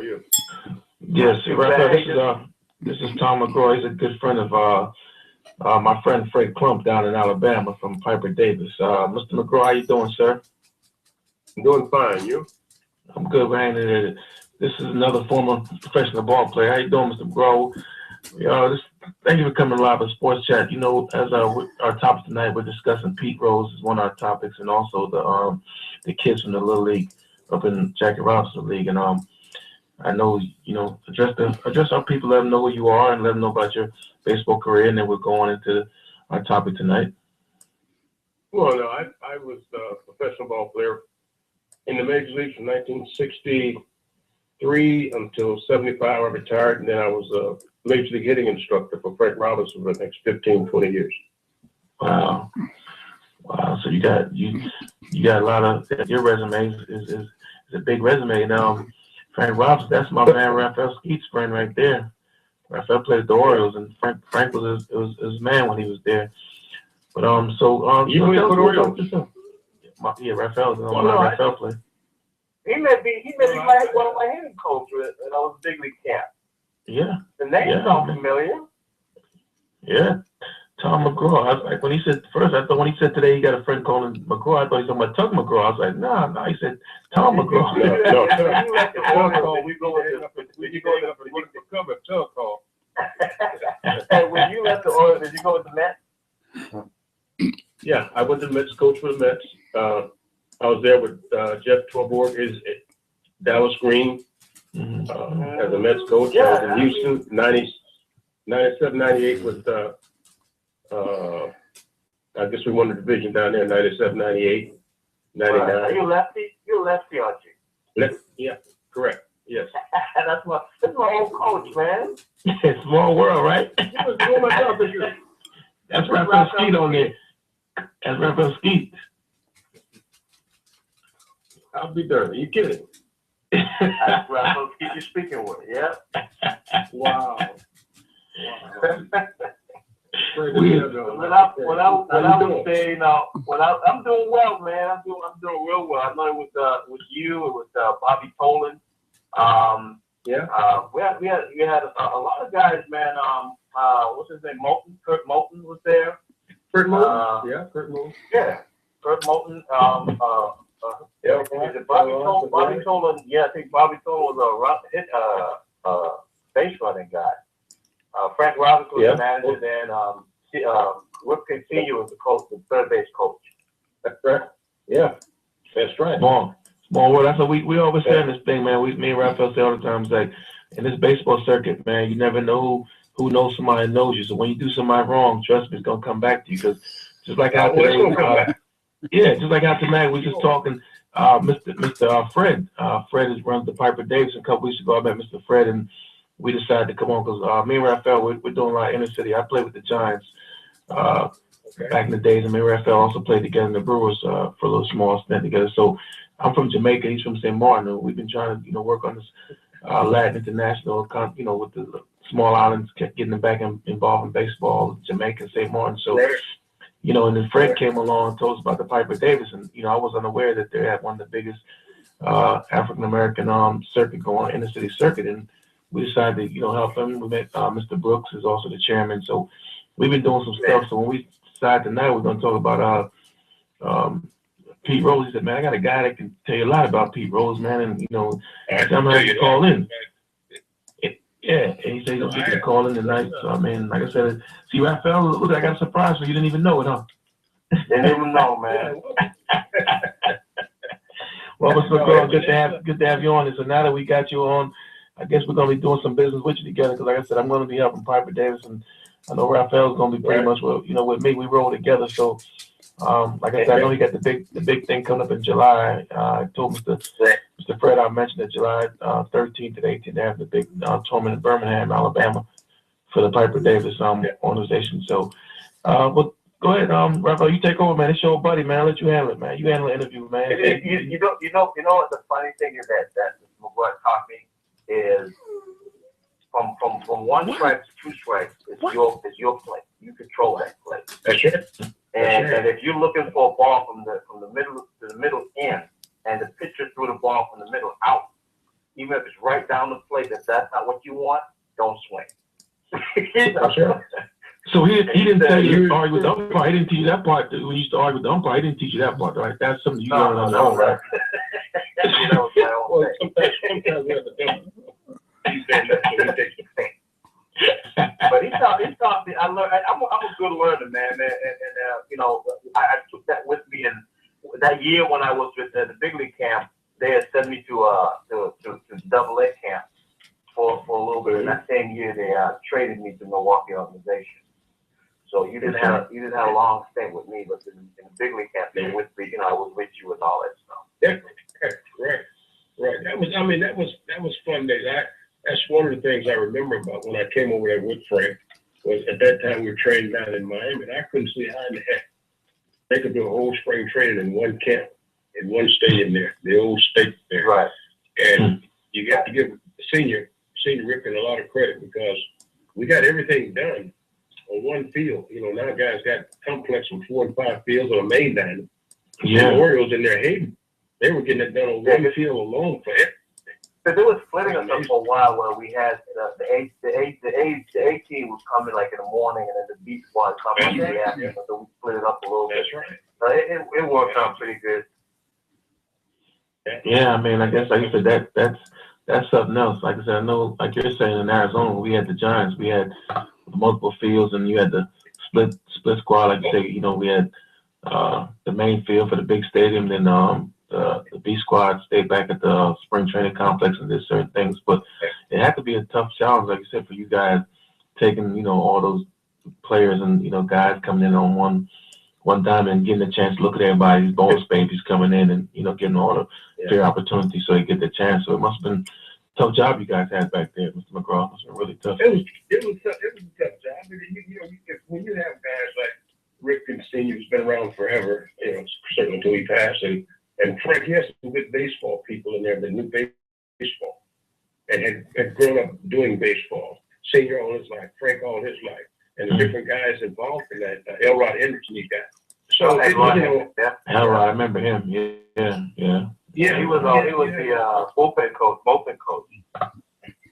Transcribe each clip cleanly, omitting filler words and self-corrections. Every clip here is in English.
you? Yes, Raphael, this is Tom McGraw. He's a good friend of my friend Fred Klump down in Alabama from Piper Davis. Mr. McGraw, how you doing, sir? I'm doing fine. You? I'm good, man. This is another former professional ball player. How you doing, Mr. McGraw? Thank you for coming live on Sports Chat. You know, as our topic tonight, we're discussing Pete Rose is one of our topics, and also the kids from the Little League up in Jackie Robinson League. And I know, address our people, let them know who you are, and let them know about your baseball career, and then we're going into our topic tonight. Well, no, I was a professional ball player in the major leagues from 1963 until 75. I retired, and then I was a major league hitting instructor for Frank Robinson for the next 15, 20 years. Wow. So you got a lot of your resume is a big resume. Now, Frank Robinson, that's my man Raphael Skeet's friend right there. Raphael played with the Orioles, and Frank was his man when he was there. But you played for the Orioles? Yeah, Raphael. Raphael played. He may be like one of my hitting coaches, and I was a big league camp. Yeah. The name sounds familiar. Yeah. Tom McGraw. I was like, when he said first, I thought when he said today he got a friend calling McGraw, I thought he was talking about Tug McGraw. I was like, nah, he said Tom McGraw. No. You let the Orioles, we go with the cover Tug call. And when you left the Orioles, did you go with the Mets? Yeah, I was the Mets coach for the Mets. I was there with Jeff Torborg, Dallas Green, as a Mets coach. I was in Houston, 97, 98 with, I guess we won the division down there, 97, 98, 99. Are you lefty? You're lefty, aren't you? Yeah, correct. Yes. That's my old coach, man. It's a small world, right? That's Raphael Skeet on there. That's Raphael Skeet. I'll be done. Are you kidding? That's Raphael Skeet you're speaking with, yeah? Wow. When I was saying, I'm doing well, man. I'm doing real well. I know it with you and with Bobby Tolan. We had a lot of guys, man. What's his name? Kurt Moulton was there. Kurt Moulton? Kurt Moulton. Yeah, Kurt Moulton. Bobby Tolan. Yeah, I think Bobby Tolan was a base running guy. Frank Robinson was the manager, then Whip Continue was the coach, the third base coach. That's right. Yeah, that's right. Small world. That's what we always say in this thing, man. Me and Raphael say all the time, it's like in this baseball circuit, man, you never know who knows somebody knows you. So when you do somebody wrong, trust me, it's gonna come back to you. Because just like how today, just like how tonight we just talking. Mr. Fred. Fred runs the Piper Davis. A couple weeks ago, I met Mr. Fred, and we decided to come on because me and Raphael, we're doing a lot of inner city. I played with the Giants back in the days, and me and Raphael also played together in the Brewers for a little small stint together. So I'm from Jamaica. He's from St. Martin. We've been trying to, work on this Latin international, with the small islands, getting them back involved in baseball, Jamaica, St. Martin. So, and then Fred came along and told us about the Piper Davis, and I was unaware that they had one of the biggest African American circuit going on, inner city circuit, and we decided to help them. We met Mr. Brooks, who's also the chairman. So we've been doing some stuff. So when we decide tonight, we're going to talk about Pete Rose. He said, "Man, I got a guy that can tell you a lot about Pete Rose, man, and somehow you call in." Yeah, and he said he's going to call in tonight. So I mean, like I said, see, Raphael, look, I got a surprise for you. You didn't even know it, huh? Didn't even know, man. Well, Mr. McGraw, good to have you on. And so now that we got you on, I guess we're going to be doing some business with you together. Because like I said, I'm going to be helping Piper Davis, and I know Raphael's going to be pretty much with me. We roll together. So, like I said, I know you got the big thing coming up in July. I told Mr. Fred, I mentioned that July 13th and 18th, they have the big tournament in Birmingham, Alabama, for the Piper Davis organization. So, but go ahead, Raphael, you take over, man. It's your buddy, man. I'll let you handle it, man. You handle the interview, man. You know what the funny thing is that McGraw taught me is from one strike to two strikes is your play. You control that play. That's it. And if you're looking for a ball from the middle to the middle in, and the pitcher threw the ball from the middle out, he even if it's right down the plate, if that's not what you want, don't swing. Sure. So he didn't tell you to argue with the umpire. He didn't teach you that part. When you used to argue with the umpire, he didn't teach you that part, right? That's something you learn on your own, right? That was my own Well, thing. sometimes we have to do He's saying that, so he takes the thing. But he taught me. I'm a good learner, man. And you know, I took that with me. And that year when I was with the big league camp, they had sent me to Double A camp for a little bit. And that same year, they traded me to Milwaukee organization. So you didn't have a long stint with me, but in the big league camp, they with me. You know, I was with you and all that stuff. Right. That was fun days. That's one of the things I remember about when I came over there with Frank. Was at that time we were training down in Miami, and I couldn't see how in the heck they could do a whole spring training in one camp, in one stadium there, the old state there. Right. And you got to give senior Ripken a lot of credit because we got everything done on one field. You know, now guys got complex with 4 and 5 fields on a main diamond. Yeah. The Orioles in their heyday, they were getting it done on one field alone for it. Because they was splitting us up for a while where we had the A team was coming like in the morning and then the B squad coming in the afternoon. So we split it up a little bit. That's right. So it worked out pretty good. Yeah, I mean, I guess like you said, that's something else. Like I said, I know, like you're saying, in Arizona, we had the Giants, we had multiple fields, and you had the split squad. Like you say, you know, we had the main field for the big stadium, then the B squad stayed back at the spring training complex and did certain things. But it had to be a tough challenge, like you said, for you guys taking, you know, all those players and, you know, guys coming in on one time and getting a chance to look at everybody, these bonus babies coming in and, you know, getting all the fair opportunities so they get the chance. So it must have been a tough job you guys had back there, Mr. McGraw. It was really tough. It was a tough job. I mean, you know, when you have guys like Ripken Sr., who's been around forever, you know, certainly until he passed, and Frank, he has some good baseball people in there that knew baseball and had grown up doing baseball. Senior all his life, Frank all his life, and the different guys involved in that. Elrod Hendrickson, he got. So, Elrod, I remember him. Yeah, he was the bullpen coach.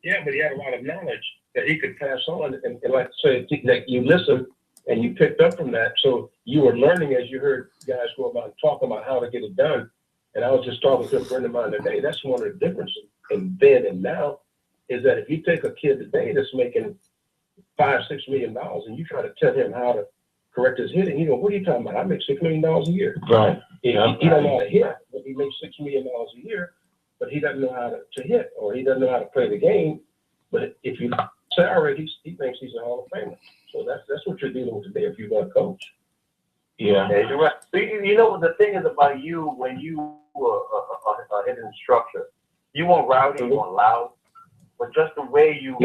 Yeah, but he had a lot of knowledge that he could pass on, and like I said, like you listen and you picked up from that. So you were learning as you heard guys go about and talk about how to get it done. And I was just talking to a friend of mine today. That's one of the differences in then and now is that if you take a kid today that's making $5-6 million and you try to tell him how to correct his hitting, he go, "What are you talking about? I make $6 million a year." Right. He don't know how to hit, but he makes $6 million a year, but he doesn't know how to hit, or he doesn't know how to play the game. But if you say, all right, he thinks he's a Hall of Famer. So that's what you're dealing with today if you're a coach. Yeah. You're right. So you know what the thing is about you when you were a hitting instructor, you weren't rowdy, you weren't loud, but just the way you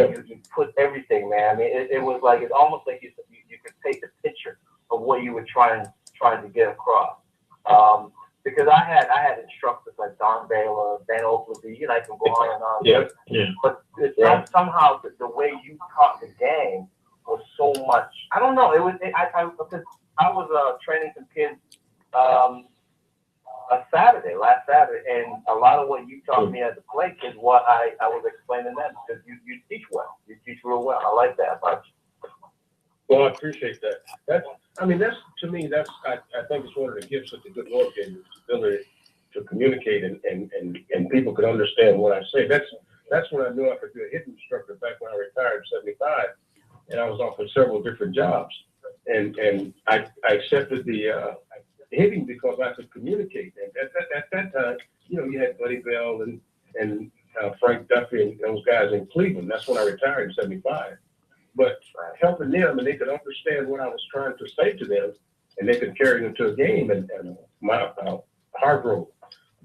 put everything, man. I mean, it was like it's almost like you could take the picture of what you were trying to get across. Because I had instructors like Don Baylor, Dan Oakley, you know, I can go on and on. Yeah. But somehow the way you taught the game was so much. I don't know. Because I was training some kids last Saturday, and a lot of what you taught me as a play is what I was explaining them because you teach well. You teach real well. I like that about you. Well, I appreciate that. That's to me, I think it's one of the gifts that the good Lord gave me, the ability to communicate and people could understand what I say. That's when I knew I could be a hitting instructor back when I retired in '75, and I was offered several different jobs. And I accepted the hitting because I could communicate. And at that time, you know, you had Buddy Bell and Frank Duffy and those guys in Cleveland. That's when I retired in '75. But helping them, and they could understand what I was trying to say to them, and they could carry them to a game. And Hargrove,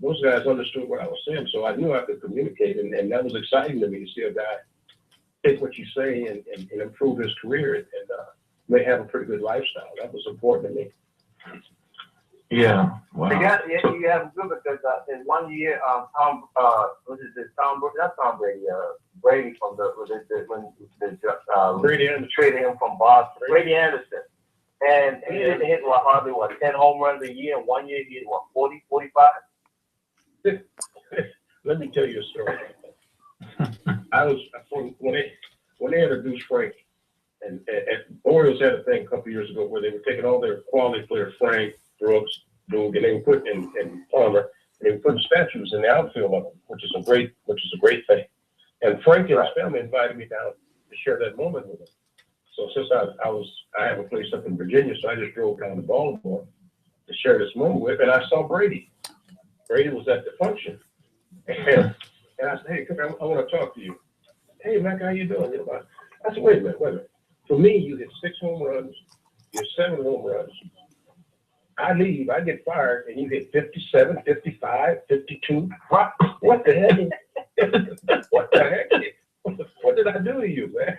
those guys understood what I was saying, so I knew I could communicate, and that was exciting to me to see a guy take what you say and improve his career and may have a pretty good lifestyle. That was important to me. Yeah. Wow. You have good because in 1 year, Brady from Brady Anderson. traded him from Boston. Brady Anderson, and he didn't hit hardly 10 home runs a year. In 1 year, he hit 40, 45. Let me tell you a story. I was when they introduced Frank, and Orioles had a thing a couple of years ago where they were taking all their quality players, Frank, Brooks, Duke, and they were putting in Palmer, and they were putting statues in the outfield of them, which is a great thing. And Frank and his family invited me down to share that moment with them. So since I have a place up in Virginia, so I just drove down to Baltimore to share this moment with, and I saw Brady. Brady was at the function, and I said, "Hey, come here, I want to talk to you." "Hey, Mac, how you doing?" I said, "Wait a minute. For me, you hit 6 home runs, you hit 7 home runs. I leave, I get fired, and you hit 57, 55, 52. What the heck? What the heck? What did I do to you, man?"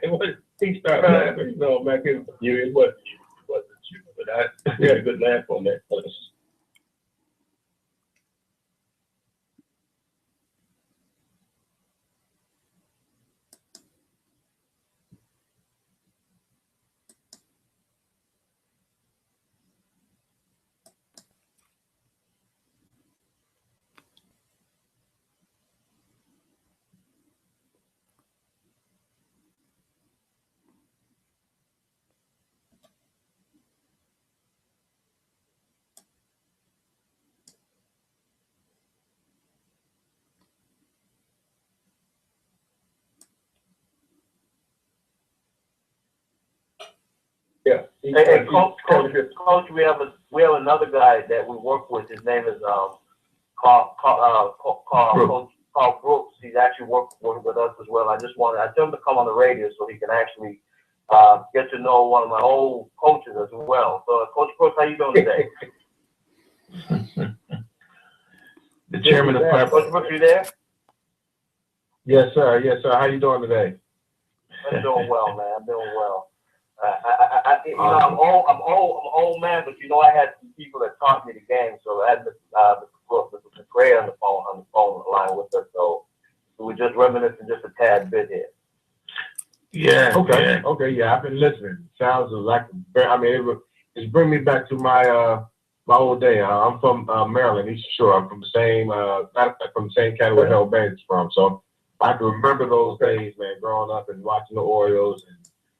He started laughing. "No, Mac, it wasn't you, but we had a good laugh on that place." Yeah. Hey, Coach, we have another guy that we work with. His name is Carl Brooks. He's actually working with us as well. I told him to come on the radio so he can actually get to know one of my old coaches as well. So, Coach Brooks, how you doing today? The chairman of Piper. Coach Brooks, you there? Yes, sir. Yes, sir. How you doing today? I'm doing well, man. I'm doing well. I'm old man, but I had some people that taught me the game. So I had Mr. Gray on the phone line with us. So we were just reminiscing just a tad bit here. Yeah. Okay. Yeah. Okay. Yeah, I've been listening. Sounds like it's bringing me back to my old day. I'm from Maryland, East Shore. I'm from the same not from the same county where Harold Baines is from. So I can remember those days, man, growing up and watching the Orioles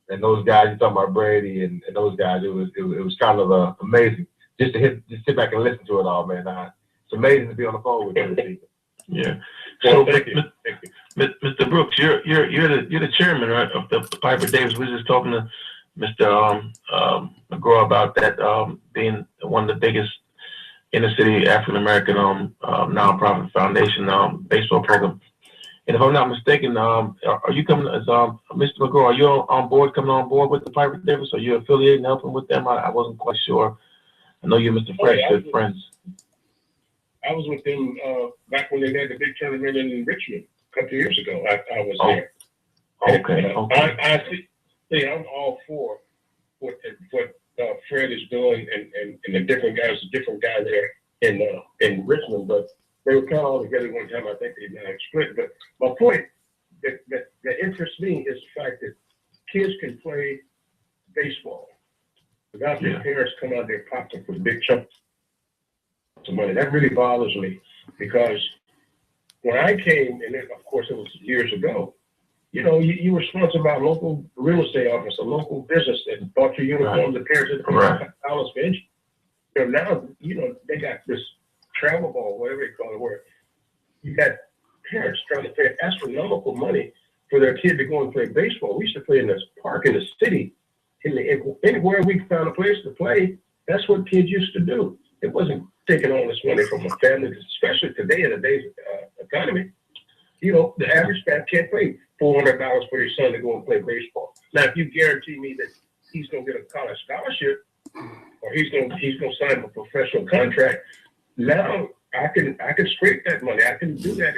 and those guys. You talking about Brady and those guys. It was kind of amazing just to sit back and listen to it all, man. It's amazing to be on the phone with those people. Yeah. So, Thank you. Mr. Brooks, you're the chairman, right, of the Piper Davis. We were just talking to Mr. McGraw about that being one of the biggest inner city African American nonprofit foundation baseball program. And if I'm not mistaken, are you coming as Mr. McGraw? Are you coming on board with the Piper Davis? Are you affiliated and helping with them? I wasn't quite sure. I know you and Mr. Fresh, good friends. I was with them back when they had the big tournament in Richmond a couple of years ago. I was there. Okay. I see. I'm all for what Fred is doing and the different guys there in Richmond, but they were kind of all together one time. I think they now split. But my point that interests me is the fact that kids can play baseball without their parents coming out their pocket with big chunks of money. That really bothers me because when I came, and of course it was years ago, you were sponsored by a local real estate office, a local business that bought your uniforms, the parents at the college bench. Now, they got this travel ball, whatever they call it, where you got parents trying to pay astronomical money for their kid to go and play baseball. We used to play in this park in the city. Anywhere we found a place to play, that's what kids used to do. It wasn't taking all this money from a family, especially today in today's economy. The average family can't pay $400 for your son to go and play baseball. Now, if you guarantee me that he's going to get a college scholarship or he's going to sign a professional contract, now I can scrape that money. I can do that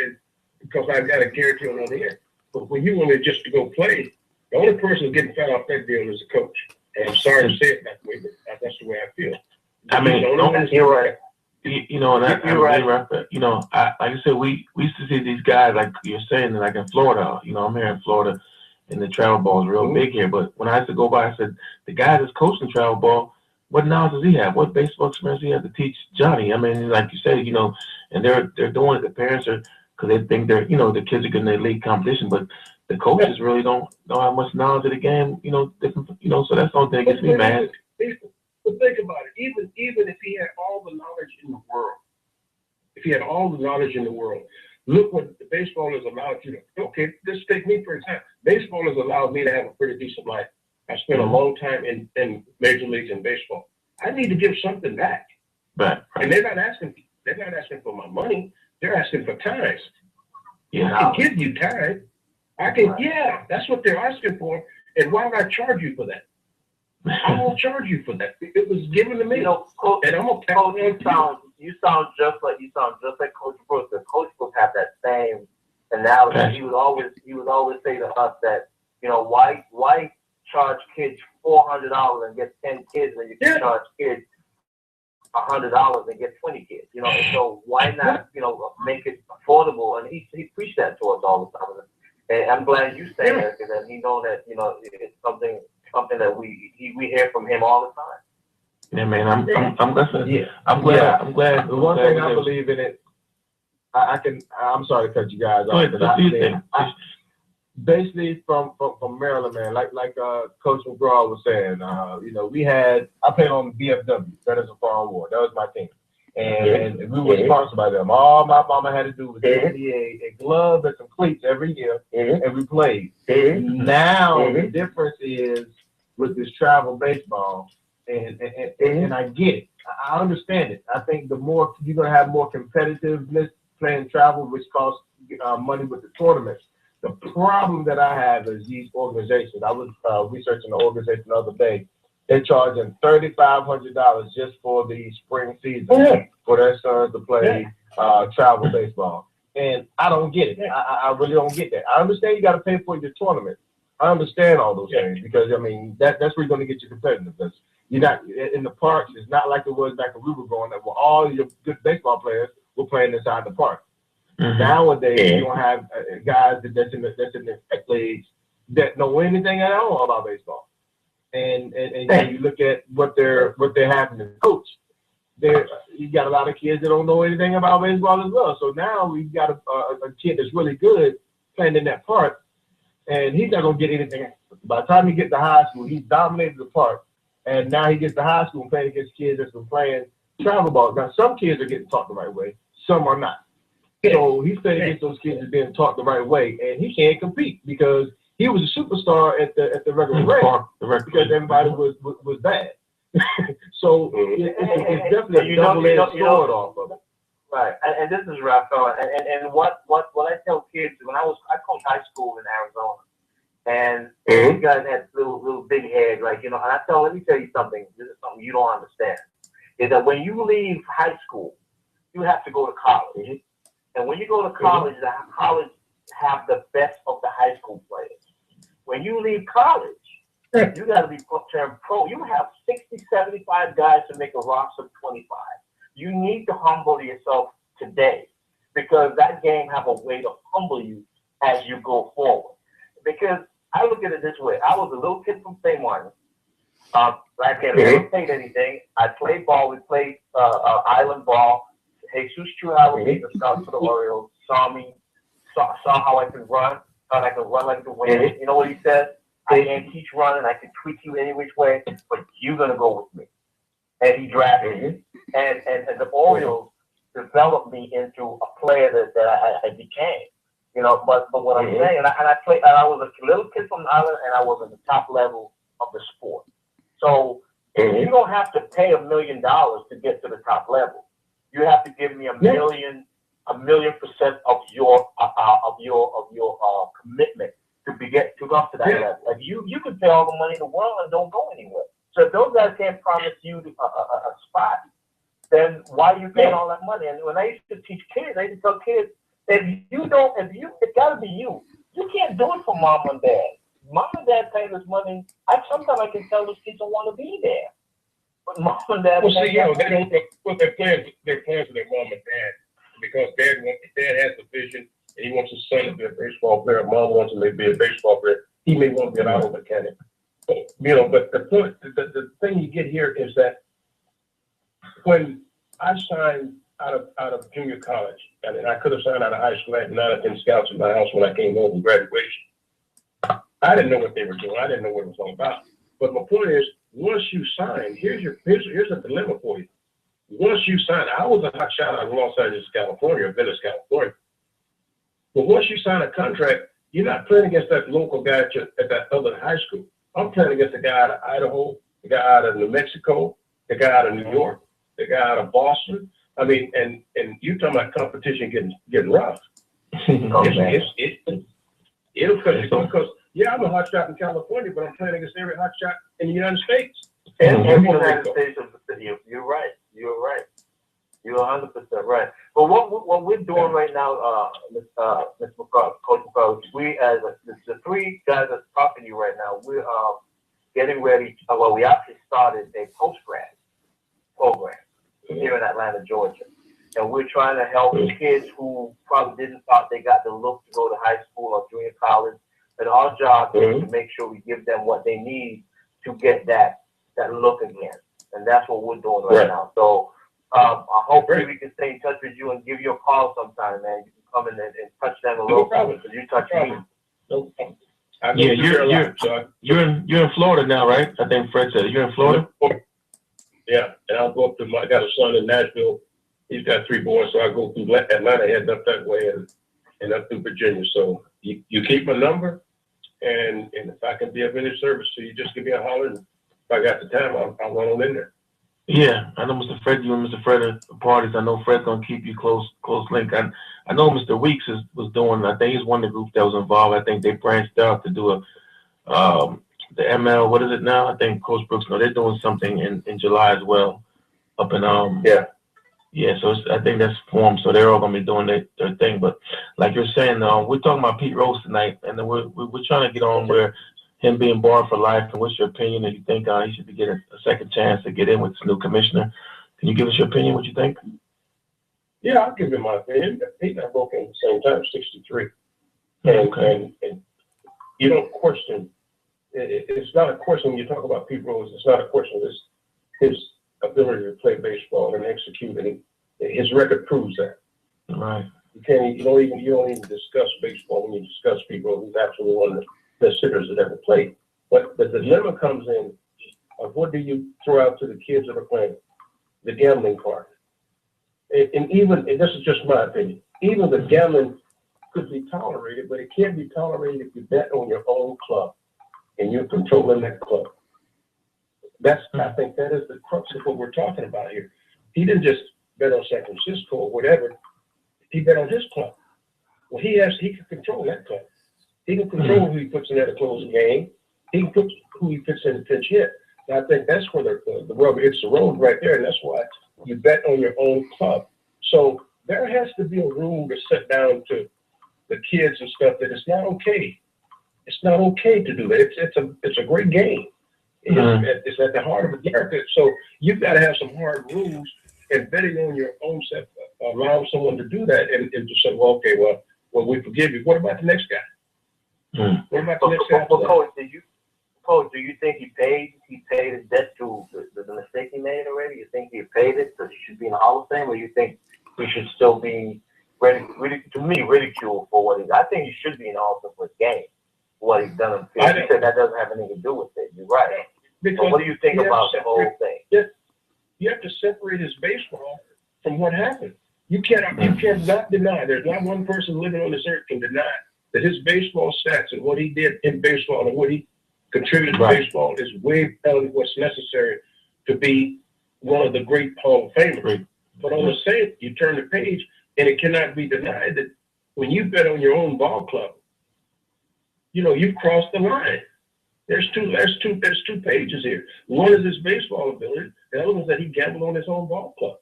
because I've got a guarantee on the other end. But when you want it just to go play, the only person getting fed off that deal is the coach. And I'm sorry to say it that way, but that's the way I feel. I mean, you're right. Like I said, we used to see these guys, like you're saying, like in Florida. I'm here in Florida, and the travel ball is real big here. But when I used to go by, I said, the guy that's coaching travel ball, what knowledge does he have? What baseball experience does he have to teach Johnny? I mean, like you said, and they're doing it. The parents are because they think they're, the kids are getting the elite competition, but the coaches really don't have much knowledge of the game, different, so that's the only thing that gets me mad. But think about it, even if he had all the knowledge in the world, look what the baseball has allowed you to, okay, just take me for example. Baseball has allowed me to have a pretty decent life. I spent a long time in major leagues in baseball. I need to give something back. Right. And they're not asking for my money. They're asking for time. Yeah. I can give you time. That's what they're asking for. And why would I charge you for that? I won't charge you for that. It was given to me. You know, Coach, and I'm Coach, you sound just like Coach Brooks. And Coach Brooks had that same analogy. Okay. He would always say to us that, why charge kids $400 and get 10 kids when you can charge kids $100 and get 20 kids? And so why not, make it affordable? And he preached that to us all the time. And I'm glad you say that, because he know that, it's something that we hear from him all the time. Yeah, man, I'm listening. Yeah. I'm glad. The one thing I believe in it, I'm sorry to cut you guys off. Basically from Maryland, man, like Coach McGraw was saying, I played on BFW, Veterans of Foreign War. That was my team. And we were sponsored by them. All my mama had to do was give me a glove and some cleats every year, and we played. Now the difference is with this travel baseball, and I get it. I understand it. I think the more you're gonna have more competitiveness playing travel, which costs money with the tournaments. The problem that I have is these organizations. I was researching an organization the other day. They're charging $3,500 just for the spring season for their sons to play travel baseball. And I don't get it. I really don't get that. I understand you got to pay for your tournament. I understand all those things because, that's where you're going to get your competitiveness. You're not in the parks. It's not like it was back when we were growing up where all your good baseball players were playing inside the park. Mm-hmm. Nowadays, you don't have guys that's in the leagues that know anything at all about baseball. And you look at what they're having to coach. You got a lot of kids that don't know anything about baseball as well. So now we've got a kid that's really good playing in that park, and he's not gonna get anything. By the time he gets to high school, he's dominated the park, and now he gets to high school and playing against kids that's been playing travel ball. Now some kids are getting taught the right way, some are not. So he's playing against those kids that are being taught the right way, and he can't compete because he was a superstar at the regular rate because everybody was bad. So it's definitely a double-edged sword off of it. Right, and this is Rafael, and what I tell kids when I coached high school in Arizona, and you guys had little big heads, and I let me tell you something. This is something you don't understand. Is that when you leave high school, you have to go to college, and when you go to college, the college have the best of the high school players. When you leave college, you got to be turned pro. You have 60, 75 guys to make a roster of 25. You need to humble yourself today because that game have a way to humble you as you go forward. Because I look at it this way. I was a little kid from St. Martin. I never played anything. I played ball. We played island ball. Jesus Chuha was the scout for the Orioles. Saw how I could run. Thought I could run like the wind. You know what he said? I can't teach running. I can tweak you any which way, but you're gonna go with me. And he drafted me. And the Orioles developed me into a player that I became. But what I'm saying, and I played. And I was a little kid from the island, and I was at the top level of the sport. So you don't have to pay $1 million to get to the top level. You have to give me $1 million% of your commitment to get to go up to that level. Like you could pay all the money in the world and don't go anywhere. So if those guys can't promise you a spot, then why are you paying all that money? And when I used to teach kids, I used to tell kids, it's got to be you. You can't do it for mom and dad. Mom and dad pay this money. Sometimes I can tell those kids don't want to be there. But mom and dad. Well, see, they're playing for their mom and dad because dad has the vision and he wants his son to be a baseball player. Mom wants him to be a baseball player. He may want to be an auto mechanic. But the point, the thing you get here is that when I signed out of junior college. And I could have signed out of high school. I had 9 or 10 scouts in my house when I came home from graduation. I didn't know what they were doing. I didn't know what it was all about. But my point is, once you sign, here's a dilemma for you. Once you sign, I was a hot shot out of Los Angeles, California, or Venice, California. But once you sign a contract, you're not playing against that local guy at that other high school. I'm playing against the guy out of Idaho, the guy out of New Mexico, the guy out of New York, the guy out of Boston. I mean, and you talking about competition getting rough. It'll cut you because I'm a hot shot in California, but I'm playing against every hot shot in the United States. And in the United States, you're right. You're right. You're 100% right. But what we're doing right now, Mr. McCall, Coach McCall, we as the 3 guys that's talking to you right now, we're getting ready. We actually started a post-grad program here in Atlanta, Georgia. And we're trying to help kids who probably didn't thought they got the look to go to high school or junior college. And our job is to make sure we give them what they need to get that look again. And that's what we're doing right now. So I hope we can stay in touch with you and give you a call sometime, man. You can come in and touch them a little bit because you touch me. No problem. You're in Florida now, right? I think Fred said you're in Florida. Yeah, and I'll go up to I got a son in Nashville. He's got 3 boys, so I go through Atlanta, heading up that way, and up through Virginia. So you keep my number, and if I can be of any service to you, just give me a holler. And if I got the time, I'll run on in there. Yeah, I know Mr. Fred. You and Mr. Fred are parties. I know Fred's gonna keep you close link. I know Mr. Weeks was doing. I think he's one of the groups that was involved. I think they branched out to do the ML. What is it now? I think Coach Brooks. No, they're doing something in July as well. Up in Yeah, so I think that's formed. So they're all gonna be doing their thing. But like you're saying, we're talking about Pete Rose tonight, and then we're trying to get on where him being barred for life. And what's your opinion? And you think he should be getting a second chance to get in with this new commissioner? Can you give us your opinion? What you think? Yeah, I'll give you my opinion. Pete and I broke in at the same time, 63, and you don't question. It's not a question when you talk about Pete Rose. It's not a question of his ability to play baseball and execute, and his record proves that. Right. You don't even discuss baseball when you discuss Pete Rose. He's absolutely one of the best hitters that ever played. But the dilemma comes in of what do you throw out to the kids that are playing? The gambling card. And this is just my opinion, even the gambling could be tolerated, but it can't be tolerated if you bet on your own club and you're controlling that club. I think that is the crux of what we're talking about here. He didn't just bet on San Francisco or whatever. He bet on his club. Well, he can control that club. He can control who he puts in there to close the game. He can put who he puts in to pinch hit. And I think that's where the rubber hits the road right there, and that's why you bet on your own club. So there has to be a rule to set down to the kids and stuff that it's not okay. It's not okay to do that. It's a great game. It's at the heart of the game. So you've got to have some hard rules, and betting on your own set allow someone to do that and to say, well, okay, well, we forgive you. What about the next guy? What about the next guy? Coach, do you think he paid his debt to the mistake he made already? You think he paid it because he should be in the Hall of Fame, or you think he should still be ridiculed for what he? I think he should be in the Hall of Fame for his game, what he's done. You said that doesn't have anything to do with it. You're right. So what do you think about the whole thing? You have to separate his baseball from what happened. You cannot deny. There's not one person living on this earth can deny that his baseball stats and what he did in baseball and what he contributed to baseball is way beyond what's necessary to be one of the great Hall of Famers. Right. But on the same, you turn the page, and it cannot be denied that when you bet on your own ball club, you've crossed the line. There's two pages here. One is his baseball ability, the other one is that he gambled on his own ball club.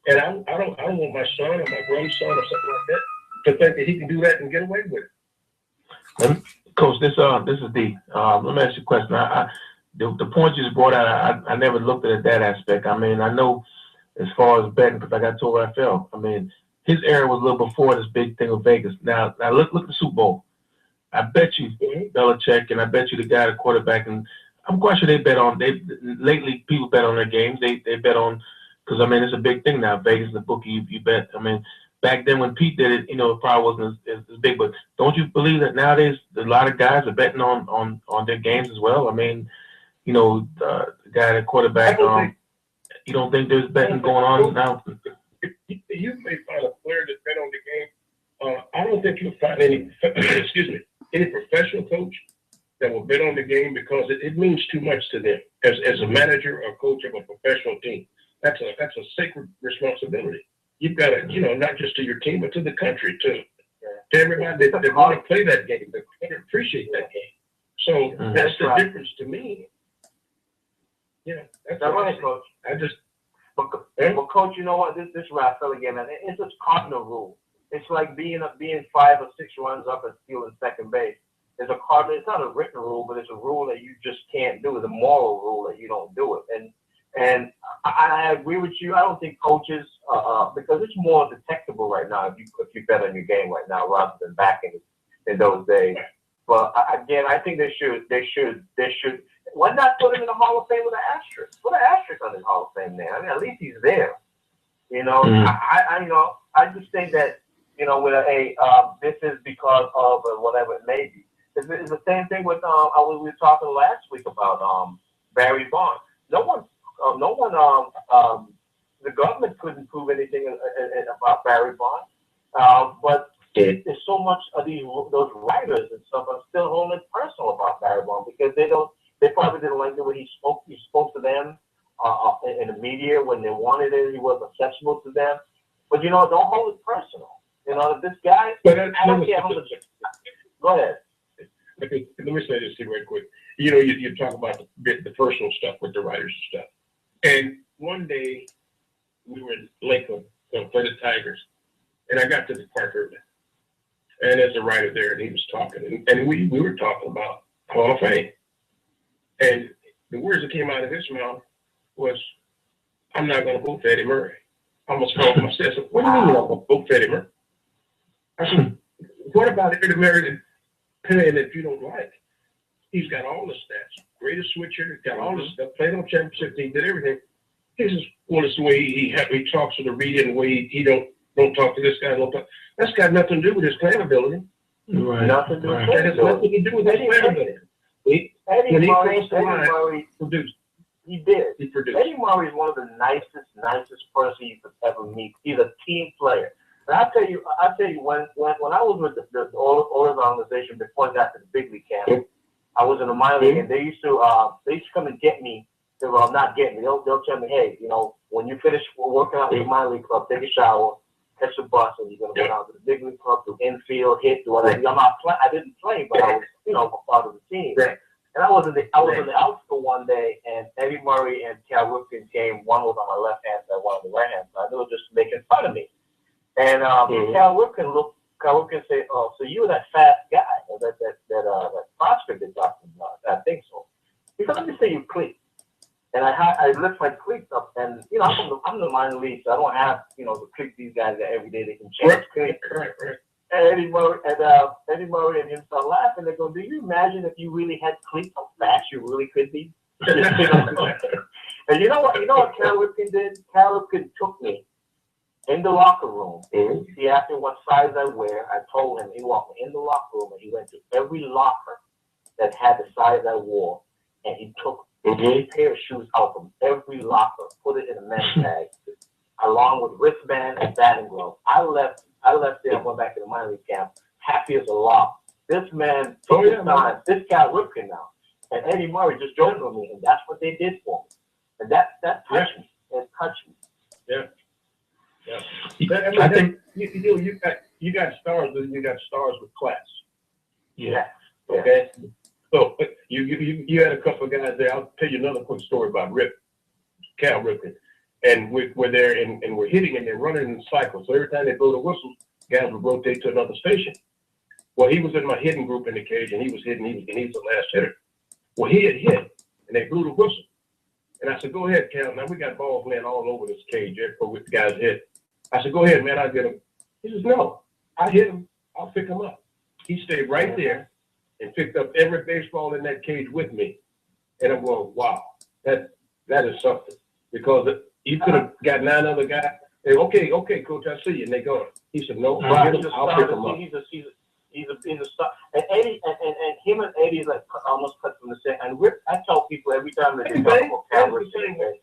And I don't want my son or my grandson or something like that to think that he can do that and get away with it. Coach, this is D. Let me ask you a question. The point you just brought out, I never looked at that aspect. I mean, I know as far as betting, because I told Raphael, I mean, his era was a little before this big thing with Vegas. Now look at the Super Bowl. I bet you Belichick, and I bet you the guy, the quarterback, and I'm quite sure lately people bet on their games. They bet on Because I mean, it's a big thing now. Vegas is a bookie. You bet. I mean, back then when Pete did it, it probably wasn't as big. But don't you believe that nowadays a lot of guys are betting on their games as well? I mean, the guy at quarterback. You don't think there's betting going on now? You may find a player that bet on the game. I don't think you'll find any, any professional coach that will bet on the game because it means too much to them as a manager or coach of a professional team. That's a sacred responsibility. You've got to, not just to your team, but to the country, to everybody that want to play that game, that appreciate that game. So that's the difference to me. Yeah, that's right, Coach. But Coach, you know what? This Rafael again, man. It's just cardinal rule. It's like being 5 or 6 runs up and stealing second base. It's a cardinal. It's not a written rule, but it's a rule that you just can't do. It's a moral rule that you don't do it. And I agree with you. I don't think coaches, because it's more detectable right now if you bet on your game right now rather than back in those days. But again, I think they should. Why not put him in the Hall of Fame with an asterisk? Put an asterisk on his Hall of Fame there. I mean, at least he's there. I just think that with this is because of whatever it may be. It's the same thing with we were talking last week about Barry Bonds. No one, the government couldn't prove anything about Barry Bonds, but there's so much of those writers and stuff are still holding it personal about Barry Bonds because they probably didn't like the way he spoke to them in the media when they wanted it. He wasn't accessible to them. But don't hold it personal. This guy. I don't care how much. Go ahead. Let me say this here real quick. You talk about the personal stuff with the writers and stuff. And one day we were in Lakeland going to play the Tigers, and I got to the park early. And there's a writer there, and he was talking, and we were talking about Hall of Fame. And the words that came out of his mouth was, "I'm not going to vote for Eddie Murray." I almost called him. I said, "What do you mean you're not going to vote for Eddie Murray?" I said, "What about Eddie Murray playing that you don't like? He's got all the stats. Greatest switcher, got all the stuff, played on championship team, did everything. He says, well, it's the way he talks to the media and the way he don't talk to this guy. That's got nothing to do with his playing ability. Right. Nothing to do with that has nothing to do with his playing ability. When he crossed the line, produced. He did. He produced. Eddie Murray is one of the nicest person you could ever meet. He's a team player. And I'll tell you, when I was with the Oilers organization before I got to the big league camp, I was in the minor league, and they used to come and get me. Well, not get me. They'll tell me, hey, when you finish working out with the minor league club, take a shower, catch a bus, and you're gonna go down to the big league club to infield, hit, do whatever. I didn't play, but I was, a part of the team. Right. And I was in the outfield one day, and Eddie Murray and Cal Ripken came. One was on my left hand side, one on the right hand side. They were just making fun of me. And Cal Ripken said, "Oh, so you were that fast guy, that prospect they're talking about?" I think so. He said, "Let me see your cleats." And I lift my cleats up, and I'm the minor league, so I don't have the cleats these guys that every day they can change cleats. Right. And Eddie Murray and him start laughing. They go, "Do you imagine if you really had cleats, how fast you really could be?" And you know what Cal Ripken did? Cal Ripken took me in the locker room. He asked me what size I wear. I told him. He walked me in the locker room, and he went to every locker that had the size I wore, and he took a pair of shoes out from every locker, put it in a men's bag, along with wristband and batting glove. I left there and went back to the minor league camp, happy as a lark. This man took his time. This guy Ripken now, and Eddie Murray just joked with me, and that's what they did for me, and that touched me. It touched me. Yeah. I think you got stars, and you got stars with class. Yeah. Okay. So you had a couple of guys there. I'll tell you another quick story about Cal Ripken. And we're there and we're hitting and they're running in cycles. So every time they blow the whistle, guys would rotate to another station. Well, he was in my hitting group in the cage and he was hitting, he was the last hitter. Well, he had hit and they blew the whistle. And I said, "Go ahead, Cal. Now we got balls laying all over this cage with the guys hit." I said, "Go ahead, man, I'll get him." He says, "No, I hit him. I'll pick him up." He stayed right there and picked up every baseball in that cage with me. And I'm going, wow, that is something. Because You could have got 9 other guys. Hey, okay, coach, I see you. And they go. He said, no, Right. I'll pick him up. He's a star. And Eddie and him and Eddie is like almost cut from the same. And I tell people every time that they talk about Cal Ripken,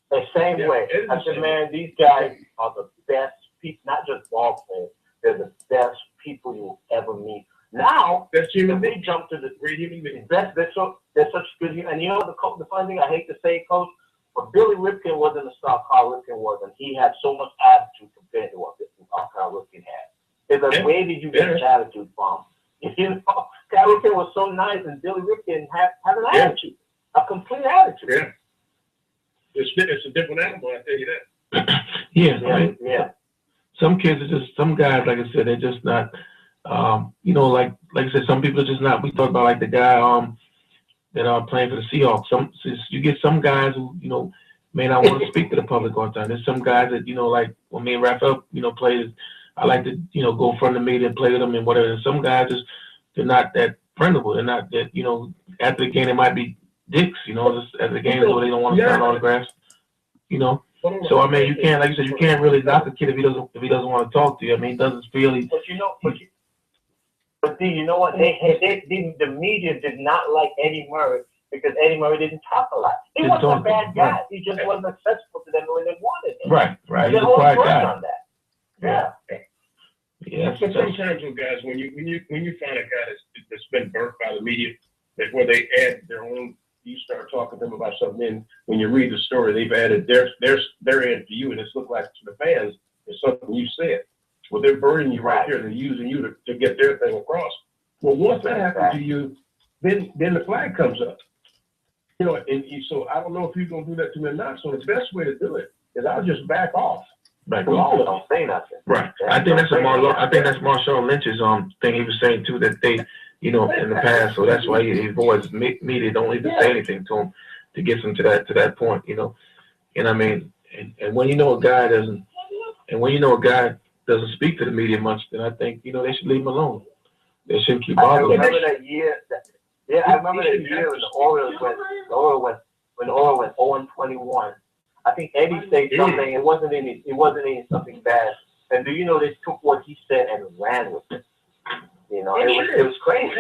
the same way. I said, man, these guys are the best people, not just ball players. They're the best people you'll ever meet. Now, That's human they being. jump to the Great human being. they're such good. And you know the funny thing, I hate to say, Coach, but Billy Ripken wasn't the star Carl Ripken was, and he had so much attitude compared to what Carl Ripken had. It's like, where did you get his attitude from? You know, Carl Ripken was so nice, and Billy Ripken had an attitude, a complete attitude. Yeah. It's a different animal, I tell you that. Yeah. Some kids are just, some guys, like I said, they're just not, you know, like I said, some people are just not. We talk about like the guy that are playing for the Seahawks. You get some guys who, you know, may not want to speak to the public all the time. There's some guys that, you know, like when me and Raphael, you know, plays, I like to, you know, go in front of the media and play with them and whatever. And some guys they're not that friendable. They're not that, you know, after the game they might be dicks, you know, just after the game so they don't want to sign autographs, you know. So I mean, you can't, like you said, you can't really knock a kid if he doesn't want to talk to you. I mean, he doesn't feel he. But you know what? The media did not like Eddie Murray because Eddie Murray didn't talk a lot. He wasn't a bad guy. Right. He just wasn't accessible to them when they wanted him. Right. He's a quiet guy. On that. Yeah. But sometimes with guys, when you find a guy that's been burnt by the media, that where they add their own, you start talking to them about something. Then when you read the story, they've added their end to you, and it's looked like to the fans it's something you said. Well, they're burning you right here. They're using you to get their thing across. Well, once that happens to you, then the flag comes up. You know, so I don't know if you're gonna do that to me or not. So the best way to do it is I'll just back off. All don't say nothing. Right. I think that's Marshawn Lynch's thing he was saying too, that they, you know, in the past. So that's why he avoids media. Don't even say anything to him to get him to that point. You know, and I mean, and when you know a guy doesn't speak to the media much, then I think, you know, they should leave him alone. They shouldn't keep bothering him. I remember that year when the Orioles went 0-21. I think Eddie said something. It wasn't any something bad. And do you know they took what he said and ran with it? You know, it was crazy.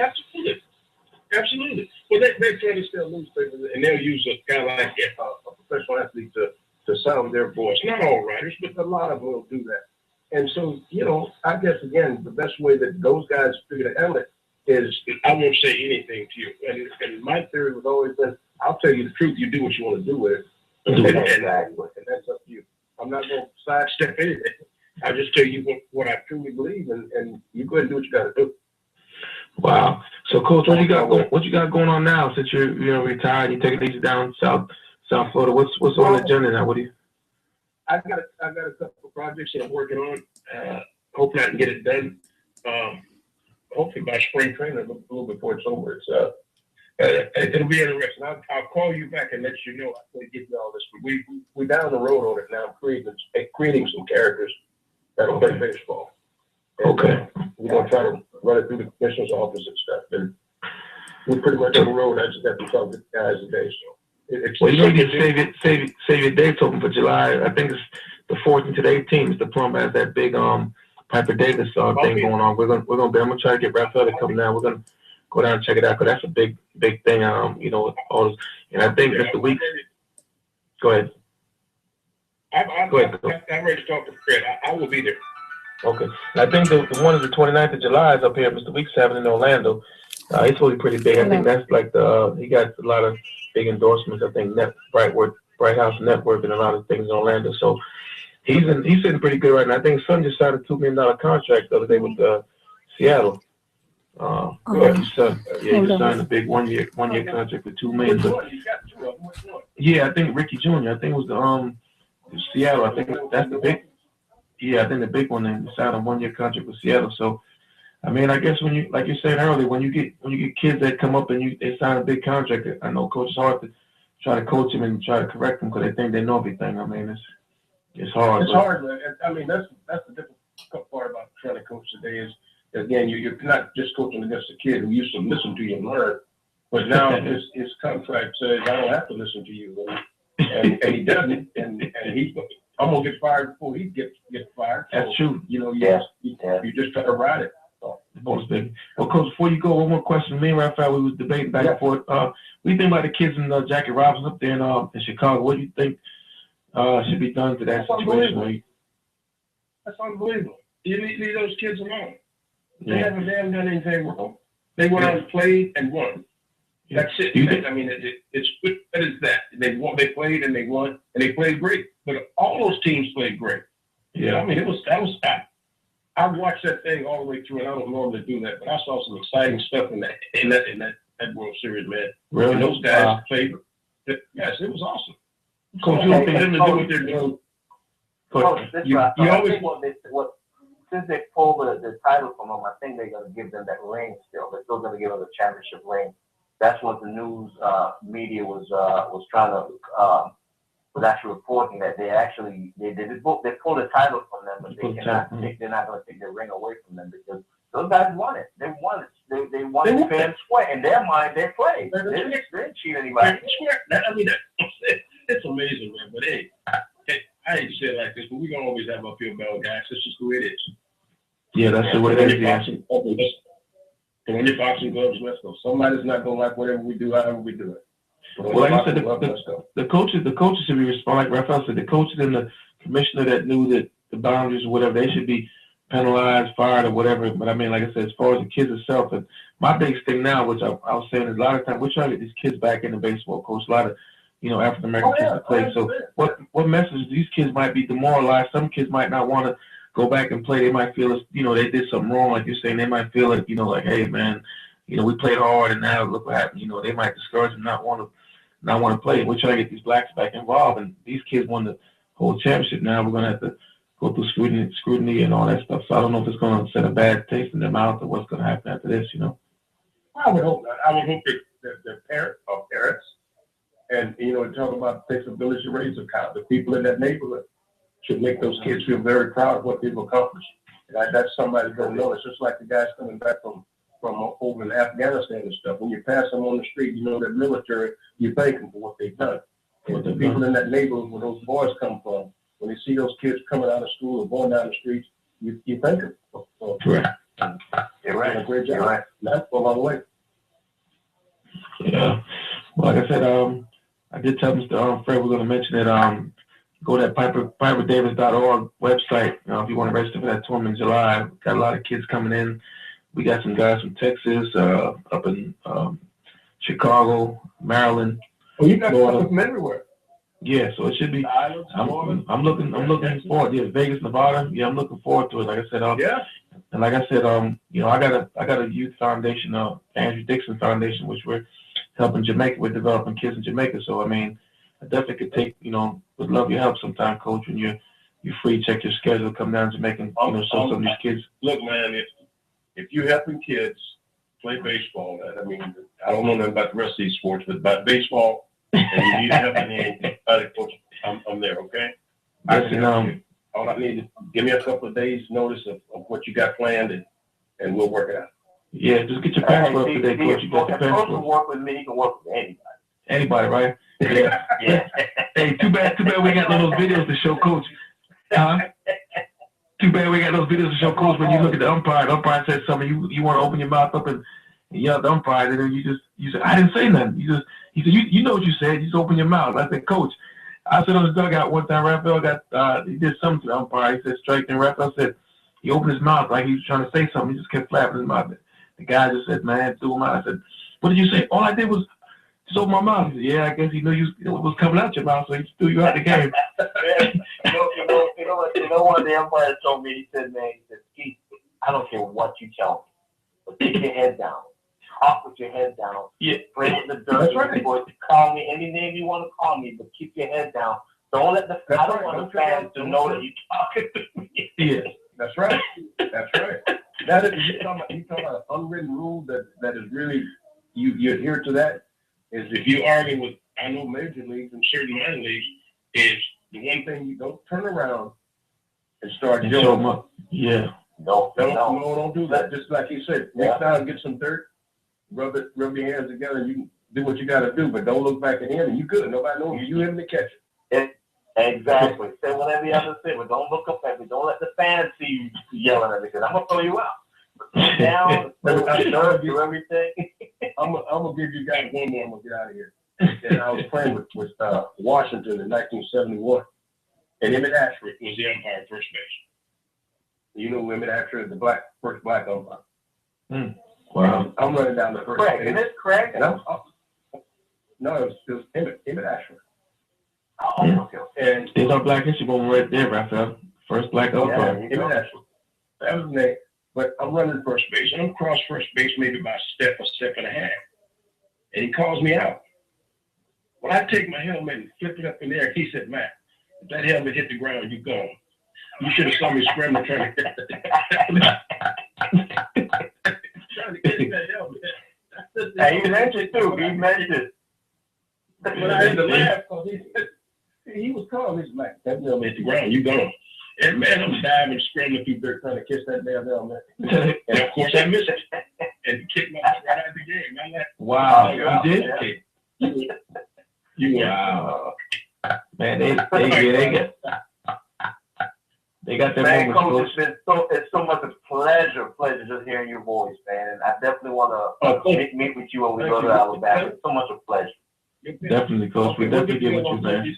Absolutely. Well, they're trying to sell newspapers, and they'll use a guy like a professional athlete to sound their voice. Not all writers, but a lot of them will do that. And so, you know, I guess, again, the best way that those guys figure to handle it is I won't say anything to you. And my theory was always that I'll tell you the truth. You do what you want to do with it. And that's up to you. I'm not going to sidestep anything. I'll just tell you what I truly believe, and you go ahead and do what you got to do. Wow. So, Coach, what you got going on now since you're retired? You taking these down South Florida. What's on the agenda now? What do you? I got a couple of projects that I'm working on. Hopefully I can get it done. Hopefully by spring training, a little before it's over. It'll be interesting. I'll call you back and let you know. I can give you all this. But we're down the road on it now. I'm creating some characters that'll play baseball. And, we're gonna try to run it through the commissioner's office and stuff. And we're pretty much on the road. I just have to talk to the guys today. So. Well, you know, you can save your dates open for July. I think it's the 14th to the 18th. Mr. Plum has that big Piper Davis thing going on. I'm gonna try to get Raphael to come down. We're gonna go down and check it out because that's a big thing. You know, all this, and I think Mr. Weeks. Go ahead. I'm ready to talk to Fred. I will be there. Okay. And I think the one is the 29th of July is up here. Mr. Weeks having in Orlando. It's really pretty big. I think that's like he got a lot of big endorsements. I think Bright House Network and a lot of things in Orlando. So he's sitting pretty good right now. I think his son just signed a $2 million contract the other day with Seattle. His son, he signed a big one year contract for $2 million. I think Ricky Jr. I think it was the Seattle. I think that's the big. Yeah, I think the big one. They signed a 1 year contract with Seattle. So, I mean, I guess when you, like you said earlier, when you get kids that come up and they sign a big contract, I know Coach, it's hard to try to coach them and try to correct them because they think they know everything. I mean, it's hard. It's hard. I mean, that's the difficult part about trying to coach today is, again, you're not just coaching against a kid who used to listen to you and learn, but now his contract says I don't have to listen to you. and he doesn't, and I'm gonna get fired before he gets fired. So, That's true. you know, Yeah. you just try to ride it. So. The most big. Well, Coach, before you go, one more question. Me and Raphael, we was debating back and forth. What do you think about the kids in Jackie Robinson up there in Chicago? What do you think should be done to that situation? That's unbelievable. You leave those kids alone. They Yeah. haven't done anything wrong. They went out and played and won. That's it. I mean, it's what is that? They played and they won, and they played great. But all those teams played great. Yeah. I mean, I watched that thing all the way through, and I don't normally do that, but I saw some exciting stuff in that World Series, man. Really? And those guys played. Yes, it was awesome. Coach, you don't think them to do what they're doing? Coach, You always since they pulled the title from them, I think they're going to give them that ring still. They're still going to give them the championship ring. That's what the news media was trying to was actually reporting, that they pulled the title from them, but they're not going to take their ring away from them, because those guys won it. They won it. They won it fair and square. In their mind, they played. They didn't cheat anybody. I mean, it's amazing, man. But hey, I hate to say it like this, but we're gonna always have uphill battle, guys. That's just who it is. Yeah, that's the way it is. Yeah. And when you're boxing gloves, let's go. Somebody's not gonna like whatever we do, however we do it. Well, like I said, the coaches should be responsible. Like Raphael said, the coaches and the commissioner that knew that the boundaries or whatever, they should be penalized, fired, or whatever. But I mean, like I said, as far as the kids itself, and my biggest thing now, which I was saying, is a lot of times we're trying to get these kids back into baseball, coach. A lot of African American kids to play. So what message? These kids might be demoralized. Some kids might not want to go back and play. They might feel they did something wrong, like you're saying. They might feel like like, hey man, we played hard and now look what happened. They might discourage them, not want to play. We're trying to get these blacks back involved, and these kids won the whole championship. Now we're gonna have to go through scrutiny and all that stuff. So I don't know if it's gonna set a bad taste in their mouth or what's gonna happen after this. I would hope not. I would hope that their parents. And, talk about flexibility rates of the people in that neighborhood should make those kids feel very proud of what they've accomplished. And that's somebody don't know. It's just like the guys coming back from over in Afghanistan and stuff. When you pass them on the street, that military, you thank them for what they've done. And the people in that neighborhood where those boys come from, when they see those kids coming out of school or going down the streets, you thank them. So, Correct. You're right. A great job. You're right. That's a long way. Yeah. Well, like I said, I did tell Mr. Fred we're going to mention it. Go to that PiperDavis.org website. If you want to register for that tournament in July. We've got a lot of kids coming in. We got some guys from Texas, up in Chicago, Maryland. Oh, you got Florida. stuff from everywhere. Yeah, so it should be. I'm looking forward. Yeah, Vegas, Nevada. Yeah, I'm looking forward to it. Like I said, Yeah. And like I said, I got a youth foundation, Andrew Dixon Foundation, which we're helping Jamaica. We're developing kids in Jamaica. So I mean, I definitely could take, would love your help sometime, Coach, when you're free. Check your schedule, come down to Jamaica, and show some of these kids. Look, man, if you're helping kids play baseball, I mean, I don't know nothing about the rest of these sports, but about baseball, and you need help in anything, Coach, I'm there, okay? Yes, All I need is give me a couple of days notice of what you got planned, and we'll work it out. Yeah, just get your passport up today, Coach. You got your passport. Coach can passport. work with me. He can work with anybody. Anybody, right? Yeah. Yeah. Hey, too bad we got none of those videos to show Coach. Too bad we got those videos to show Coach when you look at the umpire says something, you want to open your mouth up and yell at the umpire, and then you say, I didn't say nothing. He said, you know what you said, you just open your mouth. I said, Coach, I said on the dugout one time, Raphael he did something to the umpire. He said strike, and Raphael said he opened his mouth like he was trying to say something. He just kept flapping his mouth. The guy just said, man, threw him out. I said, what did you say? All I did was just open my mouth. He said, yeah, I guess he knew it was coming out your mouth, so he just threw you out the game. You know what the umpire told me? He said, Keith, I don't care what you tell me, but keep your head down. Talk with your head down. Yeah. Play with the dirt. That's right. Call me any name you want to call me, but keep your head down. Don't let I don't want the fans to know that you're talking to me. Yeah. That's right. That's right. That is, you talking about an unwritten rule that is really, you adhere to that, is if you argue with, I know major leagues and certain minor leagues, is the one thing you don't turn around and start And yelling. show 'em up. Yeah. Don't do that. Just like you said, next time get some dirt, rub your hands together, and do what you got to do, but don't look back at him. And you good. Nobody knows you him to catch it. Exactly. Say whatever you have to say, but don't look up at me. Don't let the fans see you yelling at me because I'm gonna throw you out. Sit down, do everything. I'm gonna give you guys one more. I'm gonna get out of here. And I was playing with Washington in 1971, and Emmett Ashford was the umpire at first base. You know Emmett Ashford is the first black umpire. Wow. I'm running down the first Craig, base. isn't it Craig? And no, it was Emmett Ashford. Oh, okay. And There's our Black History Moment right there, Raphael. First black umpire. Emmett Ashford. That was the name. But I'm running first base, and I'm across first base maybe by a step and a half. And he calls me out. Well, I take my helmet and flip it up in the air. He said, "Matt, if that helmet hit the ground, you're gone. You should have saw me scrambling trying to get that helmet." Hey, he mentioned too. He mentioned. But I had to laugh because he was calm. He's like, "That helmet hit the ground, you gone." And man, I'm diving, scrambling through dirt trying to catch that damn helmet. And of course, I missed it. And he kicked my butt right out of the game. I laughed. Wow. You You did? did? You Wow. Man, they got that Man, moment. Coach, it's so much a pleasure just hearing your voice, man. And I definitely want to meet with you when we go to Alabama. It's so much a pleasure. Definitely, Coach. We definitely get with you, man.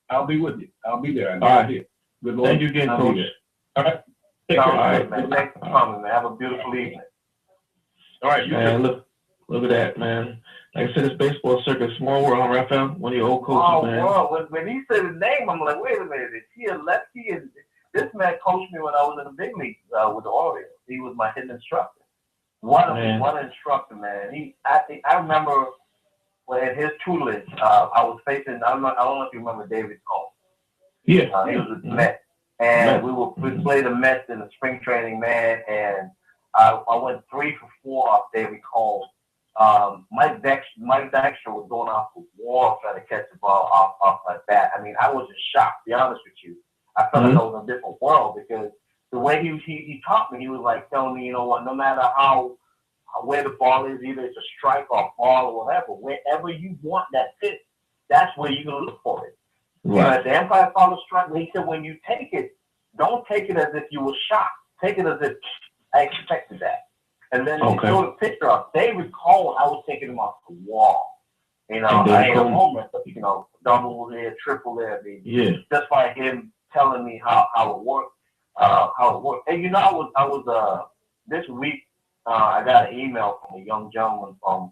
I'll be with you. I'll be there. All right. Good Lord. Thank you again, Coach. All right. All right. man. Thanks for coming, man. Have a beautiful evening. All right. Man, look at that, man. Like I said, it's baseball circuit, small world, huh, Raphael? One of your old coaches, man. Well, when he said his name, I'm like, wait a minute, is he a lefty? And this man coached me when I was in the big league with the Orioles. He was my hitting instructor. What an instructor, man. I remember when at his tutelage, I was facing. I don't know if you remember David Cole. Yeah. He was with the Mets, and we played the Mets in the spring training, man. And I went 3 for 4 off David Cole. Mike Dykstra was going off the wall trying to catch the ball off my bat. I mean, I was just shocked, to be honest with you. I felt like I was in a different world because the way he taught me, he was like telling me, you know what, no matter where the ball is, either it's a strike or a ball or whatever, wherever you want that pitch, that's where you're going to look for it. Right. The Empire called a strike, and he said, when you take it, don't take it as if you were shocked. Take it as if I expected that. And then he showed a picture of David Cole. I was taking him off the wall. You know, I ain't a homer, but double there, triple there, baby. Yeah. Just by him telling me how it worked, And I was this week. I got an email from a young gentleman from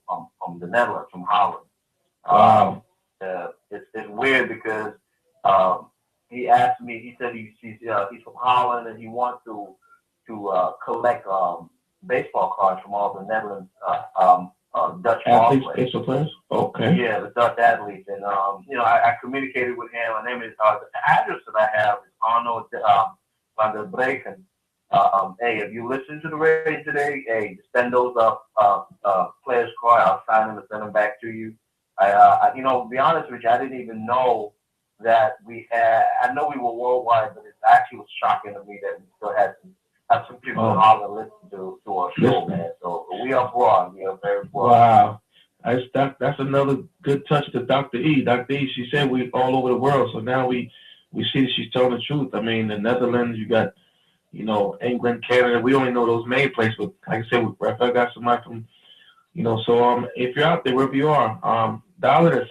the Netherlands, from Holland. Wow. It's weird because he asked me. He said he's from Holland and he wants to collect baseball cards from all the Netherlands Dutch athletes, ball players. baseball players. Okay. Yeah, the Dutch athletes, and I communicated with him. My name is the address that I have is Arno van der Breken. Hey, if you listen to the radio today, hey, send those players' card. I'll sign them and send them back to you. To be honest with you, I didn't even know that we had. I know we were worldwide, but it actually was shocking to me that we still had some people in Holland listen to our show, man. So we are broad. We are very broad. Wow. That's another good touch to Dr. E. Dr. E, she said we all over the world. So now we see that she's telling the truth. I mean, the Netherlands, you got, England, Canada. We only know those main places. But like I said, Raphael got somebody from, so if you're out there, wherever you are, dial it at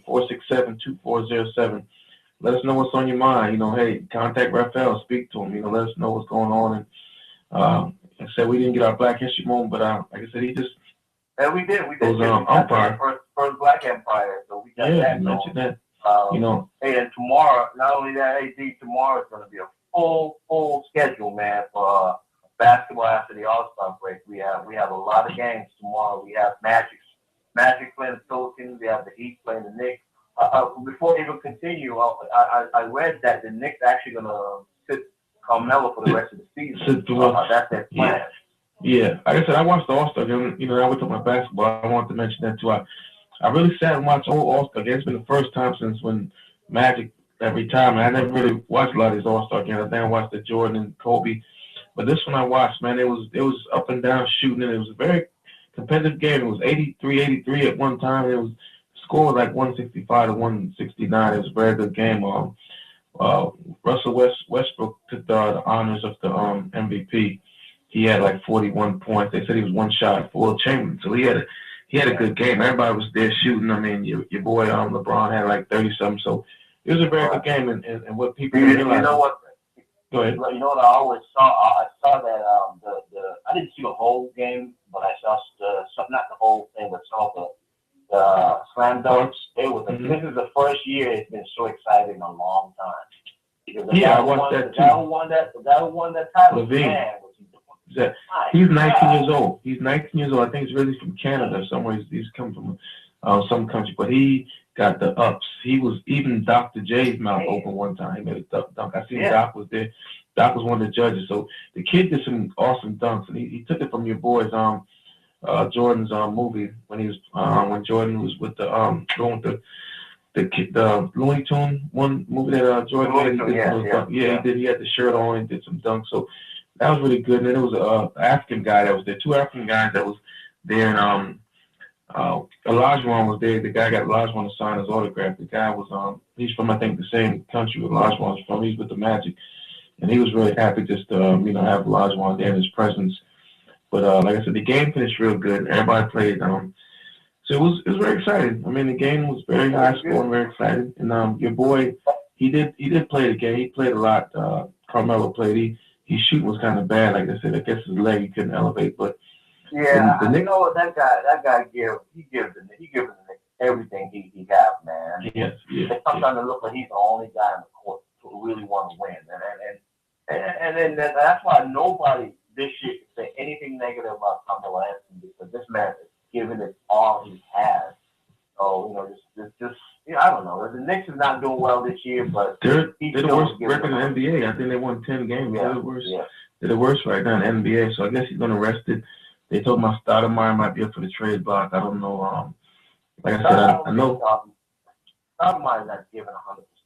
661-467-2407. Let us know what's on your mind. Hey, contact Raphael, speak to him. Let us know what's going on. And like I said, we didn't get our Black History Moment, but like I said, he just. And we did. Umpire. First Black Empire. So we got that. You mentioned that. Hey, and tomorrow, not only that, tomorrow is going to be a full schedule, man, for basketball after the All-Star break. We have a lot of games tomorrow. We have Magic playing the Pelicans. We have the Heat playing the Knicks. Before we even continue, I read that the Knicks actually going to sit Carmelo for the rest of the season. That's their plan. Yeah. Like I said, I watched the All-Star game. I went to my basketball. I wanted to mention that too. I really sat and watched all All-Star games. It's been the first time since when Magic retired. I never really watched a lot of these All-Star games. I then watched the Jordan and Kobe. But this one I watched, man, it was up and down shooting, and it was very competitive game. It was 83-83 at one time. It was scored like 165 to 169. It was a very good game. Russell Westbrook took the honors of the MVP. He had like 41 points. They said he was one shot for Will Chamberlain. So he had a good game. Everybody was there shooting. I mean, your boy LeBron had like 30-something. So it was a very good game. And what people didn't realize. You know what? Go ahead. You know what I always saw? I saw that I didn't see the whole game, but I saw not the whole thing, but saw the slam dunks. It was This is the first year it's been so exciting in a long time. Because I watched that too. The guy who won that title, LaVine. He's 19 years old. He's 19 years old. I think he's really from Canada somewhere. He's come from some country, but he got the ups. He was even Dr. J's mouth open one time. He made a dunk. I seen Doc was there. Doc was one of the judges. So the kid did some awesome dunks, and he took it from your boys. Jordan's movie when he was when Jordan was with the going with the Looney Tune one movie that Jordan did. He did. He had the shirt on and did some dunks. So that was really good. And then there was an African guy that was there. Two African guys that was there. And Olajuwon was there. The guy got Olajuwon to sign his autograph. The guy was he's from I think the same country Olajuwon's from. He's with the Magic, and he was really happy just to have Olajuwon there in his presence. But like I said, the game finished real good. Everybody played. So it was very exciting. I mean, the game was very high scoring, very exciting. And your boy, he did play the game. He played a lot. Carmelo played. His shooting was kind of bad. Like I said, I guess his leg he couldn't elevate. But yeah, you know what that guy gives everything he has, man. Yes. Sometimes it looks like he's the only guy in the court who really want to win, and then that's why nobody this year can say anything negative about Carmelo Anthony because this man is giving it all he has. So just I don't know. The Knicks is not doing well this year, but they're the worst record in the NBA. I think they won 10 games. Yeah, they're the worst. Yeah. They're the worst right now in the NBA. So I guess he's going to rest it. They told my Stoudemire might be up for the trade block. I don't know. Like I said, I know. Stoudemire's not giving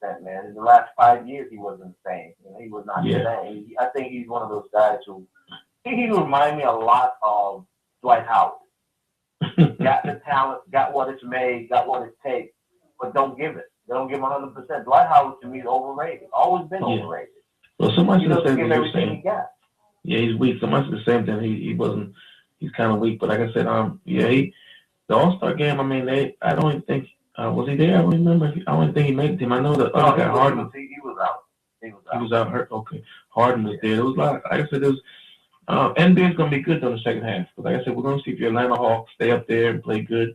100%, man. In the last 5 years, he wasn't the same. He was not the same. I think he's one of those guys who he reminds me a lot of Dwight Howard. Got the talent, got what it's made, got what it takes, but don't give it. They don't give 100%. Dwight Howard to me is overrated. Always been overrated. Well, somebody said the same thing you're saying. He got. Yeah, he's weak. Somebody said the same thing. He wasn't. He's kind of weak. But like I said, the All-Star game. I mean, I don't even think was he there. I don't remember. I don't think he made the team. I know the other guy Harden. He was out. He was out hurt. Okay, Harden was there. There was a lot. Like I said, there was. NBA is going to be good in the second half. But like I said, we're going to see if your Atlanta Hawks stay up there and play good.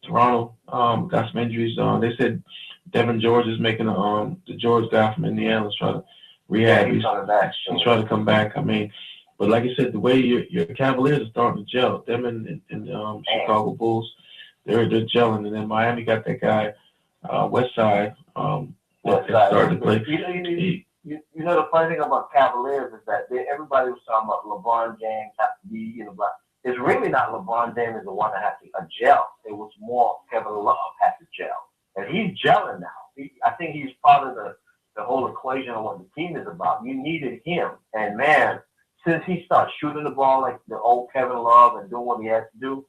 Toronto got some injuries. They said Devin George is making the George guy from Indiana is trying to rehab. He's coming back. He's trying to come back. I mean, but like you said, the way your Cavaliers are starting to gel, them and Chicago Bulls, they're gelling. And then Miami got that guy Westside. Starting to play. You know the funny thing about Cavaliers is that everybody was talking about LeBron James has to be, it's really not LeBron James is the one that has to gel. It was more Kevin Love has to gel. And he's gelling now. I think he's part of the whole equation of what the team is about. You needed him. And man, since he started shooting the ball like the old Kevin Love and doing what he has to do,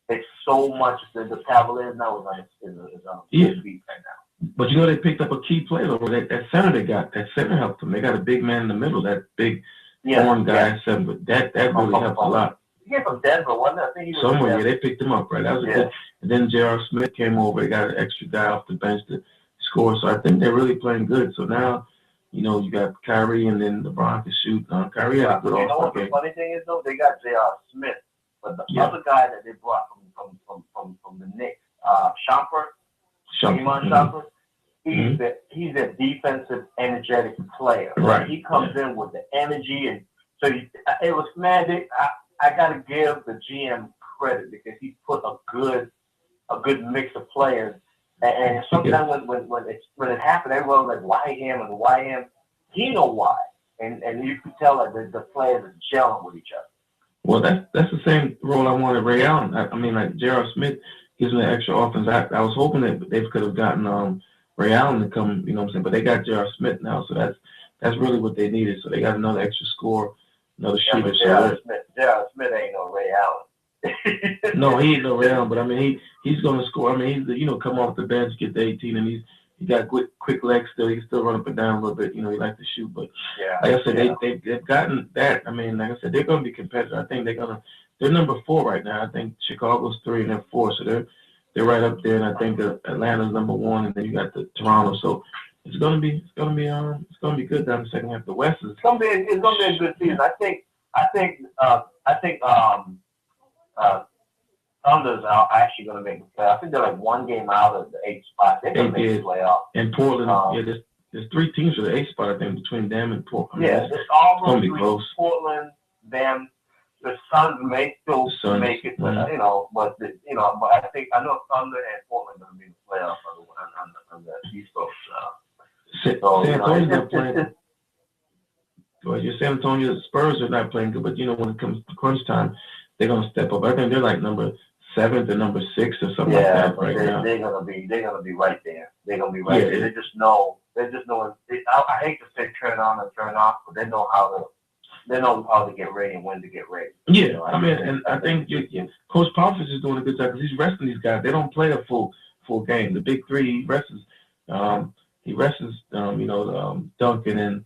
it's so much that the Cavaliers now is on his feet right now. But they picked up a key player over that center they got. That center helped them. They got a big man in the middle, that big foreign guy, center. But that really helped a lot. He came from Denver, wasn't it? I think he was somewhere, they picked him up, right? That was a good. And then J.R. Smith came over. They got an extra guy off the bench to score. So I think they're really playing good. So now, you got Kyrie and then LeBron can shoot. Kyrie had a good All-Star game. The funny thing is, though, they got J.R. Smith. But the other guy that they brought from the Knicks, Shumpert. He's a defensive, energetic player. Right. He comes in with the energy, and so it was I got to give the GM credit because he put a good mix of players. And sometimes when it happened, everyone was like, "Why him?" and "Why him?" He know why, and you could tell that the players are gelling with each other. Well, that's the same role I wanted Ray Allen. I mean, like J.R. Smith gives me an extra offense. I was hoping that they could have gotten Ray Allen to come, what I'm saying, but they got J.R. Smith now, so that's really what they needed. So they got another extra score, another shooter. J.R. Smith ain't no Ray Allen. No, he ain't around, but I mean, he's going to score. I mean, he's come off the bench, get to 18, and he got quick legs still. He can still run up and down a little bit. He likes to shoot, but like I said, they've gotten that. I mean, like I said, they're going to be competitive. I think they're number 4 right now. I think Chicago's 3 and they're 4, so they're right up there. And I think Atlanta's number 1, and then you got the Toronto. So it's gonna be good down the second half. The West is it's gonna be a good season. I think Thunders are actually going to make the playoffs. I think they're like 1 game out of the 8th spot. They're going to make the playoffs. And Portland, there's 3 teams for the 8th spot, I think, between them and Portland. It's almost going to be close. Portland, them. The Suns may still make it, but I know Thunder and Portland are going to be in the playoffs on the East Coast. San Antonio's not playing. Well, your San Antonio Spurs are not playing good, but when it comes to crunch time, they're gonna step up. I think they're like number 7 to number 6 or something like that right now. They're gonna be right there. They're gonna be right there. They just know. I hate to say turn on and turn off, but they know how to get ready and when to get ready. Yeah, I mean, and I think Coach Popovich is doing a good job because he's resting these guys. They don't play a full game. The big 3, he rests. Duncan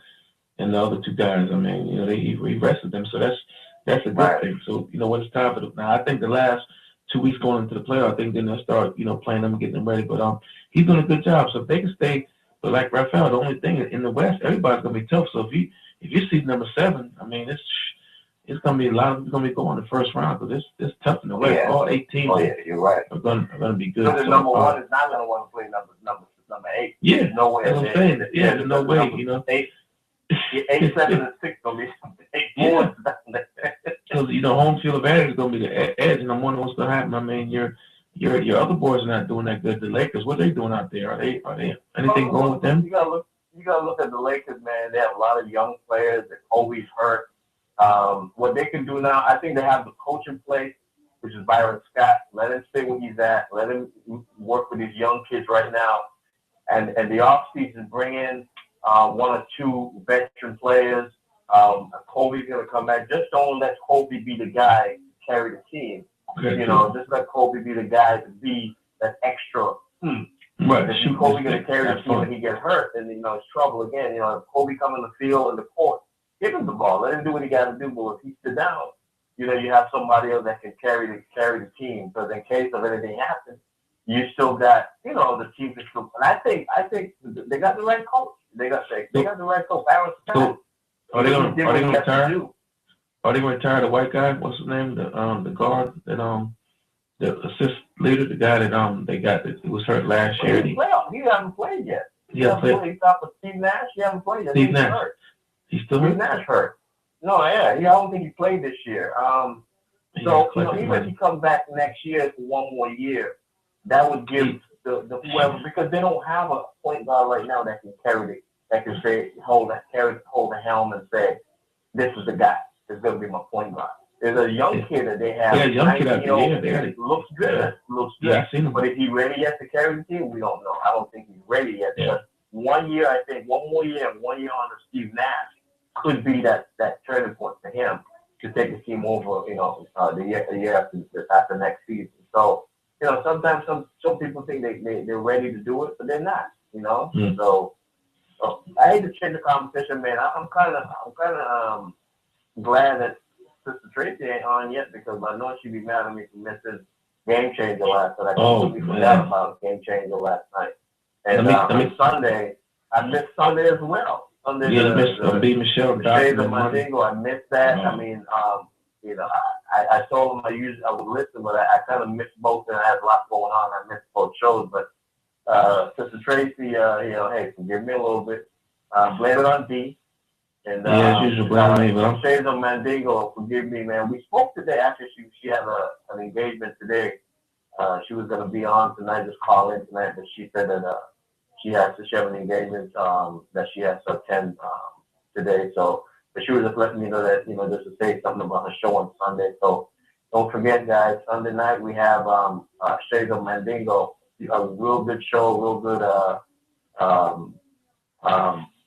and the other 2 guys. I mean, he rested them, so that's a good thing. So, when it's time for now, I think the last 2 weeks going into the playoff, I think then they'll start, playing them and getting them ready. But he's doing a good job. So if they can stay, but like Raphael, the only thing in the West, everybody's gonna be tough. So if you see number 7, I mean, it's gonna be a lot of them gonna be going the first round because it's tough in the West. All 8 teams you're right. are gonna be good. So number 1 is not gonna want to play number 8. Yeah, there's no way. That's what I'm saying. Yeah, there's no way. 8, 7, and 6 gonna be 8 more. Because home field advantage is gonna be the edge, and I'm wondering what's gonna happen. I mean, your other boys are not doing that good. The Lakers, what are they doing out there? Are they anything going with them? You gotta look at the Lakers, man. They have a lot of young players. They're always hurt. What they can do now, I think they have the coach in place, which is Byron Scott. Let him stay where he's at. Let him work with these young kids right now, and the offseason bring in 1 or 2 veteran players. Kobe's going to come back. Just don't let Kobe be the guy to carry the team. Okay, just let Kobe be the guy to be that extra. Right. If Kobe going to carry the team and he gets hurt, then it's trouble again. If Kobe come in the field and the court, give him the ball. Let him do what he got to do. But if he sit down, you have somebody else that can carry the team. So in case of anything happens, you still got the team is still. And I think they got the right coach. They got the right coach. Byron Scott. Are they going to retire? Are they going to retire the white guy? What's his name? The guard that the assist leader, the guy that they got that was hurt last year. He hasn't played yet. He stopped with Steve Nash. He hasn't played yet. Steve Nash. Hurt. He's still hurt. Steve Nash hurt. No, I don't think he played this year. So even if he comes back next year for 1 more year, that would give the whoever, because they don't have a point guard right now that can carry it. That can say hold the helm and say, "This is the guy. This is going to be my point guard." There's a young kid that they have. Yeah, young kid out there. Looks good. Looks good. Yeah, I seen him. But if he's ready yet to carry the team, we don't know. I don't think he's ready yet. Yeah. 1 year, I think 1 more year and 1 year under Steve Nash could be that turning point for him to take the team over. The year after next season. So sometimes some people think they're ready to do it, but they're not. So I hate to change the competition, man. I'm kind of glad that Sister Tracy ain't on yet because I know she'd be mad at me for missing Game Changer last night. I completely forgot about Game Changer last night. And on Sunday, I missed Sunday as well. Sunday, B. Michelle Shades of Mandingo, I missed that. I mean, I told him I would listen, but I kind of missed both, and I had a lot going on. I missed both shows, but Sister Tracy, hey, forgive me a little bit. Blame it on D. And as usual, blame me, but Shades of Mandingo, forgive me, man. We spoke today. Actually, she had an engagement today. She was going to be on tonight, just call in tonight, but she said that she have an engagement that she has to attend today. So, but she was just letting me know that just to say something about her show on Sunday. So don't forget, guys. Sunday night we have Shades of Mandingo, a real good show, real good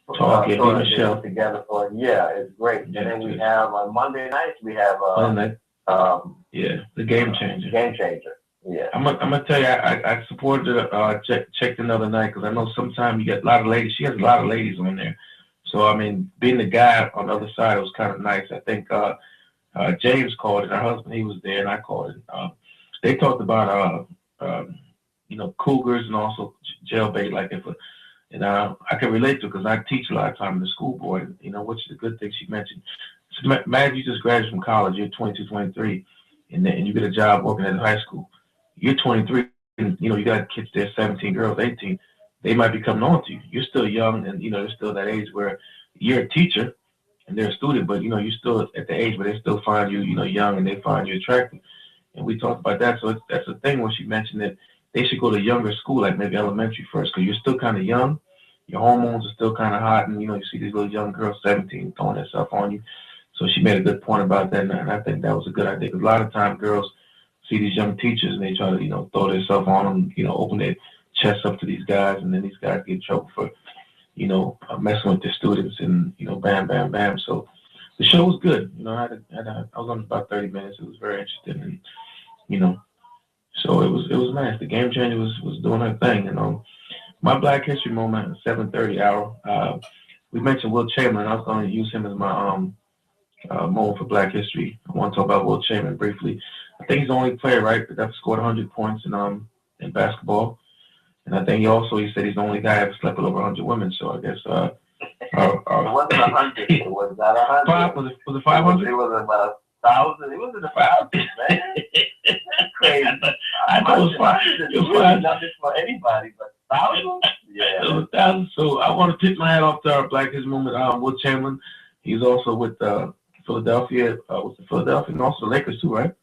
Michelle together for it. Yeah, it's great. Yeah, and then we have on Monday nights we have Yeah, the game changer. Game changer. Yeah. I'm gonna tell you, I supported check the other night because I know sometimes you get a lot of ladies. She has a lot of ladies on there, so I mean, being the guy on the other side, it was kind of nice. I think James called it. Her husband, he was there, and I called it. They talked about cougars and also jailbait. Like and I can relate to because I teach a lot of time in the school board. Which is a good thing she mentioned. So imagine you just graduated from college. You're 22, 23, and you get a job working at a high school. You're 23, and you got kids there, 17 girls, 18. They might be coming on to you. You're still young, and you're still that age where you're a teacher and they're a student, but you're still at the age where they still find you, young, and they find you attractive. And we talked about that. So that's the thing when she mentioned that they should go to younger school, like maybe elementary first, because you're still kind of young. Your hormones are still kind of hot, and you see these little young girls, 17, throwing themselves on you. So she made a good point about that, and I think that was a good idea. Because a lot of times girls see these young teachers and they try to, throw themselves on them, open their chests up to these guys, and then these guys get in trouble for, messing with their students, and bam, bam, bam. So the show was good. I was on about 30 minutes. It was very interesting, and so it was nice. The game changer was doing her thing. My Black History moment, 7:30 hour. We mentioned Will Chamberlain. I was going to use him as my moment for Black History. I want to talk about Will Chamberlain briefly. I think he's the only player, right, that ever scored 100 points in basketball. And I think he said he's the only guy that ever slept with over 100 women. So I guess it wasn't 100. It was not 100. Was it 500? It was about 1,000. It was in the thousands, man. That's crazy. I know it was 500. It was really nothing for anybody, but thousands? Yeah. It was 1,000. So I want to tip my hat off to our Black History moment, Will Chamberlain. He's also with Philadelphia, with the Philadelphia, and also the Lakers too, right?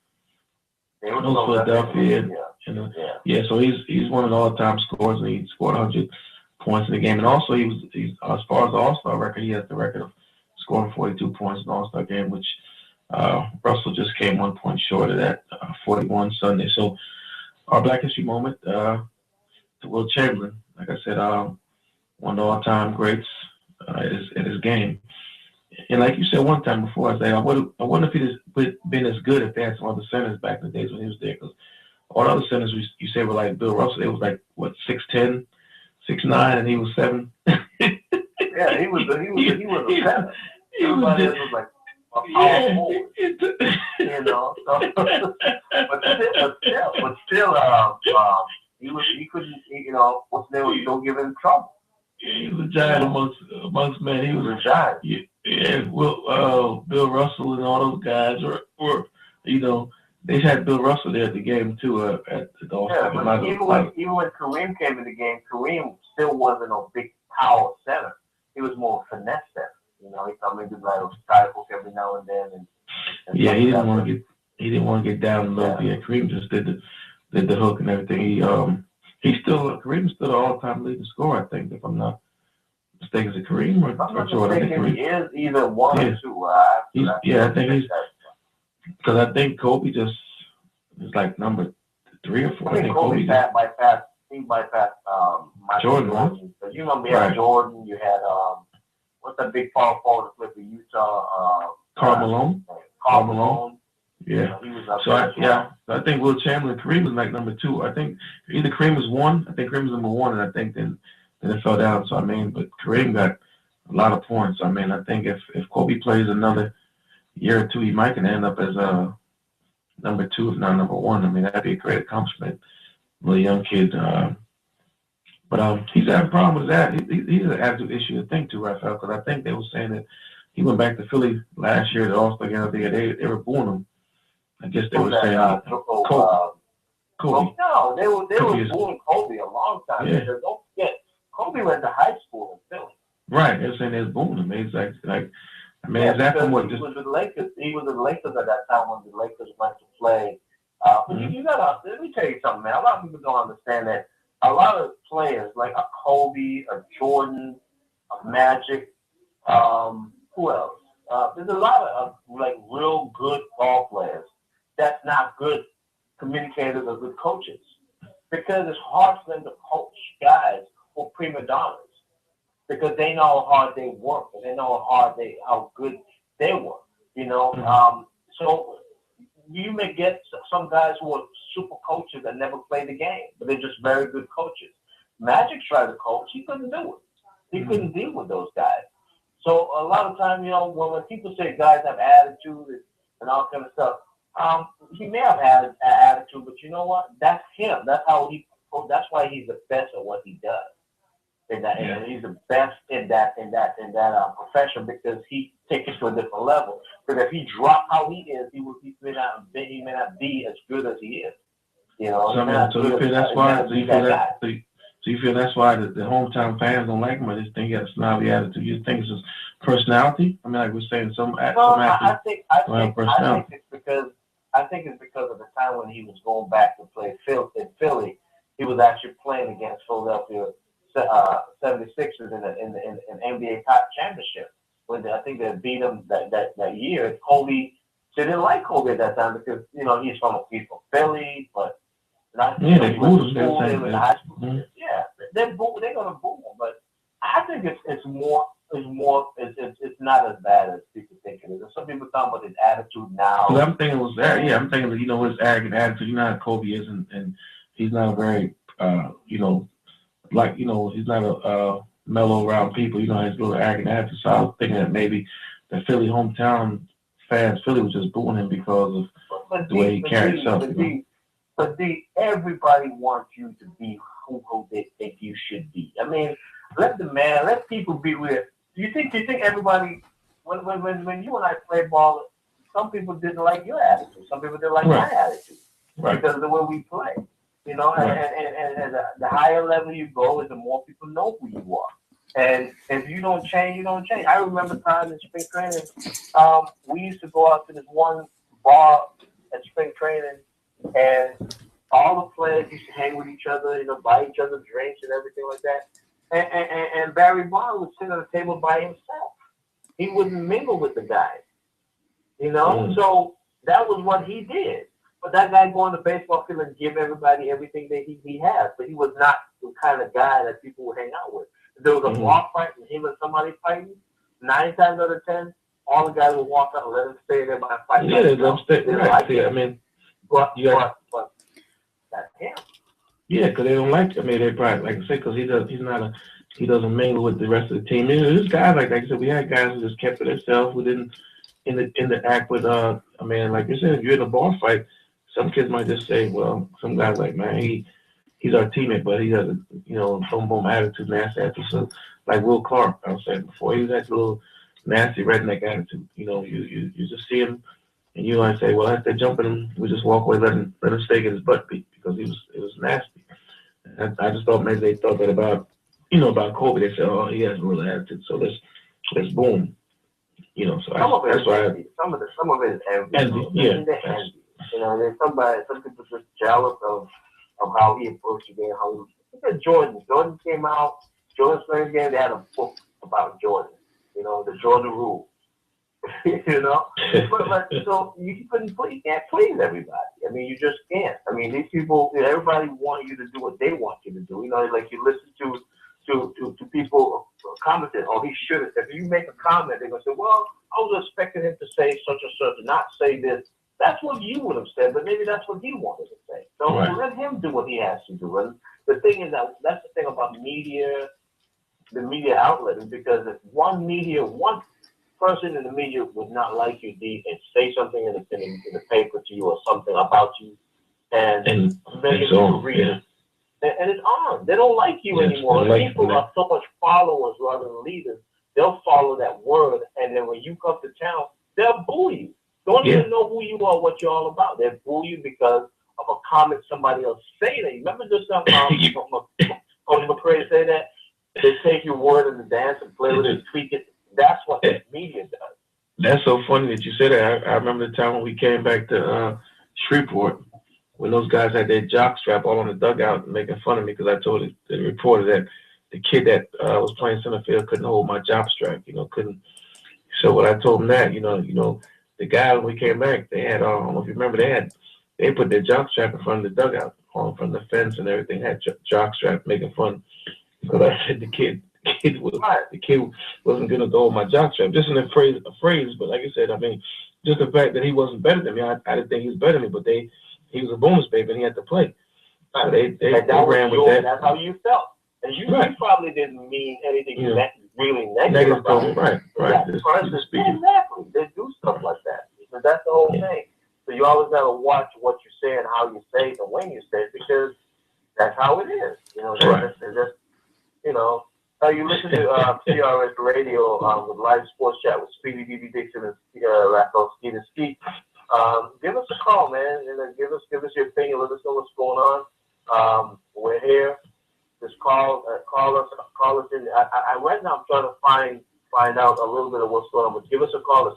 Philadelphia. Yeah, so he's one of the all-time scorers, and he scored 100 points in the game. And also, he's as far as the All-Star record, he has the record of scoring 42 points in the All-Star game, which Russell just came 1 point short of that, 41 Sunday. So our Black History moment to Will Chamberlain, like I said, one of the all-time greats at his game. And like you said one time before, I said, I wonder if he'd been as good if they had some other centers back in the days when he was there. Because all the other centers you say were like Bill Russell. They was like, what, 6'10", 6'9", and he was 7. Yeah, he was a center. Everybody else was like a power forward. But still, he couldn't, what's the name was no giving trouble. He was a giant amongst men. He was a giant. Yeah, Bill Russell and all those guys were they had Bill Russell there at the game too at the All-Star. Yeah, but even when Kareem came in the game, Kareem still wasn't a big power center. He was more a finesse center. He come in to like try to hook every now and then. And yeah, he didn't want to get down low. Yeah, Kareem just did the hook and everything. Kareem's still the all-time leading scorer, I think, if I'm not mistaken. Is it Kareem or Jordan? He is either one or two. I think he's because I think Kobe just is like number 3 or 4. I think Kobe bypassed Michael Jordan. Because you remember you had Jordan, you had what's that big power forward that played for Utah? Karl Malone. Karl Malone. Yeah. He was up So I think Will Chamberlain, Kareem was like number 2. I think either Kareem was 1. I think Kareem was number 1, and I think then it fell down. So but Kareem got a lot of points. I think if Kobe plays another year or 2, he might can end up as number 2, if not number 1. That'd be a great accomplishment. Little young kid. But he's having a problem with that. He's an attitude issue to think too, Raphael, because I think they were saying that he went back to Philly last year at the All-Star game. They were booing him. I guess they were saying Kobe. No, they were booing Kobe a long time. Yeah. Because don't forget, Kobe went to high school in Philly. Right, they're saying they was booing him. He's like is that from what? He was with the Lakers. He was with the Lakers at that time when the Lakers went to play. But you gotta let me tell you something, man. A lot of people don't understand that. A lot of players like a Kobe, a Jordan, a Magic, who else? There's a lot of like real good ball players that's not good communicators or good coaches because it's hard for them to coach guys who are prima donnas because they know how hard they work and they know how good they work. So you may get some guys who are super coaches that never played the game, but they're just very good coaches. Magic tried to coach, he couldn't do it. He couldn't deal with those guys. So a lot of times, when people say guys have attitude and all kind of stuff, he may have had an attitude, but you know what? That's him. That's why he's the best at what he does. And he's the best in that profession because he takes it to a different level. Because if he dropped how he is, he may not be as good as he is. So you feel that's why? So you feel that's why the hometown fans don't like him, or they think he has a snobby attitude? You think it's his personality? I mean, like we're saying, I think it's because of the time when he was going back to play in Philly. He was actually playing against Philadelphia 76ers in the NBA championship. When I think they beat him that year. Kobe, they didn't like Kobe at that time because he's from Philly, but they booed him in high school. Mm-hmm. Yeah, they're gonna boo him, but I think it's not as bad as people think it is. Some people talk about his attitude now. Because I'm thinking his arrogant attitude. You know how Kobe is, and he's not a very he's not a mellow around people. His little arrogant attitude. So I was thinking that maybe the Philly hometown fans, Philly was just booing him because of the way he carried himself. But everybody wants you to be who they think you should be. I mean, let people be weird. Do you think everybody, when you and I play ball, some people didn't like your attitude. Some people didn't like my attitude because of the way we play. And the higher level you go, the more people know who you are. And if you don't change, you don't change. I remember times in spring training, we used to go out to this one bar at spring training, and all the players used to hang with each other, buy each other drinks and everything like that. And Barry Bonds would sit at a table by himself. He wouldn't mingle with the guys, So that was what he did. But that guy go on the baseball field and give everybody everything that he has. But he was not the kind of guy that people would hang out with. If there was a bar fight and him and somebody fighting, 9 times out of 10, all the guys would walk out and let him stay there by fighting. Yeah, they let him stay. Right. See, I mean, but that's him. Yeah, because they don't like. I mean, they probably like I say because he doesn't mingle with the rest of the team. There's guys like I said. We had guys who just kept to themselves. We didn't interact with. I mean, like you said, if you're in a bar fight, some kids might just say, well, some guys like, man, he's our teammate, but he has a boom attitude, nasty attitude. So like Will Clark, I was saying before, he had a little nasty redneck attitude. You just see him. And you might say, well, as they're jumping him, we just walk away, let him stay, get his butt beat because it was nasty. And I just thought maybe they thought that about Kobe. They said, oh, he has a real attitude, so let's boom. So that's why. Some of it is envy. Yeah. Some people just jealous of how he approached the game. Look at Jordan. Jordan came out. Jordan's playing game. They had a book about Jordan. The Jordan rule. But so you can't please everybody. I mean, you just can't. I mean, these people, everybody want you to do what they want you to do. Like you listen to people commenting, oh, he should have. If you make a comment, they're gonna say, well, I was expecting him to say such and such, not say this. That's what you would have said, but maybe that's what he wanted to say. So let him do what he has to do. And the thing is that's the thing about media, the media outlet, is because if one person in the media would not like you, and say something in the paper to you or something about you, and make you read it. And it's on. They don't like you anymore. People are so much followers rather than leaders. They'll follow that word, and then when you come to town, they'll boo you. Don't even know who you are, what you're all about. They'll boo you because of a comment somebody else say that. You remember just Tony McRae say that? They take your word in the dance and play with it and tweak it. That's what the media does. That's so funny that you said that. I remember the time when we came back to Shreveport when those guys had their jock strap all on the dugout making fun of me because I told the reporter that the kid that was playing center field couldn't hold my jock strap, couldn't. So when I told him that, the guy when we came back, they had, I don't know if you remember, they put their jock strap in front of the dugout, from the fence and everything, had jock strap making fun. Because I said the kid wasn't gonna go with my jock strap, just in a phrase. But like I said, I mean, just the fact that he wasn't better than me. I didn't think he was better than me, but he was a bonus baby and he had to play. So they ran with that. That's how you felt. And you probably didn't mean anything really negative about it. Right. Exactly. They do stuff like that. So that's the whole thing. So you always got to watch what you say and how you say it and when you say it, because that's how it is. You know, just you know. You listen to CRS Radio with live sports chat with Speedy BB Dixon and Raphael Steven Ski. Give us a call, man, and then give us your opinion. Let us know what's going on. We're here. Just call us in. I right now I'm trying to find out a little bit of what's going on. But give us a call at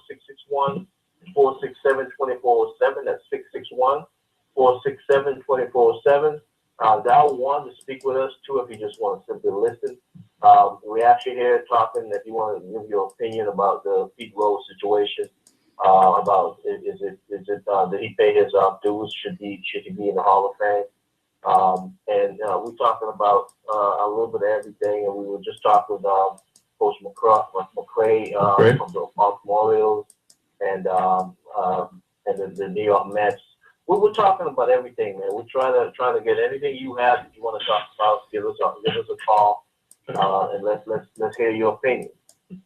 661-467-2407. That's 661-467-2407. Dial 1 to speak with us. 2 if you just want to simply listen. We're actually here talking. If you want to give your opinion about the Pete Rose situation, about is it did he pay his dues? Should he be in the Hall of Fame? And we're talking about a little bit of everything. And we were just talking with Coach McCray from the Baltimore Orioles and the New York Mets. We're talking about everything, man. We're trying to get anything you have that you want to talk about. Give us a call, and let's hear your opinion.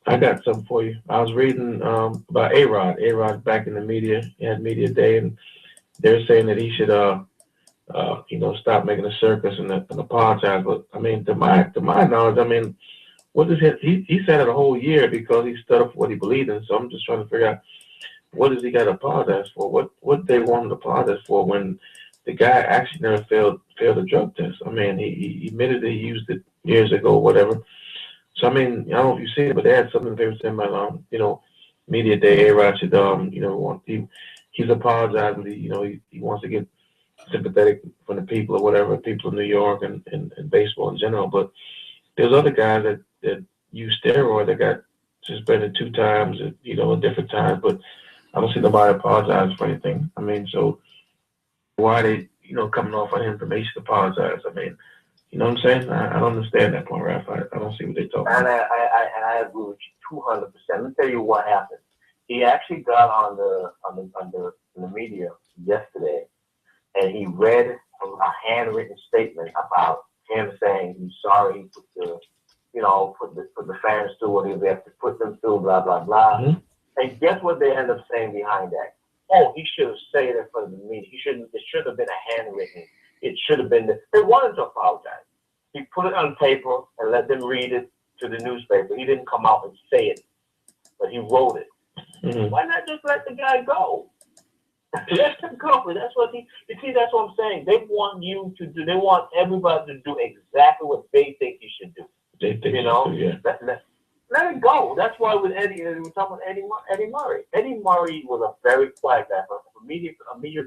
I got something for you. I was reading about A-Rod. A-Rod's back in the media. He had media day, and they're saying that he should stop making a circus and apologize. But I mean, to my knowledge, I mean, what is he said it a whole year because he stood up for what he believed in. So I'm just trying to figure out, what does he got to apologize for? What they want him to apologize for when the guy actually never failed a drug test? I mean, he admitted that he used it years ago, whatever. So I mean, I don't know if you've seen it, but they had something they were saying about media day. A-Rod should he's apologizing. He wants to get sympathetic from the people or whatever, people in New York and baseball in general. But there's other guys that use steroids that got suspended 2 times, at different times, but I don't see nobody apologize for anything. I mean, so why they, coming off on him to make to apologize? I mean, you know what I'm saying? I don't understand that point, Raph. I don't see what they're talking about. And I agree with you 200%. Let me tell you what happened. He actually got on the media yesterday, and he read a handwritten statement about him saying he's sorry he put the fans through what he have to put them through, blah blah blah. Mm-hmm. And guess what they end up saying behind that? Oh, he should have said it in front of the media. It should have been a handwritten. It should have been. They wanted to apologize. He put it on paper and let them read it to the newspaper. He didn't come out and say it, but he wrote it. Mm-hmm. Why not just let the guy go? Let him go. That's what that's what I'm saying. They want you to do. They want everybody to do exactly what they think you should do. They think yeah. Let it go. That's why with Eddie, we were talking about Eddie Murray. Eddie Murray was a very quiet guy. A media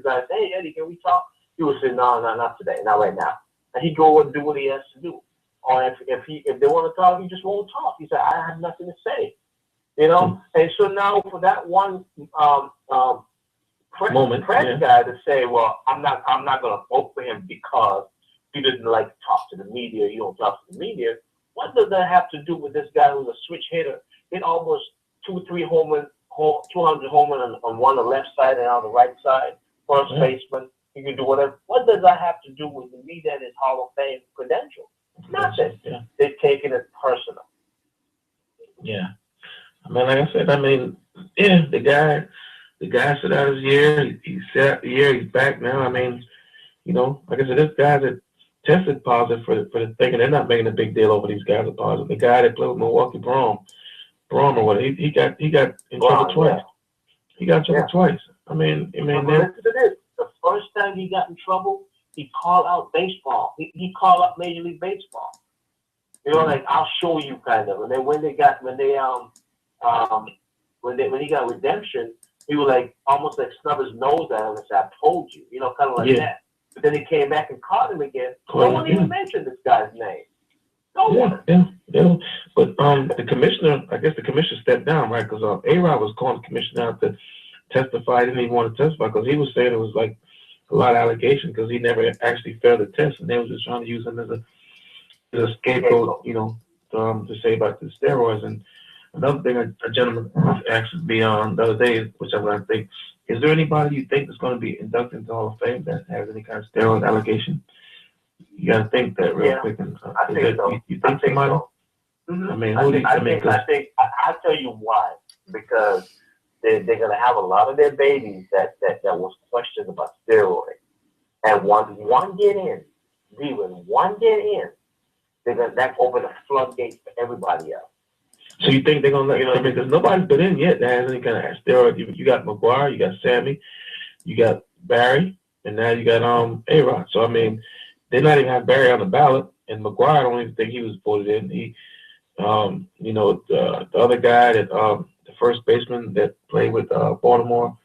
guy said, "Hey, Eddie, can we talk?" He would say, "No, not today, not right now." And he'd go and do what he has to do. Or if they want to talk, he just won't talk. He said, "I have nothing to say," And so now for that one press guy to say, "Well, I'm not going to vote for him because he doesn't like to talk to the media. You don't talk to the media." What does that have to do with this guy who's a switch hitter? Hit almost 200 homers on one on the left side and on the right side, first baseman. He can do whatever. What does that have to do with the media and his Hall of Fame credential? Nothing. Yeah. They're taking it personal. Yeah. I mean, like I said, the guy sit out his year. He sat the year. He's back now. I mean, like I said, this guy that tested positive for the thing, and they're not making a big deal over these guys are positive. The guy that played with Milwaukee, Braun or what, he got in trouble twice. Yeah. He got in trouble twice. I mean, listen to this. The first time he got in trouble, he called out baseball. He called out Major League Baseball. Like I'll show you kind of. And then when he got redemption, he was like almost like snub his nose at him and said, "I told you," kind of like that. But then he came back and caught him again. No one even mentioned this guy's name. No one. Yeah. But the commissioner stepped down, right? Because A-Rod was calling the commissioner out to testify. He didn't even want to testify because he was saying it was like a lot of allegations because he never actually failed the test, and they was just trying to use him as a scapegoat, to say about the steroids. And Another thing a gentleman asked me on the other day, which I'm going to think, is there anybody you think is going to be inducted into the Hall of Fame that has any kind of steroid allegation? You got to think that real quick. And, I think so. You think somebody? So. Mm-hmm. I mean, I'll tell you why. Because they're going to have a lot of their babies that was questioned about steroids. And one get in, that open a floodgate for everybody else. So you think they're gonna let? I mean, because nobody's been in yet that has any kind of steroid. You got McGuire, you got Sammy, you got Barry, and now you got A-Rod. So I mean, they not even have Barry on the ballot, and McGuire, I don't even think he was voted in. He, the other guy that the first baseman that played with Baltimore,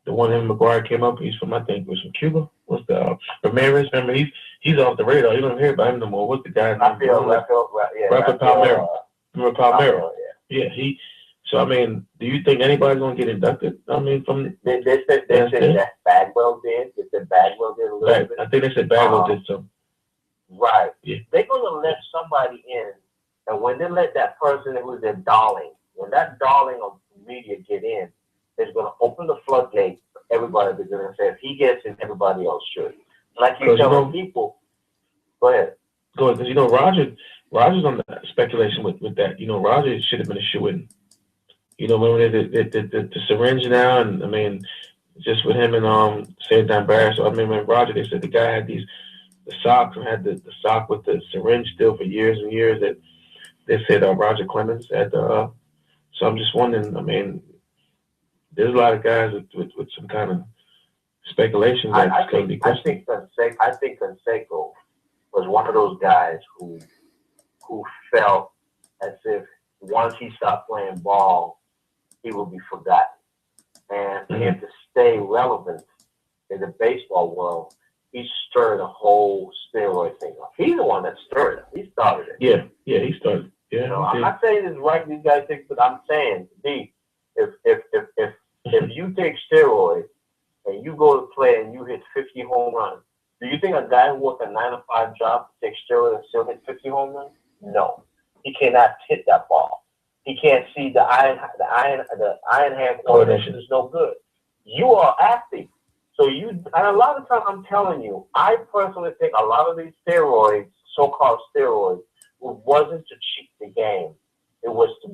the one him McGuire came up. He's from, I think, was from Cuba. What's the Ramirez? Remember, he's off the radar. You don't hear about him no more. What's the guy's name? Rafael Palmeiro. Remember Palmeiro? Yeah. So I mean, do you think anybody's gonna get inducted? I mean, from they said that Bagwell did. They said Bagwell did a little bit. I think they said Bagwell did some. Right. Yeah. They're gonna let somebody in, and when they let that person who was their darling, when that darling of media get in, it's gonna open the floodgate for everybody. They're gonna say if he gets in, everybody else should. Like you tell people. Go ahead. Because Roger's on the speculation with that. Roger should have been a shoo-in. Remember the syringe now, and I mean, just with him and St. John Barry. So I mean, when Roger, they said the guy had the socks and had the sock with the syringe still for years and years. That they said Roger Clemens had the. So I'm just wondering. I mean, there's a lot of guys with some kind of speculation that's going to be questioned. I think Canseco was one of those guys who felt as if once he stopped playing ball, he would be forgotten. And for him to stay relevant in the baseball world, he stirred a whole steroid thing up. He's the one that stirred it. He started it. Yeah, he started. Yeah, I'm not saying it's right. These guys think, but I'm saying, if you take steroids and you go to play and you hit 50 home runs, do you think a guy who works a 9-to-5 job takes steroids and still hit 50 home runs? No, he cannot hit that ball. He can't see the iron hand coordination is no good. You are athlete, so and a lot of times I'm telling you, I personally think a lot of these steroids, so-called steroids, wasn't to cheat the game. It was to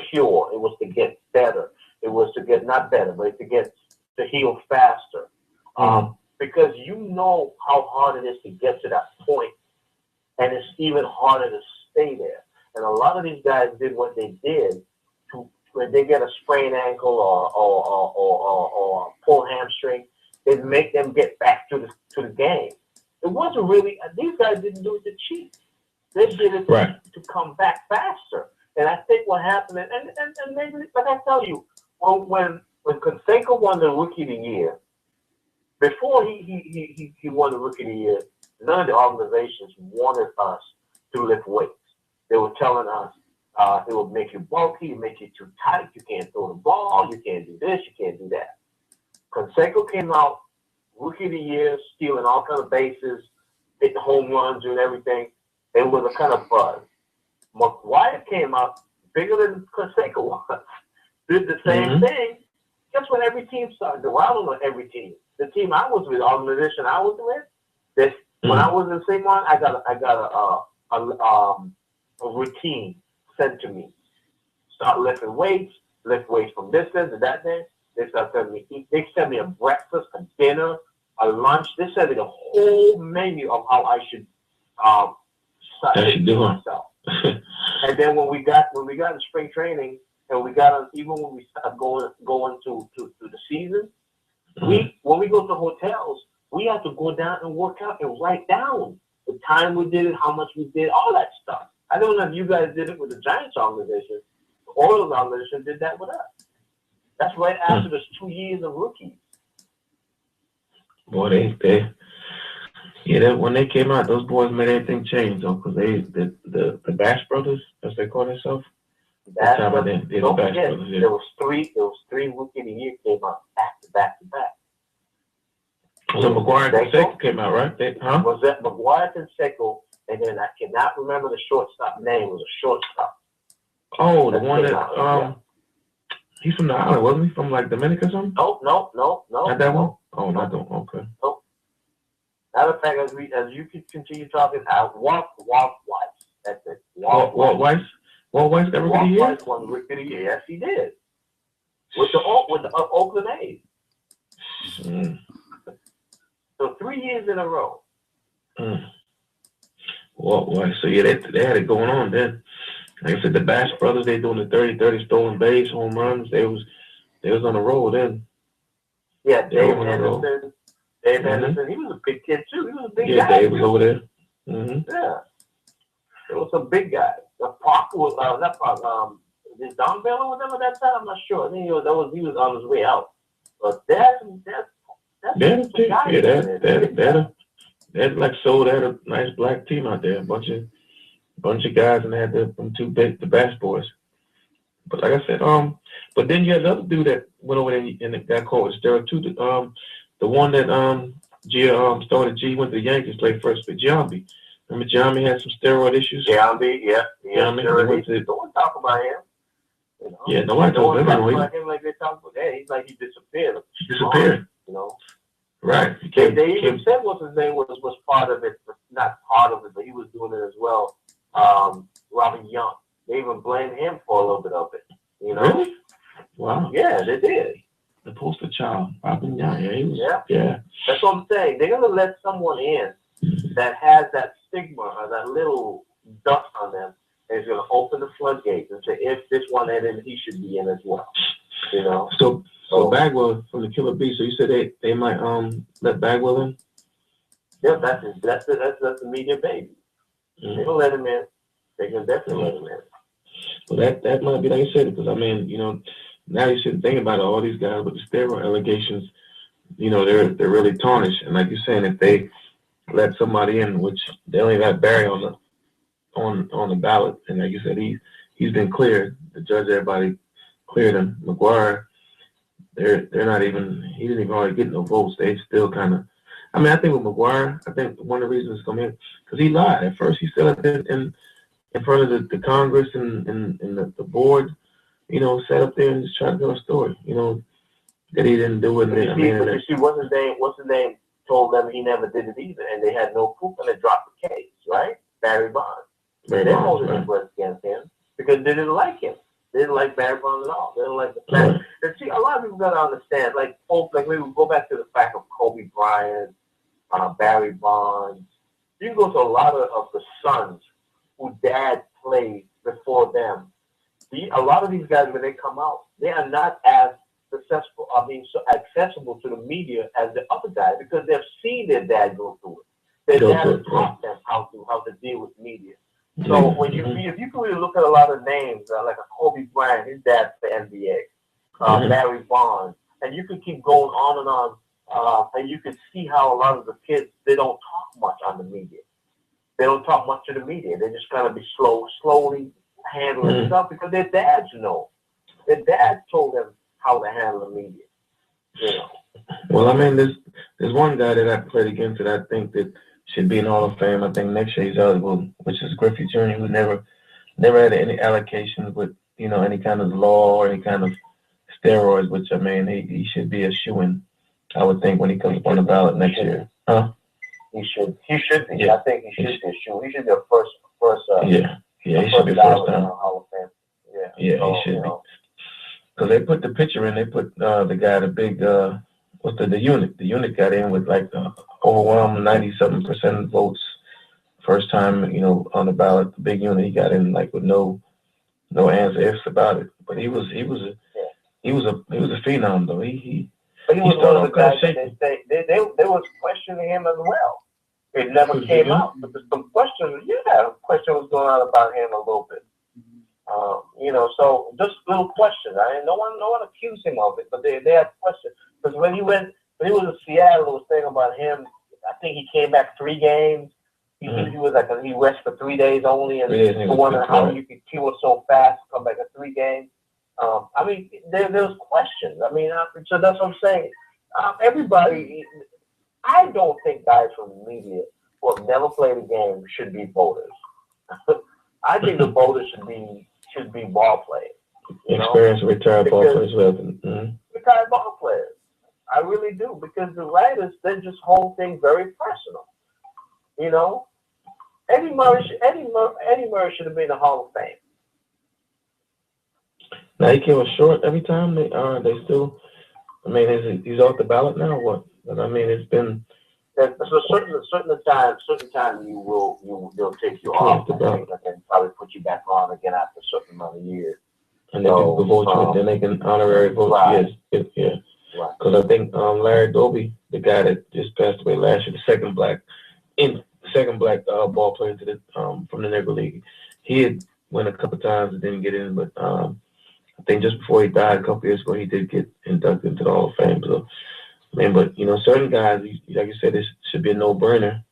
cure. It was to get better. It was to get not better, but to heal faster. Because you know how hard it is to get to that point, and it's even harder to stay there. And a lot of these guys did what they did when they get a sprained ankle or pull hamstring, it make them get back to the game. It wasn't really, these guys didn't do it to cheat. They did it to come back faster. And I think what happened, and maybe, like I tell you, when Canseco won the Rookie of the Year, before he won the Rookie of the Year, none of the organizations wanted us to lift weights. They were telling us it would make you bulky, it make you too tight, you can't throw the ball, you can't do this, you can't do that. Canseco came out, Rookie of the Year, stealing all kinds of bases, hitting home runs and everything. It was a kind of buzz. McGuire came out bigger than Canseco was. Did the same thing. Guess what every team started doing? Well, I don't know every team. The team I was with, the organization I was with, when I was in St. Martin, I got a routine sent to me. Start lifting weights, lift weights from this day to that day. They start telling me, they sent me a breakfast, a dinner, a lunch. They sent me the whole menu of how I should start doing myself. And then when we got in spring training, and even when we started going to the season, when we go to hotels, we have to go down and work out and write down the time we did it, how much we did, all that stuff. I don't know if you guys did it with the Giants organization. The Orioles organization did that with us. That's right after those 2 years of rookies. Boy, when they came out, those boys made everything change though, because the Bash Brothers, as they call themselves. Don't forget, there was three Rookie of the Year came out back to back. So McGuire and Canseco came out, right? Was that McGuire and Canseco, and then I cannot remember the shortstop name. It was a shortstop. Oh, the one that he's from the island, wasn't he? From like Dominica or something? No. Not that one? Oh, not the one. Okay. Nope. Matter of fact, as you can continue talking, Walt Weiss. That's it. Walt Weiss? Walt Weiss got Rookie of the Year? Weiss won Rookie of the Year. Yes, he did. With the Oakland A's. Mm. So 3 years in a row. Walt Weiss. So yeah, they had it going on then. Like I said, the Bash brothers, they doing the 30-30 stolen base, home runs. They was on the roll then. Yeah, Dave Anderson. Dave Anderson, he was a big kid too. He was a big guy. Yeah, Dave was over there. Mm-hmm. Yeah. There was some big guys. The Park was not Park. Did Don Baylor with them at that time? I'm not sure. I think he was on his way out. But that's that like sold had a nice black team out there, a bunch of guys, and they had them two big the Bash boys. But like I said, but then you had another dude that went over there and got caught with steroid too. The one that started G went to the Yankees, played first with Giambi. Remember Giambi had some steroid issues? Giambi, yeah. Giambi, no one talk about him. You know? Yeah, nobody told him. Like him like they talk about him. He's like he disappeared. You know. Right. They even said what his name was part of it, not part of it, but he was doing it as well. Robin Young. They even blamed him for a little bit of it. You know? Really? Wow. Yeah, they did. The poster child, Robin Young. Yeah, he was. Yeah. That's what I'm saying. They're gonna let someone in that has that stigma or that little dust on them, and it's gonna open the floodgates and say, if this one in, he should be in as well. You know. So Bagwell from the Killer Bee. So you said they might let Bagwell in? Yeah, that's the media baby. Mm-hmm. They're gonna let him in. They can definitely let him in. Well, that might be like you said, because I mean, you know, now you should think about it, all these guys with the steroid allegations. You know, they're really tarnished, and like you're saying, if they let somebody in, which they only got Barry on the ballot, and like you said, he's been cleared. The judge, everybody cleared him. McGuire, they're not even. He didn't even already get no votes. They still kind of. I mean, I think with McGuire, I think one of the reasons it's come in because he lied at first. He said it in front of the Congress and the board, you know, sat up there and just tried to tell a story, you know, that he didn't do it. You see, what's his name told them he never did it either, and they had no proof, and they dropped the case, right? Barry Bonds. They didn't hold it against him because they didn't like him. They didn't like Barry Bonds at all. They didn't like the fact. And see, a lot of people got to understand, like we would go back to the fact of Kobe Bryant, Barry Bonds. You can go to a lot of the sons who dad played before them. A lot of these guys, when they come out, they are not as successful, so accessible to the media as the other guys because they've seen their dad go through it. Their dad taught them how to deal with media. So when if you can really look at a lot of names, like a Kobe Bryant, his dad for NBA, Barry Bonds, and you can keep going on and on, and you can see how a lot of the kids, they don't talk much on the media. They don't talk much to the media. They just kind of be slowly handling stuff because their dads know. Their dads told them how to handle the media. You know. Well, I mean, there's one guy that I played against that I think that should be in Hall of Fame. I think next year he's eligible, which is Griffey Jr., who never had any allocations with, you know, any kind of law or any kind of steroids, which, I mean, he should be a shoo-in, I would think, when he comes up on the ballot next year. Huh? He should be. Yeah. I think he should be a shoo-in. He should be a first. He should be first time. Hall of Fame. Yeah, he should be. Because they put the picture in, they put the guy, the big, the unit? The unit got in with like overwhelming 90-something% votes. First time, you know, on the ballot, the big unit, he got in like with no ands or ifs about it. But he was a phenom though. But he was one of the guys they was questioning him as well. It never came out, but there's some questions. Yeah, question was going on about him a little bit. You know, so just little questions. No one accused him of it, but they had questions because when he was in Seattle, it was saying about him. I think he came back 3 games. He was like he rested for 3 days only, and people wondering how you could kill so fast, come back in 3 games. I mean, there was questions. I mean, so that's what I'm saying. Everybody, I don't think guys from the media who have never played a game should be voters. I think the voters should be should be ball players. Experienced retired ball players. Retired ball players. I really do, because the writers, they just hold things very personal. Eddie Murray should have been in the Hall of Fame. Now he came short every time. They still. I mean, he's off the ballot now or what? But I mean, it's been. So certain time you'll take you off the ballot and probably put you back on again after a certain amount of years. And then people vote you, then they can honorary vote. Right. Yes, yeah. Because I think Larry Doby, the guy that just passed away last year, the second black ball player to the from the Negro League, he had won a couple times and didn't get in, but I think just before he died a couple years ago, he did get inducted into the Hall of Fame. So, but certain guys, like you said, this should be a no-brainer.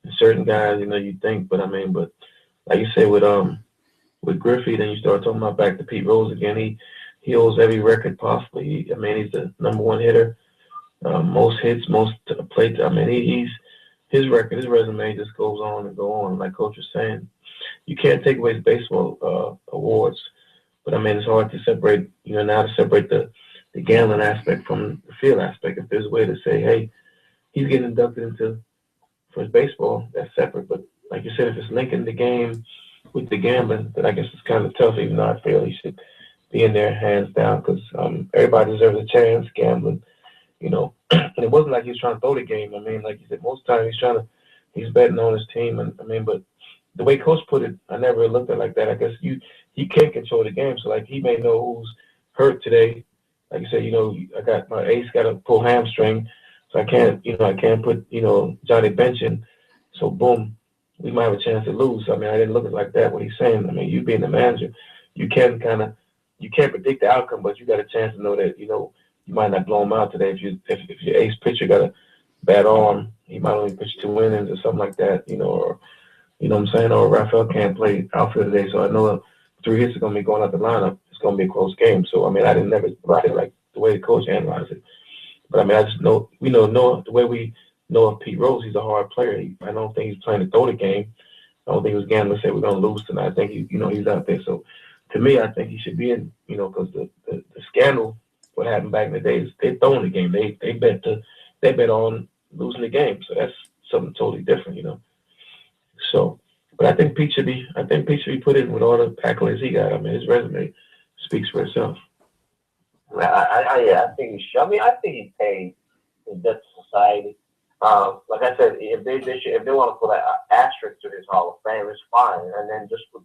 And certain guys, you think, but like you say with Griffey, then you start talking about back to Pete Rose again. He holds every record possibly. He's the number one hitter, most hits, most plates. His record, his resume just goes on and go on. Like Coach was saying, you can't take away his baseball awards, but it's hard to separate. Now to separate the gambling aspect from the field aspect. If there's a way to say, hey, he's getting inducted for his baseball, that's separate. But like you said, if it's linking the game with the gambling, then I guess it's kind of tough. Even though I feel he should be in there hands down, because everybody deserves a chance gambling. And it wasn't like he was trying to throw the game. Like you said, most times he's betting on his team. And but the way Coach put it, I never looked at it like that. I guess he can't control the game. So like he may know who's hurt today. Like you said, I got my ace got a pull hamstring, so I can't put Johnny Bench in. So boom, we might have a chance to lose. I didn't look at it like that. What he's saying, you being the manager, you can't predict the outcome, but you got a chance to know that you might not blow him out today. If your ace pitcher got a bad arm, he might only pitch 2 innings or something like that, or what I'm saying, or Rafael can't play outfield today, so I know 3 hits are gonna be going out the lineup. It's gonna be a close game. So I didn't never look at it like the way the coach analyzed it. But I just know know the way we know of Pete Rose. He's a hard player. I don't think he's playing to throw the game. I don't think he was gambling to say we're gonna lose tonight. I think he's out there. So to me, I think he should be in. Because the scandal. What happened back in the days, they throwing the game. They bet on losing the game. So that's something totally different, So, but I think Pete should be put in with all the accolades he got. His resume speaks for itself. I think he should. I think he paid in debt to society. Like I said, if they want to put an asterisk to his Hall of Fame, it's fine. And then just put,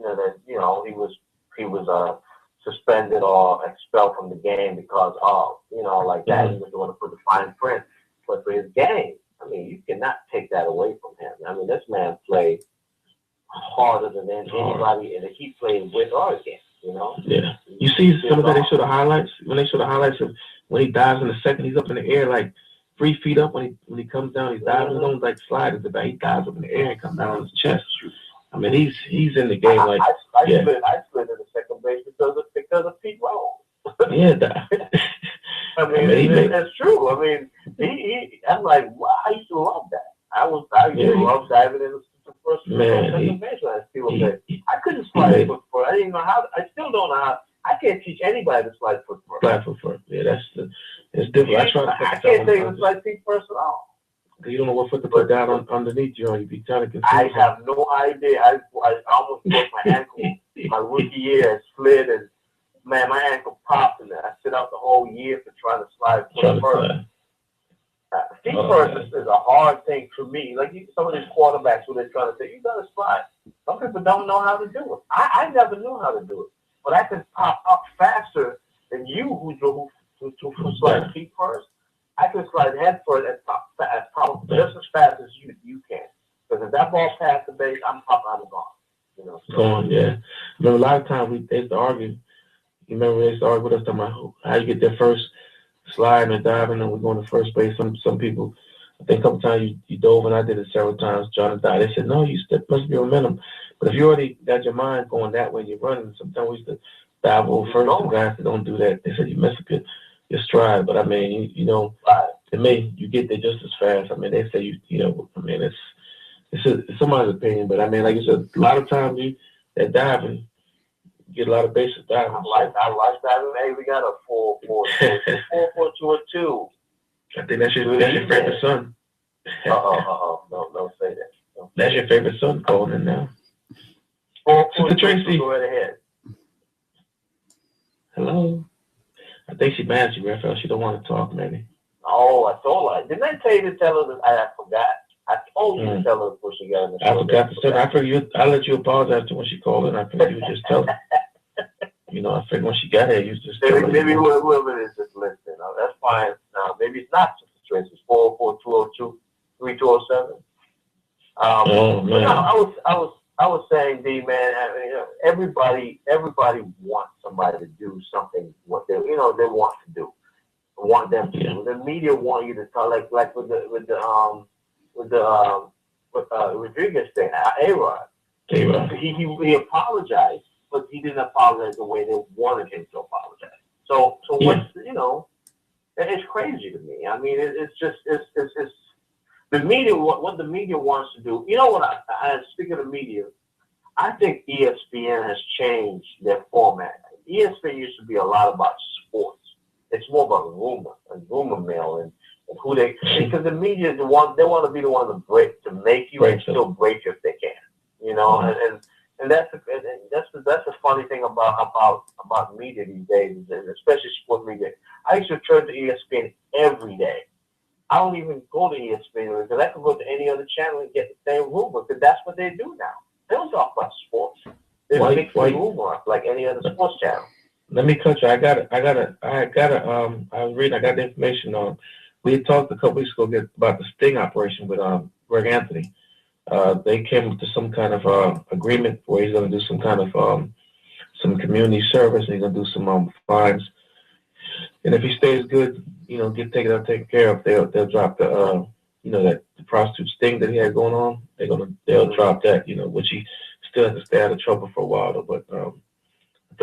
that he was suspended or expelled from the game because of, like that. Mm-hmm. You just want to put the fine print. But for his game, you cannot take that away from him. This man played harder than anybody, and he played with or against, Yeah. You see some of that, they show the highlights. When they show the highlights of when he dives in the second, he's up in the air like 3 feet up. When he comes down, he's diving. He don't like slide at the back. He dives up in the air and comes down on his chest. He's in the game like I slid in the second base because of Pete Rose. Yeah, it's true. I'm like, wow, I used to love that. I used to love diving in the first second base. People say I couldn't slide foot first. I didn't know how. I still don't know how. I can't teach anybody to slide foot first. Slide foot first. Yeah, it's different. I can't tell you to slide feet first at all. You don't know what foot to put down underneath you, or you'd be trying to confuse. I have no idea. I almost broke my ankle my rookie year. I slid, and man, my ankle popped, and I sit out the whole year for trying to slide foot first. Feet first is a hard thing for me. Like some of these quarterbacks who they're trying to say, you got to slide. Some people don't know how to do it. I never knew how to do it, but I can pop up faster than you who slide feet first. I can slide head first and pop just as fast as you can. Because if that ball passed the base, I'm gone. Gone, yeah. Remember, a lot of times they used to argue. You remember they used to argue with us talking about how you get there first, sliding and diving, and we're going to first base. Some people, I think a couple times you dove, and I did it several times. John and Di, they said, no, that must be momentum. But if you already got your mind going that way, you're running. Sometimes we used to dive over first. The guys that don't do that, they said you miss your stride. But to me, you get there just as fast. They say it's somebody's opinion, but like you said, a lot of times that diving, Get a lot of bases down. I like that. Hey, we got a 4-4-2-2. I think that's your favorite son. Don't say that. That's your favorite son calling in now. 4-4-2-2. Tracy. Go right ahead. Hello. I think she mad at you, Raphael. She don't want to talk, maybe. Oh, I told her. Didn't I tell you to tell her that I forgot? I told you to tell her before she got in the show. I forgot to say. I figured I let you apologize to when she called in. I figured you would just tell her. You know, I figured when she got here, you just tell her. Maybe whoever it is just listening. That's fine. Maybe it's not just a choice. It's 4-4-2-0-2-3-2-0-7. Oh man. I was saying, D man, everybody wants somebody to do something what they want to do, want them to do. The media want you to talk like with the Rodriguez thing, A-Rod. He apologized, but he didn't apologize the way they wanted him to apologize. So what's it's crazy to me. I mean, it's the media. What the media wants to do. You know what? I speaking of media, I think ESPN has changed their format. ESPN used to be a lot about sports. It's more about rumor mill, and who they because the media is the one they want to be the one to make you and still break you if they can. You know, and that's the funny thing about media these days, especially sports media. I used to turn to ESPN every day. I don't even go to ESPN because I can go to any other channel and get the same rumor because that's what they do now. They don't talk about sports. They mix the rumor up like any other sports channel. Let me cut you. I got was reading. I got the information on. We had talked a couple weeks ago about the sting operation with Greg Anthony. They came to some kind of agreement where he's going to do some kind of some community service and he's going to do some fines. And if he stays good, get taken care of, they'll drop the that the prostitute sting that he had going on. They'll drop that, which he still has to stay out of trouble for a while though. But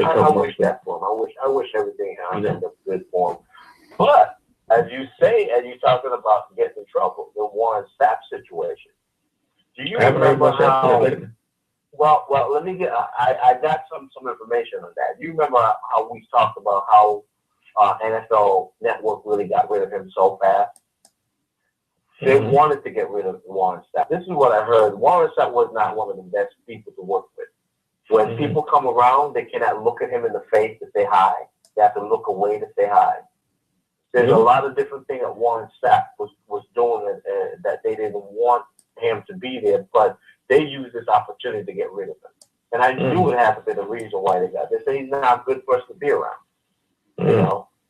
I wish that for him. I wish everything ended up good for him. But as you're talking about getting in trouble, the Warren Sapp situation. Do you remember how? Well, let me get. I got some information on that. Do you remember how we talked about how NFL Network really got rid of him so fast? They wanted to get rid of Warren Sapp. This is what I heard. Warren Sapp was not one of the best people to work with. When people come around, they cannot look at him in the face to say hi. They have to look away to say hi. There's a lot of different things that Warren Sapp was doing that they didn't want him to be there, but they used this opportunity to get rid of him. And I knew it had to be the reason why they got this. They say he's not good for us to be around.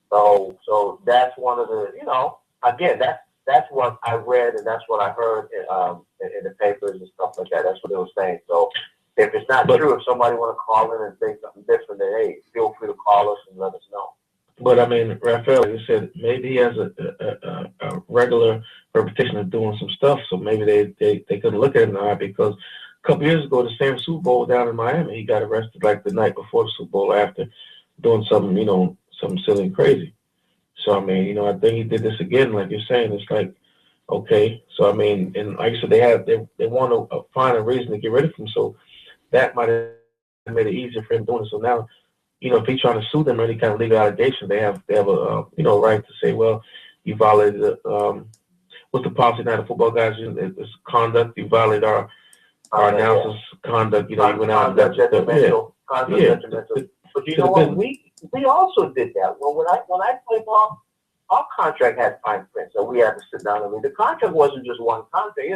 So that's one of the, again, that's what I read and that's what I heard in the papers and stuff like that. That's what they were saying. So if it's not true, if somebody want to call in and say something different, then hey, feel free to call us and let us know. But I mean, Raphael, like you said, maybe he has a regular reputation of doing some stuff, so maybe they couldn't look at him now because a couple years ago, the same Super Bowl down in Miami, he got arrested like the night before the Super Bowl after doing something, something silly and crazy. So I mean, I think he did this again, like you're saying. It's like, okay, so I mean, and like I said, they want to find a reason to get rid of him, so that might have made it easier for him doing it. So now, if he's trying to sue them or any kind of legal allegation, they have a right to say, well, you violated what's the policy now? The football guys, it's conduct. You violated our announcers' conduct. You went out and detrimental. But you know what? We also did that. Well, when I played ball, our contract had fine print, so we had to sit down and read. The contract wasn't just one contract.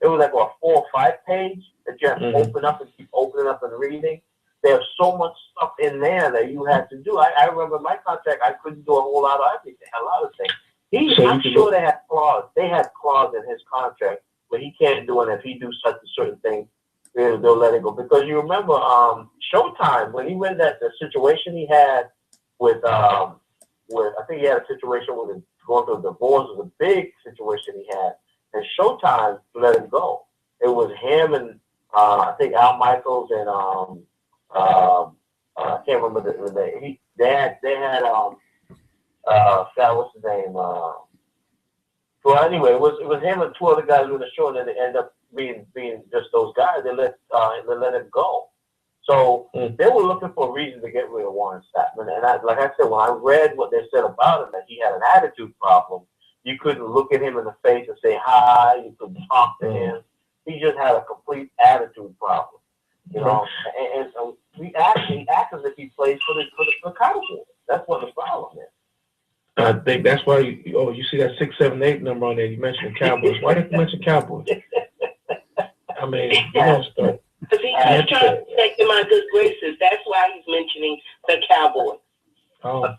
It was like a 4 or 5 page that you have to open up and keep opening up and reading. There's so much stuff in there that you had to do. I remember my contract, I couldn't do a whole lot of everything, a lot of things. I'm sure they had clause. They had clause in his contract where he can't do it. If he do such a certain thing, they'll let it go. Because you remember Showtime, when he went that the situation he had with I think he had a situation with going through a divorce. It was a big situation he had. And Showtime let him go. It was him and I think Al Michaels and I can't remember the name. They had what's his name? Well, anyway, it was him and 2 other guys on the show, and then they ended up being just those guys. They let him go. So they were looking for a reason to get rid of Warren Sappman. And like I said, when I read what they said about him, that he had an attitude problem, you couldn't look at him in the face and say hi. You couldn't talk to him. He just had a complete attitude problem, you know. And so he acts as if he plays for the Cowboys. That's what the problem is. I think that's why you see that 678 number on there. You mentioned the Cowboys. Why did you mention Cowboys? I mean, you know, start. Because he's trying to protect my good graces. That's why he's mentioning the Cowboys. Oh,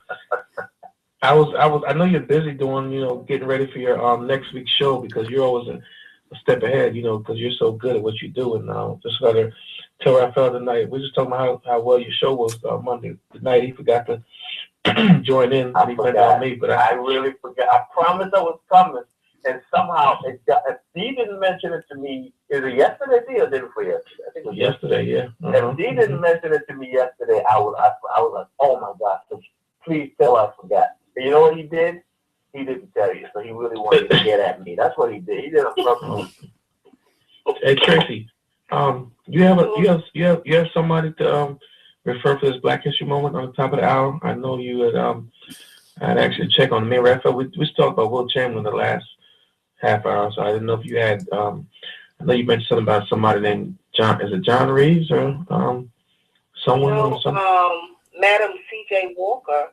I know you're busy doing, getting ready for your next week's show because you're always a step ahead, because you're so good at what you do. And just got to tell Raphael tonight. We're just talking about how well your show was Monday night. He forgot to join in. I forgot. Me, but I really forgot. I promised I was coming, and somehow if Steve didn't mention it to me. Is it yesterday or day before yesterday? I think it was yesterday. Yeah. If Steve didn't mention it to me yesterday, I was like, oh my gosh, please tell I forgot. But you know what he did? He didn't tell you, so he really wanted to get at me. That's what he did. He did a purpose. Hey Tracy, you have somebody to refer for this Black History Moment on the top of the hour. I know you had actually checked on me, Raphael. We talked about Will Chamberlain the last half hour, so I didn't know if you had. I know you mentioned something about somebody named John. Is it John Reeves or someone or something? Madam C.J. Walker,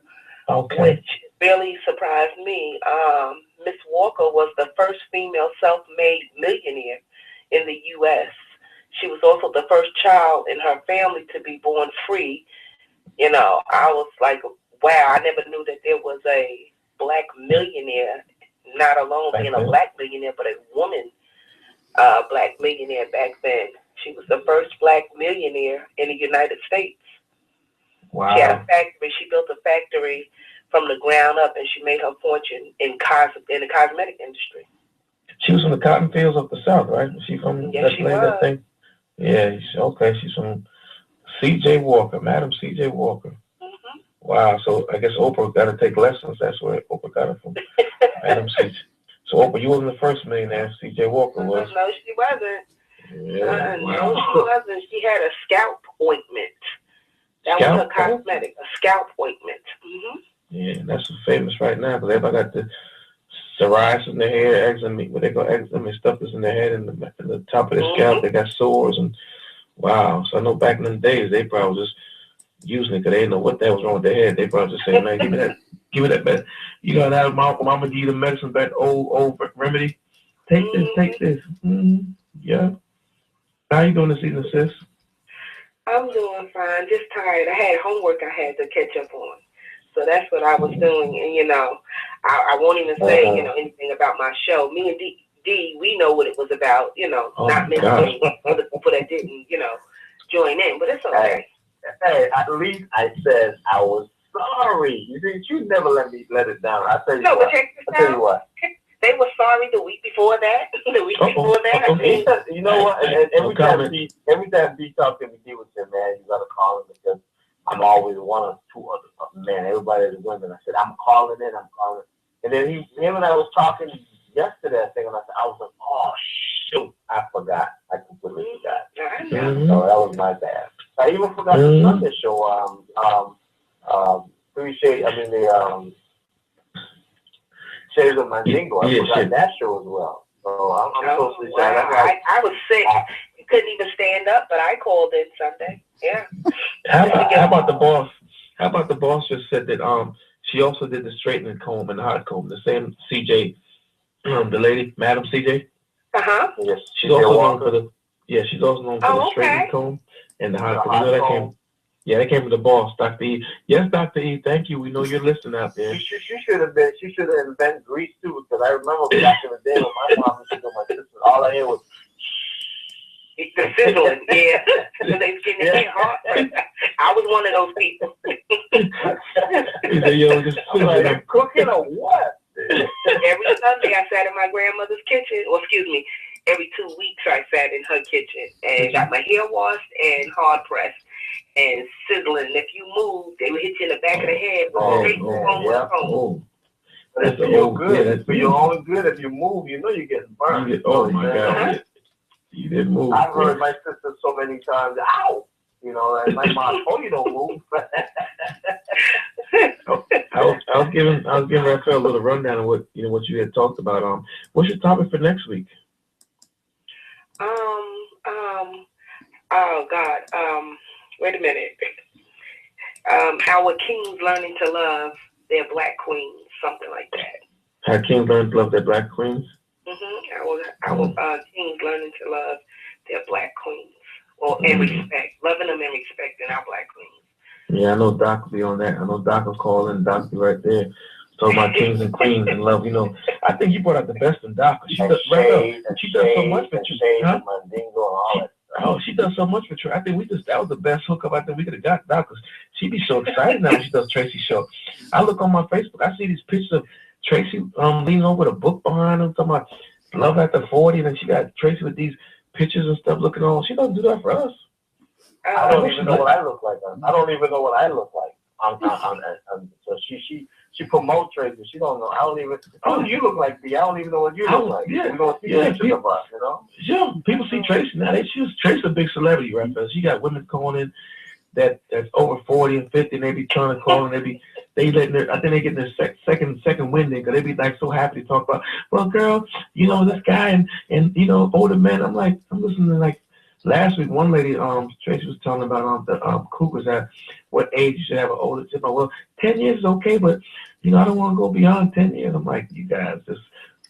okay. Which really surprised me. Miss Walker was the first female self-made millionaire in the U.S. She was also the first child in her family to be born free. I was like, wow, I never knew that there was a Black millionaire, not alone being a Black millionaire, but a woman Black millionaire back then. She was the first Black millionaire in the United States. Wow. She had a factory. She built a factory from the ground up, and she made her fortune in the cosmetic industry. She was from the cotton fields of the South, right? Was she from that thing? Yeah. Okay. She's from C.J. Walker, Madam C.J. Walker. Mm-hmm. Wow. So I guess Oprah got to take lessons. That's where Oprah got it from. Madam C.J. So Oprah, you wasn't the first millionaire. C.J. Walker was. No, she wasn't. Yeah. No, she wasn't. She had a scalp ointment. That was her cosmetic, a scalp ointment. Mm-hmm. Yeah, that's famous right now because everybody got the psoriasis in their hair, eczema, what they call eczema, stuff is in their head and the top of their scalp. They got sores and wow. So I know back in the days they probably was just using it because they didn't know what the hell was wrong with their head. They probably just saying, man, give me that bed. You know that mama give you the medicine, that old remedy. Take this. Mm-hmm. Yeah. How you doing this evening, sis? I'm doing fine. Just tired. I had homework I had to catch up on. So that's what I was doing. And, I won't even say, anything about my show. Me and D, we know what it was about, not many other people that didn't, join in. But it's okay. Hey, at least I said I was sorry. You never let it down. I tell you what. They were sorry the week before that. Before that. You know what? And every time D talked to me, D would say, man, you got to call him because I'm always one or two other man. Everybody is women. I said, I'm calling in. And then him and I was talking yesterday, I think, and I was like, oh, shoot, I forgot. I completely forgot. Mm-hmm. So that was my bad. I even forgot the Sunday show. Shades of Mandingo. I forgot that show as well. So I'm so sorry. I was sick. You couldn't even stand up, but I called in Sunday. Yeah. How about the boss? How about the boss just said that she also did the straightening comb and the hot comb, the same CJ, the lady, Madam CJ. Yes. She's also known for the straightening comb and the hot comb. That came from the boss, Dr. E. Yes, Dr. E. Thank you. We know you're listening out there. She should have invented grease too, because I remember back in the day when my mom used to do my sister, all I hear was the sizzling. Yeah, because they was getting their hot. I was one of those people. I'm like, cooking or what? Every Sunday I sat in my grandmother's kitchen, every 2 weeks I sat in her kitchen and got my hair washed and hard pressed. And sizzling. If you move, they would hit you in the back of the head. That's for your good. It's for your own good. If you move, you're getting burned. Oh my God! You didn't move. I've heard my sister so many times. Ow! You know, and my mom told you don't move. I was giving Raphael a little rundown of what you had talked about. What's your topic for next week? Oh God. Wait a minute. Our kings learning to love their black queens, something like that. How kings learn to love their black queens? Our kings learning to love their black queens, and loving them and respecting our black queens. Yeah, I know Doc will be on that. I know Doc will call in. Doc will be right there. Talking about kings and queens and love. I think you brought out the best in Doc. She does so much for you. Huh? Oh, she does so much for you. I think that was the best hookup I think we could have got, Doc, because she be so excited now when she does Tracy's show. I look on my Facebook, I see these pictures of Tracy leaning over with a book behind her, talking about love after 40, and then she got Tracy with these pictures and stuff looking on. She doesn't do that for us. I don't even know what I look like. I don't even know what I look like. So she promotes Tracy. She don't know. I don't even. Oh, you look like me. I don't even know what you look like. Yeah, we don't see pictures of us, Yeah, people see Tracy now. Tracy's a big celebrity, right? She got women calling in that's over 40 and 50, and they be trying to call, and I think they get their second wind because they be like so happy to talk about. Well, girl, this guy and older men. I'm listening to like. Last week, one lady, Tracy was telling about the cougars at what age you should have an older tip. Well, 10 years is okay, but I don't want to go beyond 10 years. I'm like, you guys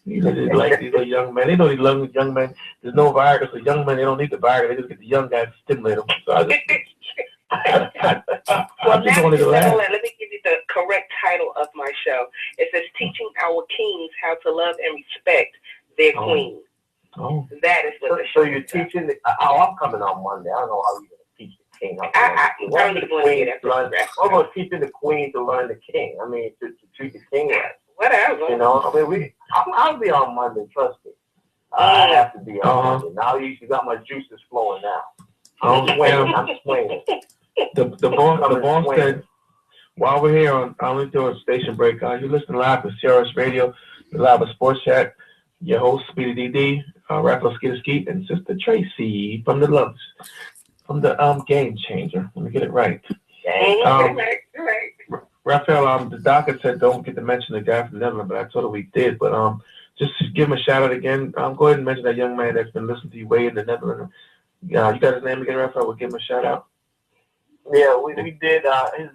they like these little young men. They know these young men. There's no Viagra, so young men they don't need the Viagra. They just get the young guys to stimulate them. So let me give you the correct title of my show. It says "Teaching Our Kings How to Love and Respect Their Queens." Oh. That is what so you're teaching I'm coming on Monday. I don't know how you're going to teach the king. I'm going to teaching the queen to learn the king. I mean, to treat the king right. Whatever. I'll be on Monday, trust me. I have to be on Monday. Now you got my juices flowing now. I'm swinging. The boss said, while we're here on only doing station break, you listen live to CRS Radio, live at Sports Chat. Your host, Speedy DD, Raphael Skeeter and Sister Tracy from the Game Changer. Let me get it right. Raphael, the doctor said don't get to mention the guy from the Netherlands, but I told her we did. But just give him a shout out again. Go ahead and mention that young man that's been listening to you way in the Netherlands. You got his name again, Raphael? We'll give him a shout out. Yeah, we did. His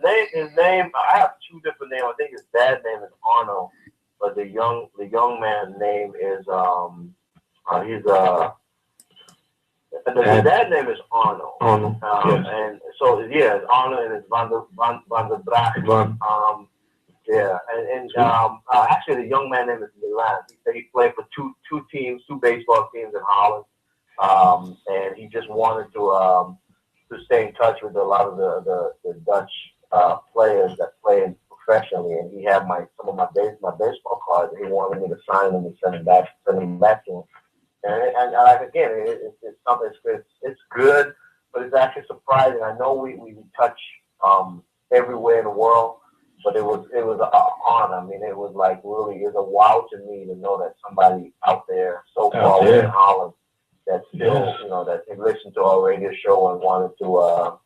name. I have two different names. I think his dad's name is Arno. But the young man's name is the dad's name is Arno. And so it's Arno and it's Van der Braak. Actually the young man's name is Milan. He played for two baseball teams in Holland. And he just wanted to stay in touch with a lot of the Dutch players that play professionally, and he had some of my baseball cards, and he wanted me to sign them and send them back to him. And again, it's something. It's good, but it's actually surprising. I know we touch everywhere in the world, but it was an honor. I mean, it was like really is a wow to me to know that somebody out there so far away in Holland that still that they listened to our radio show and wanted to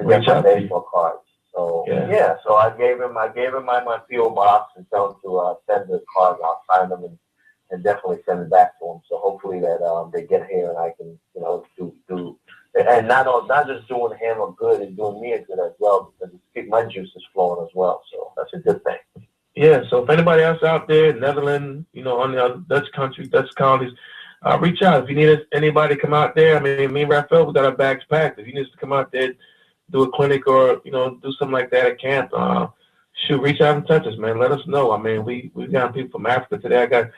get my baseball cards. So so I gave him my PO box and tell him to send the cards. I'll sign them and definitely send it back to him. So hopefully that they get here and I can do and not just doing him a good and doing me a good as well, because it's keep my juices flowing as well. So that's a good thing. Yeah. So if anybody else out there, Netherlands, on the other Dutch colonies, reach out if you need anybody to come out there. I mean, me and Raphael, we got our bags packed. If you need us to come out there, do a clinic or do something like that at camp, reach out and touch us, man. Let us know. I mean, we got people from Africa today. I got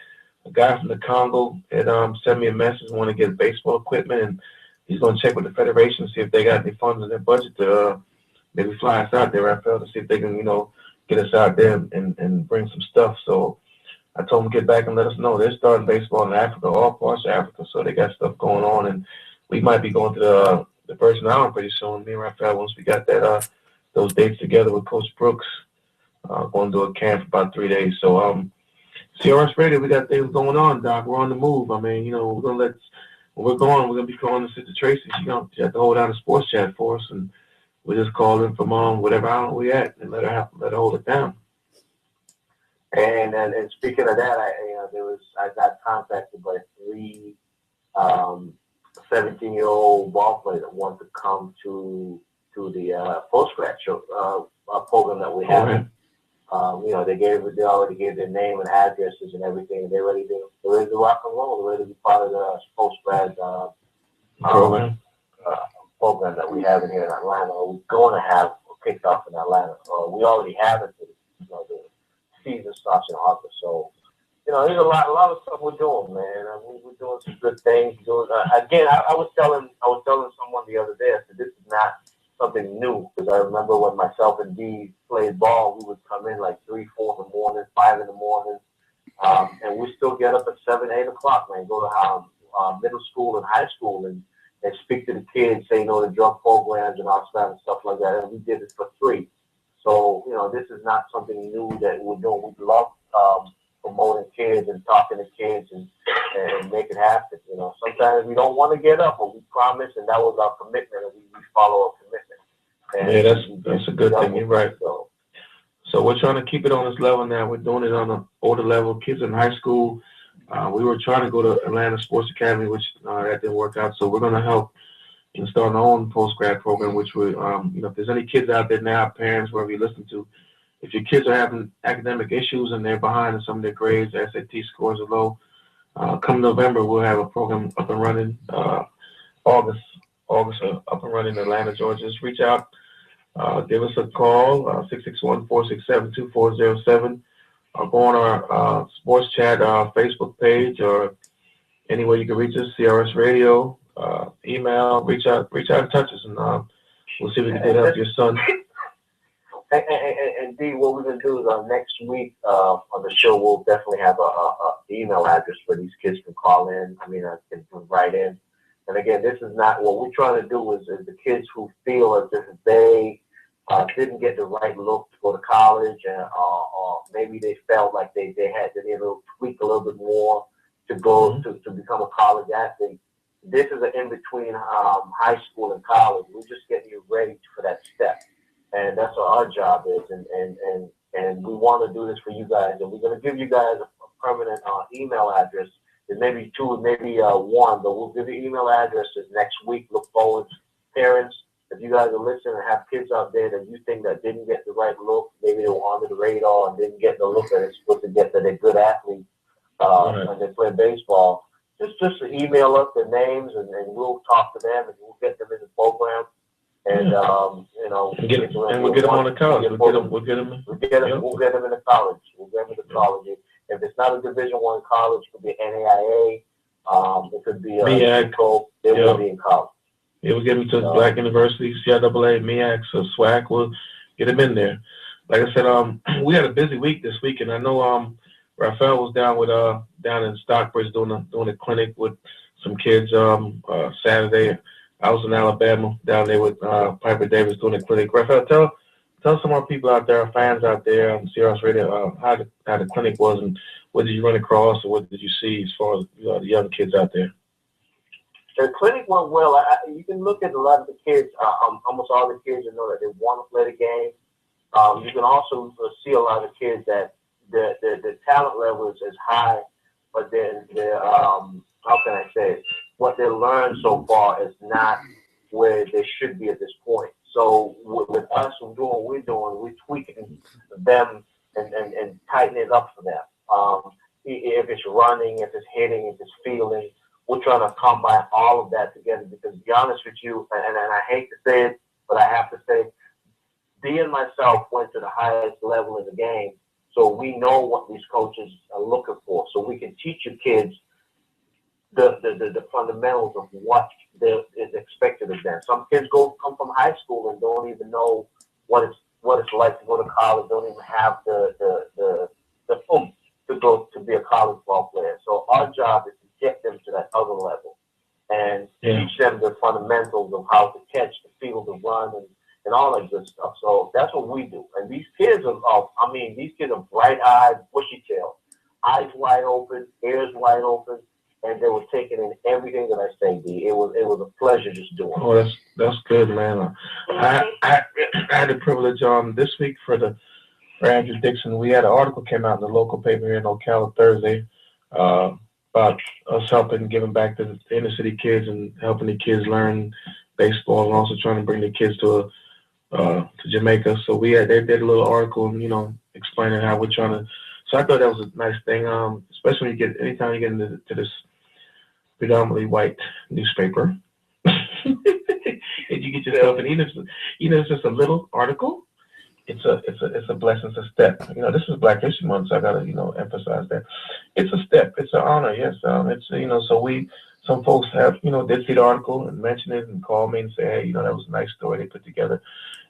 a guy from the Congo that sent me a message, want to get baseball equipment, and he's going to check with the federation to see if they got any funds in their budget to maybe fly us out there, Raphael, to see if they can get us out there and bring some stuff. So I told them to get back and let us know. They're starting baseball in Africa, all parts of Africa, so they got stuff going on, and we might be going to the Virgin Islands pretty soon. Me and Raphael, once we got that those dates together with Coach Brooks, going to do a camp for about 3 days. So CRS Radio, we got things going on, Doc. We're on the move. I mean, we're gonna when we're going, we're gonna be calling Sister Tracy. She have to hold down the sports chat for us, and we just call in from whatever island we at, and let her hold it down. And speaking of that, I got contacted by 3 17-year-old ball players that want to come to the post-grad program that we have. Okay. They already gave their name and addresses and everything. They're ready to rock and roll. They're ready to be part of the post-grad Program that we have in here in Atlanta. Or we're going to have kicked off in Atlanta. We already have it. The season starts in August. So, there's a lot of stuff we're doing, man. We're doing some good things. Again, I was telling someone the other day, I said, this is not something new, because I remember when myself and Dee played ball, we would come in like 3, 4 in the morning, 5 in the morning, and we still get up at 7, 8 o'clock, man. Go to middle school and high school and speak to the kids, say no to drug programs and all that and stuff like that. And we did it for free. So this is not something new that we're doing. We love promoting kids and talking to kids and make it happen. Sometimes we don't want to get up, but we promise, and that was our commitment, and we follow our commitment. And yeah, that's a good thing. You're right. So we're trying to keep it on this level now. We're doing it on the older level. Kids in high school. We were trying to go to Atlanta Sports Academy, which that didn't work out. So we're going to help and start our own post-grad program, which we, if there's any kids out there now, parents, wherever you listen to, if your kids are having academic issues and they're behind in some of their grades, their SAT scores are low, come November, we'll have a program up and running. August up and running in Atlanta, Georgia. Just reach out, give us a call, 661-467-2407, or go on our sports chat Facebook page, or anywhere you can reach us, CRS Radio, email, reach out and touch us, and we'll see if we can help your son. And D, what we're gonna do is next week on the show, we'll definitely have a email address where these kids can call in. Can write in. And again, this is not what we're trying to do. Is the kids who feel as if they didn't get the right look to go to college, or maybe they felt like they had to tweak a little bit more to go to become a college athlete. This is an in between high school and college. We're just getting you ready for that step. And that's what our job is, and we want to do this for you guys, and we're going to give you guys a permanent email address. There's maybe 2, maybe 1, but we'll give you email addresses next week. Look forward, parents, if you guys are listening and have kids out there that you think that didn't get the right look, maybe they were under the radar and didn't get the look that they're supposed to get, that they're good athletes when they play baseball, just email us their names, and we'll talk to them, and we'll get them in the program. And we'll get them on the college. We'll get them in the college. If it's not a Division I college, it could be NAIA. It could be MEAC. They will be in college. Yeah, we'll get them to Black University, CIAA, MEAC, so SWAC. We'll get them in there. Like I said, we had a busy week this week, and I know Rafael was down in Stockbridge doing a clinic with some kids Saturday. I was in Alabama down there with Piper Davis doing a clinic. Rafael, tell some more people out there, our fans out there on CRS Radio, how the clinic was, and what did you run across, or what did you see as far as the young kids out there? The clinic went well. You can look at a lot of the kids, almost all the kids, that they want to play the game. You can also see a lot of kids that the talent level is high, but then how can I say it? What they learned so far is not where they should be at this point. So with us doing what we're doing, we're tweaking them and tightening it up for them. If it's running, if it's hitting, if it's fielding, we're trying to combine all of that together, because to be honest with you, and I hate to say it, but I have to say, Dee and myself went to the highest level in the game, so we know what these coaches are looking for, so we can teach your kids the fundamentals of what is expected of them. Some kids come from high school and don't even know what it's like to go to college, don't even have the oomph to go to be a college ball player. So our job is to get them to that other level and teach them the fundamentals of how to catch, the field, the run, and all that good stuff. So that's what we do. And these kids are bright-eyed, bushy-tailed, eyes wide open, ears wide open. and they were taking in everything that I say, D. It was a pleasure just doing it. Oh, that's good, man. I had the privilege this week for Andrew Dixon. We had an article came out in the local paper here in Ocala Thursday about us helping giving back to the inner city kids and helping the kids learn baseball and also trying to bring the kids to Jamaica. So they did a little article and explaining how we're trying to. So I thought that was a nice thing, especially when anytime you get into this predominantly white newspaper, and you get yourself, and even if it's just a little article, it's a blessing, it's a step. This is Black History Month, so I gotta emphasize that it's a step, it's an honor. Yes, it's so some folks have did see the article and mention it and call me and say, hey, that was a nice story they put together.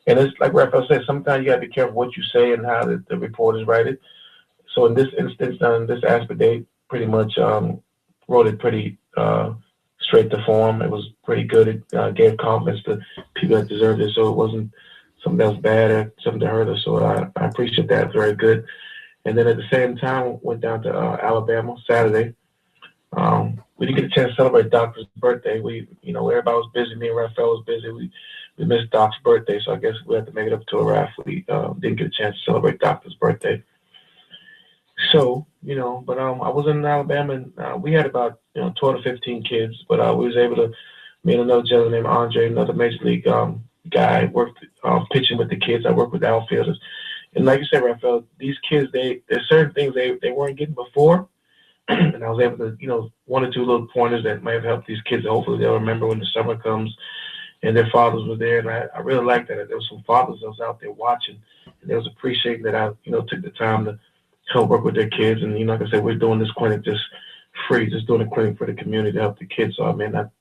And it's like Raphael said, sometimes you gotta be careful what you say and how the reporters write it. So in this instance, in this aspect, they pretty much wrote it pretty straight to form. It was pretty good. It gave confidence to people that deserved it. So it wasn't something that was bad or something that hurt us. So I appreciate that. It's very good. And then at the same time, went down to Alabama Saturday. We didn't get a chance to celebrate Doc's birthday. Everybody was busy. Me and Raphael was busy. We missed Doc's birthday, so I guess we had to make it up to a Raph. We didn't get a chance to celebrate Doc's birthday. So, but I was in Alabama, and we had about 12 to 15 kids, but we was able to, me and another gentleman named Andre, another major league guy, worked pitching with the kids. I worked with outfielders. And like you said, Raphael, these kids, there's certain things they weren't getting before, and I was able to, one or two little pointers that might have helped these kids. Hopefully they'll remember when the summer comes and their fathers were there. And I really liked that. There was some fathers that was out there watching, and they was appreciating that I, took the time to help work with their kids. And, like I said, we're doing this clinic just free, just doing a clinic for the community to help the kids. So, I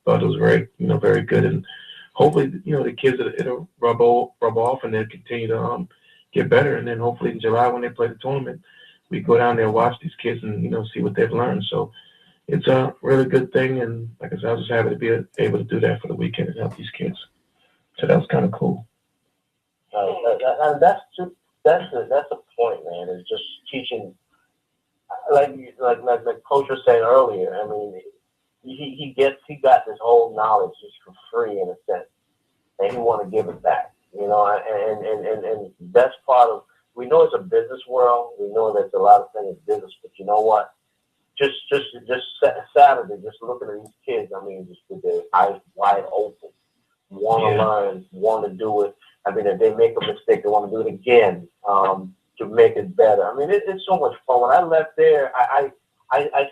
thought it was very, very good. And hopefully, the kids, it'll rub off and they'll continue to get better. And then hopefully in July when they play the tournament, we go down there and watch these kids and, see what they've learned. So it's a really good thing. And like I said, I was just happy to be able to do that for the weekend and help these kids. So that was kind of cool. That's the point, man. It's just teaching, like Coach was saying earlier. I mean, he got this whole knowledge just for free in a sense, and he want to give it back. And that's part of. We know it's a business world. We know there's a lot of things in business, but you know what? Just Saturday, just looking at these kids. I mean, just with their eyes wide open, want to learn, want to do it. I mean, if they make a mistake, they want to do it again to make it better. I mean, it's so much fun. When I left there, I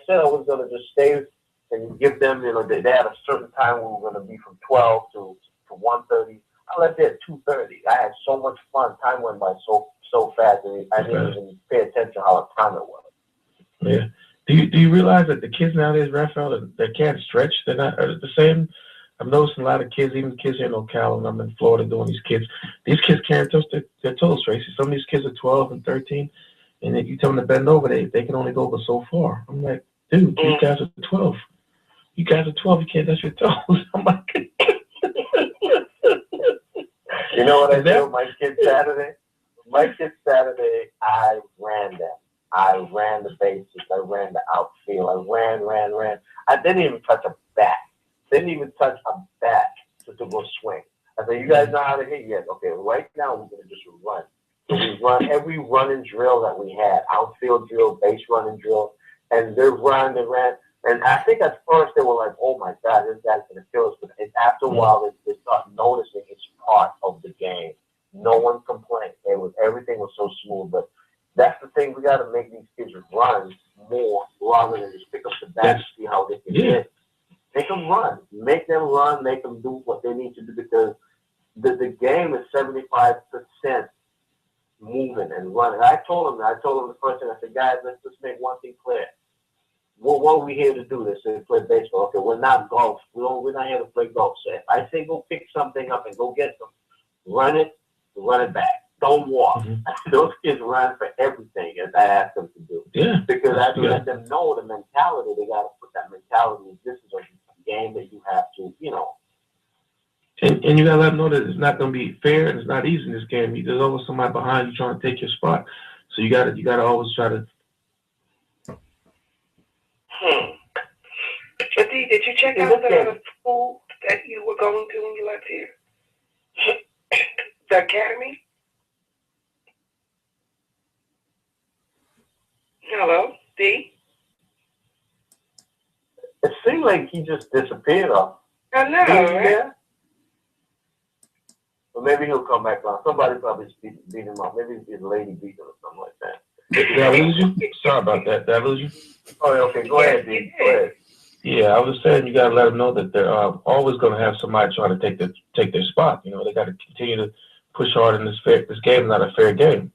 said I was going to just stay and give them, they had a certain time we were going to be from 12 to 1:30. I left there at 2:30. I had so much fun. Time went by so fast, and I didn't even pay attention how much time it was. Yeah. Do you realize that the kids nowadays, Raphael, they can't stretch? They're not the same. I'm noticing a lot of kids, even kids here in Ocala, and I'm in Florida doing these kids. These kids can't touch their toes, Tracy. Some of these kids are 12 and 13, and if you tell them to bend over, they can only go over so far. I'm like, dude, you guys are 12. You guys are 12. You can't touch your toes. I'm like, you know what I did with my kids Saturday? My kids Saturday, I ran them. I ran the bases. I ran the outfield. I ran. I didn't even touch a bat. Didn't even touch a bat to go swing. I said, you guys know how to hit? Yes. Okay, right now we're going to just run. So we run every running drill that we had, outfield drill, base running drill, and they ran. And I think at first they were like, oh, my God, this guy's going to kill us. But after a while, they start noticing it's part of the game. No one complained. Everything was so smooth. But that's the thing. We got to make these kids run more rather than just pick up the bat and see how they can hit. Make them run. Make them run. Make them do what they need to do because the game is 75% moving and running. I told them the first thing. I said, guys, let's just make one thing clear. What are we here to do? They said, play baseball. Okay, we're not golf. We're not here to play golf. So if I say go pick something up and go get some, run it back. Don't walk. Mm-hmm. Those kids run for everything as I ask them to do. Yeah. Because I let them know the mentality. They got to put that mentality. This is a game that you have to, And you gotta let them know that it's not gonna be fair and it's not easy in this game. There's always somebody behind you trying to take your spot. So you gotta always try to. D, did you check out the school that you were going to when you left here? The academy? Hello, D? It seemed like he just disappeared off. I know, right? Yeah. Or maybe he'll come back on. Somebody probably beat him up. Maybe his lady beat him or something like that. Did I lose you? Sorry about that. Did I lose you? Oh, okay. Go ahead, D. Go ahead. Yeah, I was saying you got to let them know that they're always going to have somebody trying to take their spot. You know, they got to continue to push hard in this game is not a fair game.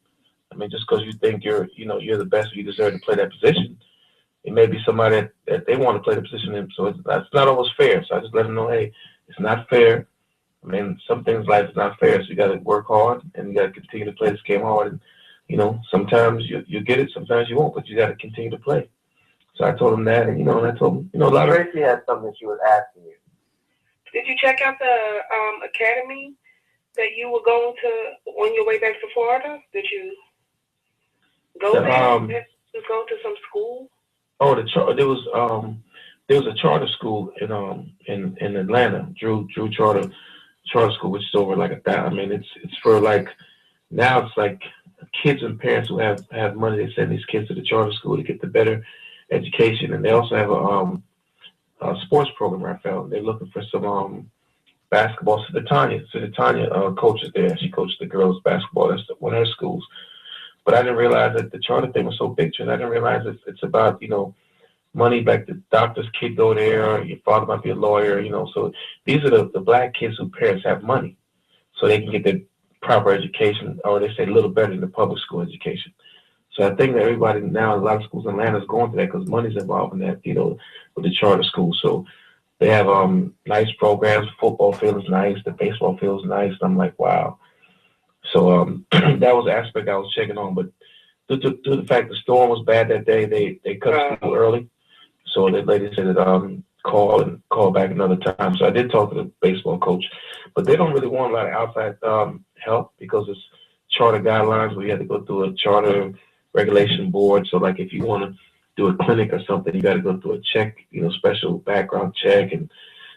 I mean, just because you think you're the best, you deserve to play that position. It may be somebody that they want to play the position in, so that's not always fair. So I just let them know, hey, it's not fair. I mean, some things in life is not fair, so you got to work hard and you got to continue to play this game hard. And sometimes you get it, sometimes you won't, but you got to continue to play. So I told him that, and I told him, a lot of. Tracy had something she was asking you. Did you check out the academy that you were going to on your way back to Florida? Did you go there? Did you go to some school? Oh, there was a charter school in Atlanta, Drew Charter School, which is over like I mean, it's for like now it's like kids and parents who have money. They send these kids to the charter school to get the better education, and they also have a sports program. I found they're looking for some basketball. So Tanya coaches there. She coaches the girls basketball. That's one of her schools. But I didn't realize that the charter thing was so big. And I didn't realize it's about money. Like the doctor's kid go there, or your father might be a lawyer. So these are the black kids whose parents have money, so they can get their proper education, or they say a little better than the public school education. So I think that everybody now, a lot of schools in Atlanta is going to that because money's involved in that, with the charter school. So they have nice programs. The football field is nice. The baseball field is nice. And I'm like, wow. So that was the aspect I was checking on. But due to the fact the storm was bad that day, they cut school early. So the lady said that call back another time. So I did talk to the baseball coach, but they don't really want a lot of outside help because it's charter guidelines where you have to go through a charter regulation board. So like if you want to do a clinic or something, you got to go through a check, special background check, and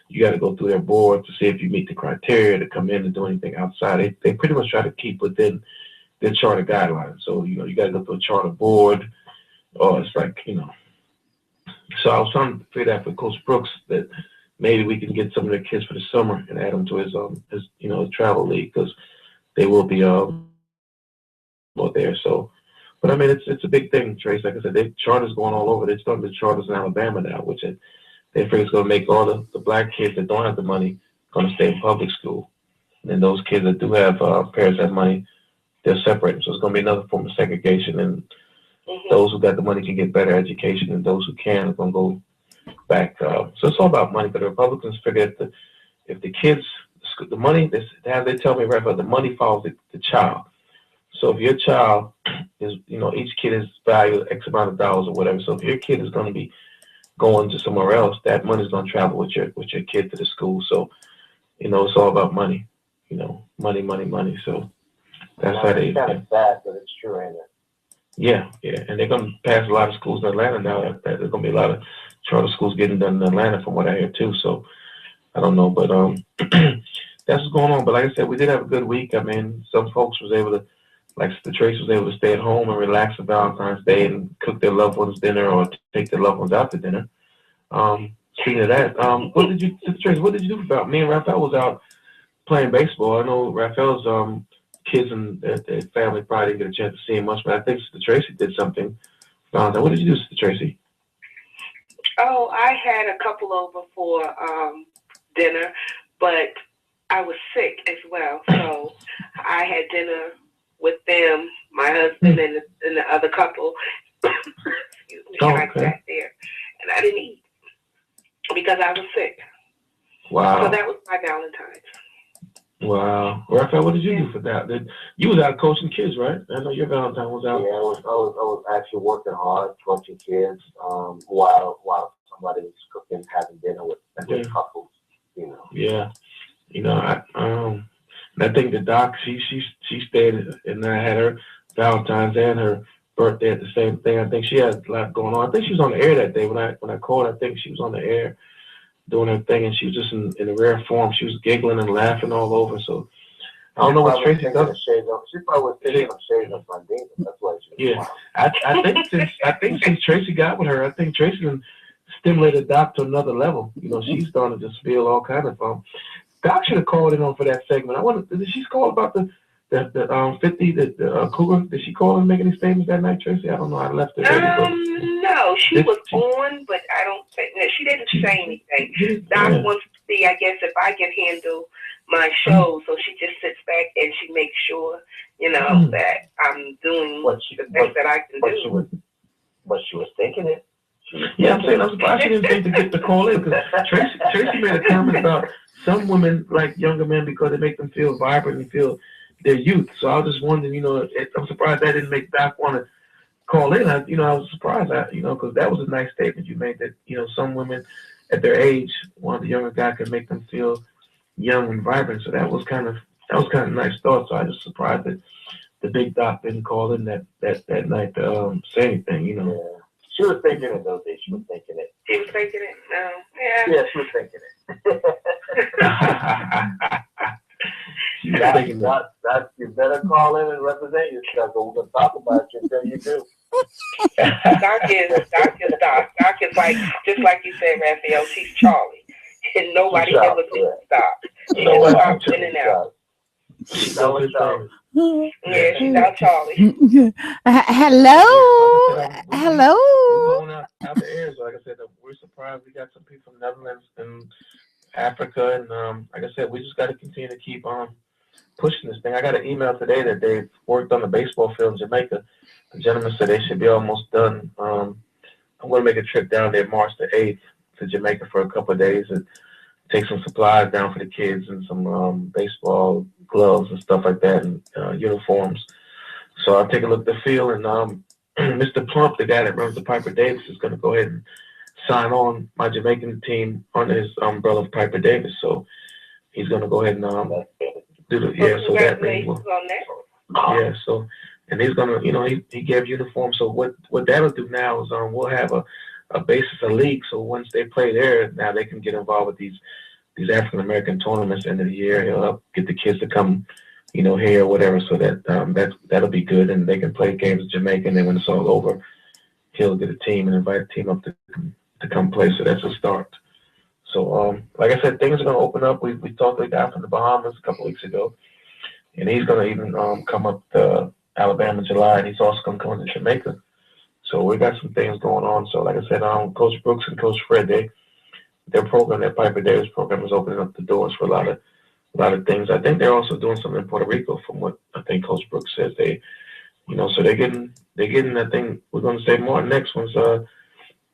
you got to go through their board to see if you meet the criteria to come in and do anything outside. They pretty much try to keep within their charter guidelines. So, you got to go through a charter board, or it's like, So I was trying to figure that for Coach Brooks that maybe we can get some of the kids for the summer and add them to his travel league because they will be there. So, but I mean, it's a big thing, Trace. Like I said, charters going all over. They're starting the charters in Alabama now, which they figure it's going to make all the black kids that don't have the money going to stay in public school. And then those kids that do have parents that have money, they're separated. So it's going to be another form of segregation. And those who got the money can get better education, and those who can are going to go back. So it's all about money. But the Republicans figure if the kids, the money, as they tell me right now, the money follows the child. So if your child is, each kid is valued X amount of dollars or whatever. So if your kid is going to be going to somewhere else, that money is going to travel with your kid to the school. So, it's all about money. Money. So that's how they. It's kind of sad, but it's true, ain't it? Yeah, and they're going to pass a lot of schools in Atlanta now. There's going to be a lot of charter schools getting done in Atlanta, from what I hear too. So I don't know, but that's what's going on. But like I said, we did have a good week. I mean, some folks was able to. Like the Trace was able to stay at home and relax on Valentine's Day and cook their loved ones dinner or take their loved ones out to dinner. Speaking of that, what did you do about me and Raphael was out playing baseball. I know Raphael's kids and their family probably didn't get a chance to see him much, but I think Sister Tracy did something. What did you do, Sister Tracy? Oh, I had a couple over for dinner, but I was sick as well, so I had dinner with them, my husband and the other couple. Excuse me. Oh, and I sat there and I didn't eat because I was sick. Wow. So that was my Valentine's. Wow. Raphael, what did you do for that? You was out coaching kids, right? I know your Valentine was out. Yeah, I was actually working hard, coaching kids, while somebody was cooking, having dinner with couples, Yeah. I think the doc, she stayed, and I had her Valentine's and her birthday at the same thing. I think she had a lot going on. I think she was on the air that day when I called. I think she was on the air doing her thing, and she was just in a rare form. She was giggling and laughing all over. So I don't know what Tracy does. She probably was thinking of shades of Mandinga. That's why she was I think since Tracy got with her, I think Tracy done stimulated Doc to another level. You know, she's starting to just feel all kind of Doc should have called in on for that segment. I wonder, did she call about the 50, the Cougar? Did she call and make any statements that night, Tracy? I don't know. I left it. No, she was on, but I don't think she didn't say anything. Doc wants to see, I guess, if I can handle my show, so she just sits back and she makes sure, that I'm doing the best that I can do. But she was thinking it. I'm saying I'm surprised she didn't think to get the call in, because Tracy made a comment about some women like younger men because they make them feel vibrant and feel their youth. So I was just wondering, I'm surprised that didn't make Doc want to call in. I was surprised, because that was a nice statement you made, that, some women at their age, one of the younger guy could make them feel young and vibrant. So that was kind of a nice thought. So I was surprised that the big Doc didn't call in that night to say anything, Yeah. She was thinking it those days. She was thinking it. She was thinking it? No. Yeah, she was thinking it. That you better call in and represent yourself, but we're going to talk about you until you do. Doc is Doc. Doc is like, just like you said, Raphael, she's Charlie. And nobody ever sees Doc. She just pops in and out. That was Charlie. Yeah, she's out Charlie. Hello. Hello. We're going out the air. So like I said, we're surprised we got some people from Netherlands and Africa, and like I said, we just got to continue to keep pushing this thing. I got an email today that they've worked on the baseball field in Jamaica. The gentleman said they should be almost done. I'm going to make a trip down there March the 8th to Jamaica for a couple of days and take some supplies down for the kids and some baseball gloves and stuff like that, and uniforms. So I'll take a look at the field, and Mr. Plump, the guy that runs the Piper Davis, is going to go ahead and sign on my Jamaican team under his umbrella of Piper Davis. So he's going to go ahead and do the So that thing will, So and he's going to he gave uniform. So what that'll do now is we'll have a basis, a league. So once they play there, now they can get involved with these African American tournaments end of the year. He'll help get the kids to come, here or whatever. So that'll be good, and they can play games in Jamaica. And then when it's all over, he'll get a team and invite a team up to come play. So that's a start. So like I said, things are going to open up. We talked to a guy from the Bahamas a couple of weeks ago, and he's going to even come up to Alabama in July, and he's also going to come to Jamaica. So we got some things going on. So like I said, Coach Brooks and Coach Fred, their program, their Piper Davis program, is opening up the doors for a lot of things. I think they're also doing something in Puerto Rico, from what I think Coach Brooks says. So they're getting. I think we're going to say more next once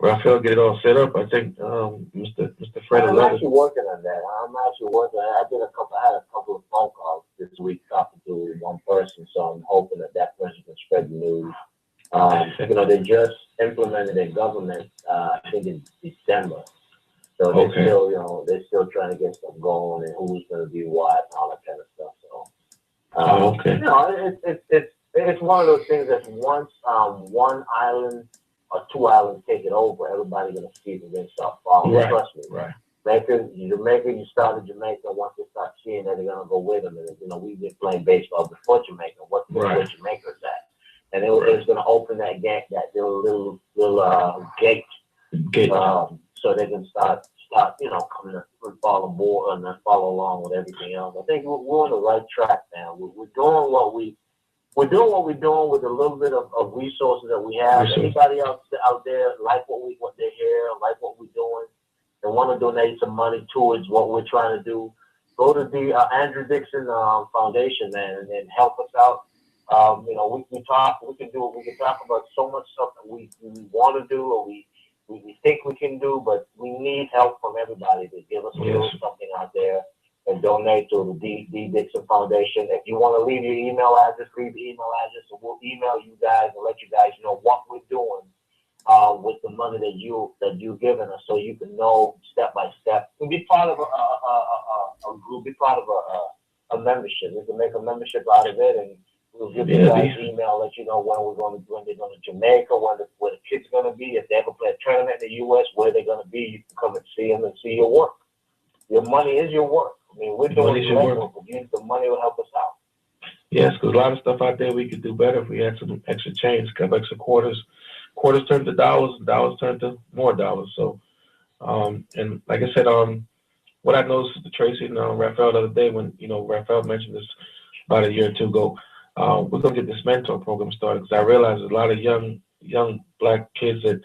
Raphael get it all set up. I think Mr. Fred. I'm actually working on that. I had a couple of phone calls this week talking to one person, so I'm hoping that person can spread the news. They just implemented a government, I think in December. So they're still trying to get stuff going and who's going to do what and all that kind of stuff. So, it's one of those things that once one island or two islands take it over, everybody's going to see it and then start following. Right. Trust me. Right. Jamaica, you start in Jamaica. Once they start seeing that, they're going to go with them. And, we've been playing baseball before Jamaica. Where Jamaica's at. And it's going to open that gate, that little gate. So they can start, coming and follow more and then follow along with everything else. I think we're on the right track now. We're doing what we're doing with a little bit of resources that we have. Anybody else out there like what they hear, like what we're doing, and want to donate some money towards what we're trying to do, go to the Andrew Dixon Foundation, man, and help us out. We can talk about so much stuff that we want to do or we think we can do, but we need help from everybody to give us a little something out there and donate to the D. Dixon Foundation. If you want to leave your email address, leave the email address, and we'll email you guys and let you guys know what we're doing with the money that you've given us, so you can know step by step. And be part of a group, be part of a membership. We can make a membership out of it, and We'll give you guys an email, let you know when they're going to Jamaica, where the kids are going to be. If they ever play a tournament in the U.S., where they're going to be, you can come and see them and see your work. Your money is your work. I mean, we're doing the legwork, but the money will help us out. Yes, because a lot of stuff out there we could do better if we had some extra change, a couple extra quarters. Quarters turn to dollars, and dollars turn to more dollars. So, and like I said, what I noticed with Tracy and Raphael the other day, when Raphael mentioned this about a year or two ago, we're gonna get this mentor program started because I realize there's a lot of young black kids that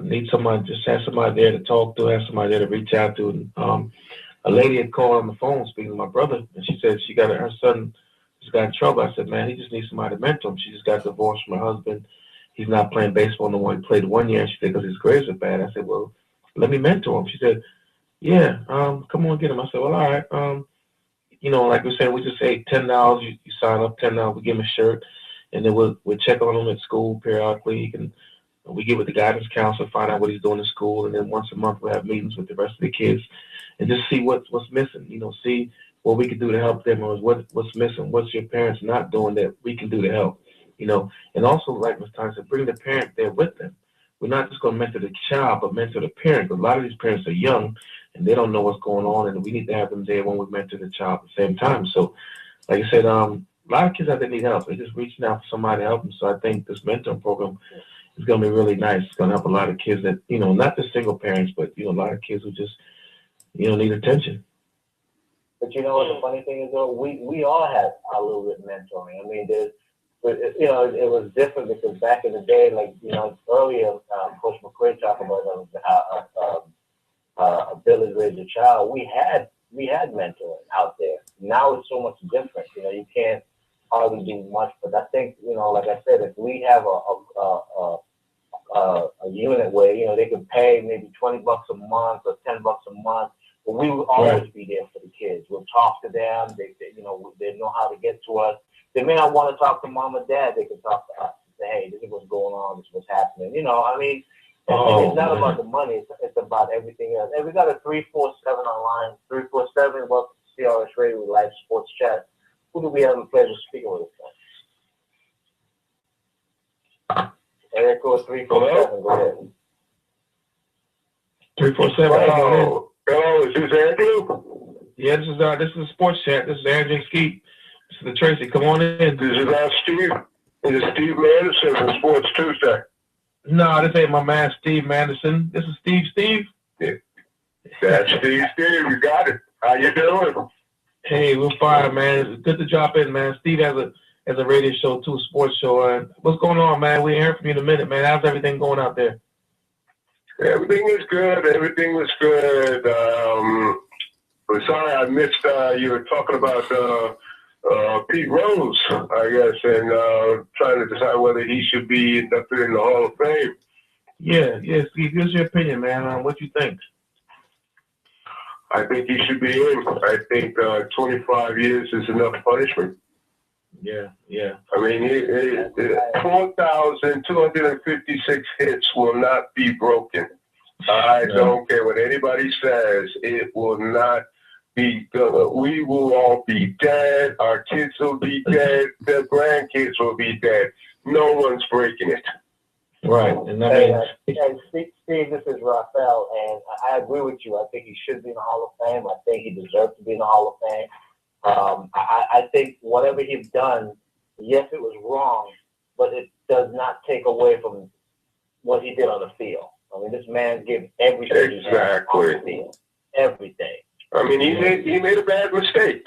need somebody, just have somebody there to talk to, have somebody there to reach out to. And a lady had called on the phone speaking to my brother, and she said she got her son just got in trouble. I said, man, he just needs somebody to mentor him. She just got divorced from her husband. He's not playing baseball no more. He played 1 year. She said, because his grades are bad. I said, well, let me mentor him. She said, yeah, come on, get him. I said, well, all right. Like we said, we just say $10. You sign up, $10. We give him a shirt, and then we'll check on him at school periodically. We get with the guidance counselor, find out what he's doing in school, and then once a month we'll have meetings with the rest of the kids and just see what's missing. See what we can do to help them, or what's missing, what's your parents not doing that we can do to help, And also, like Ms. Tyson said, bring the parent there with them. We're not just going to mentor the child, but mentor the parent. Because a lot of these parents are young, and they don't know what's going on, and we need to have them there when we mentor the child at the same time. So, like I said, a lot of kids out there need help. They're just reaching out for somebody to help them. So I think this mentoring program is going to be really nice. It's going to help a lot of kids that, not just single parents, but, a lot of kids who just, need attention. But what the funny thing is, though, we all had a little bit of mentoring. I mean, it was different because back in the day, like, earlier, Coach McCray talked about how a village raised a child. We had mentoring out there. Now it's so much different. You can't hardly do much. But I think, like I said, if we have a unit where, they could pay maybe $20 a month or $10 a month, but we will always be there for the kids. We'll talk to them. They know how to get to us. They may not want to talk to mom or dad. They can talk to us and say, hey, this is what's going on. This is what's happening. It's not about the money. It's about everything else. And we got a 347 online. 347, welcome to CRS Radio Live Sports Chat. Who do we have the pleasure of speaking with us? Area code 347. Go ahead. 347. Hello, is this Andrew? Yeah, this is Sports Chat. This is Andrew Skeet. This is the Tracy. Come on in. This is Steve. This is Steve Manderson from Sports Tuesday. No, this ain't my man Steve Manderson. This is Steve. Yeah. That's Steve. You got it. How you doing? Hey, we're fine, man. It's good to drop in, man. Steve has a radio show too, a sports show. And what's going on, man? We'll hear from you in a minute, man. How's everything going out there? Everything is good. Everything was good. I'm sorry I missed. You were talking about Pete Rose, I guess, and trying to decide whether he should be inducted in the Hall of Fame. Yeah, Steve. Give us your opinion, man. What you think? I think he should be in. I think 25 years is enough punishment. Yeah. I mean, 4,256 hits will not be broken. I don't care what anybody says. It will not be. We will all be dead. Our kids will be dead. Their grandkids will be dead. No one's breaking it. Right. And Steve, this is Raphael, and I agree with you. I think he should be in the Hall of Fame. I think he deserves to be in the Hall of Fame. I think whatever he's done, yes, it was wrong, but it does not take away from what he did on the field. I mean, this man gave everything he had on the field. Everything. I mean, he made a bad mistake.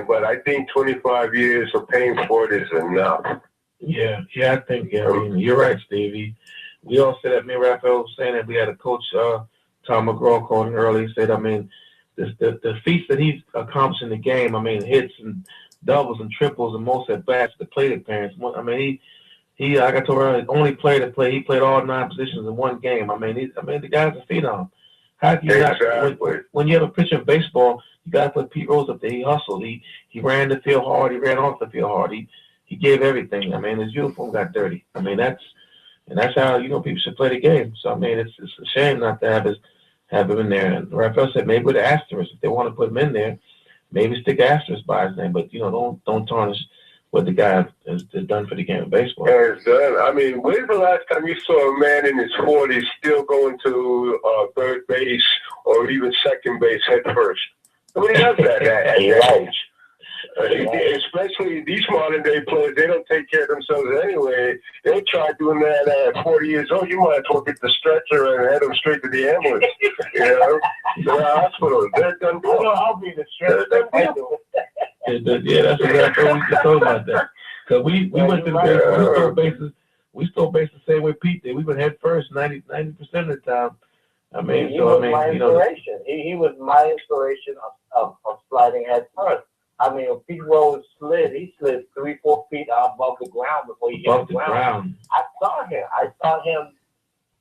But I think 25 years of paying for it is enough. Yeah, I think, I mean, you're right, Stevie. We all said that. Me and Raphael was saying that we had a coach, Tom McGraw, called in early and said, I mean, the feats that he's accomplished in the game, I mean, hits and doubles and triples and most at bats, the plate appearance. I mean, he like I told her, only player to play. He played all 9 positions in one game. I mean, the guy's a phenom. How can you not? When you have a pitcher of baseball, you got to put Pete Rose up there. He hustled. He ran the field hard. He ran off the field hard. He gave everything. I mean, his uniform got dirty. I mean, that's how people should play the game. So I mean, it's a shame not to have him in there. And Raphael said maybe with the asterisk, if they want to put him in there, maybe stick asterisk by his name, but don't tarnish what the guy has done for the game of baseball. Hands done. I mean, when's the last time you saw a man in his 40s still going to third base or even second base head first? Nobody does that at that age. Especially these modern day players, they don't take care of themselves anyway. They'll try doing that at 40 years old. You might as well get the stretcher and head them straight to the ambulance. To the hospital. They're done for. I'll be the stretcher. Yeah, that's exactly what we just told about that. Because we went to the base, we stole bases the same way Pete did. We went head first 90% of the time. He was my inspiration. He was my inspiration of sliding head first. I mean, when Pete Rose slid, he slid 3-4 feet above the ground before he hit the ground. I saw him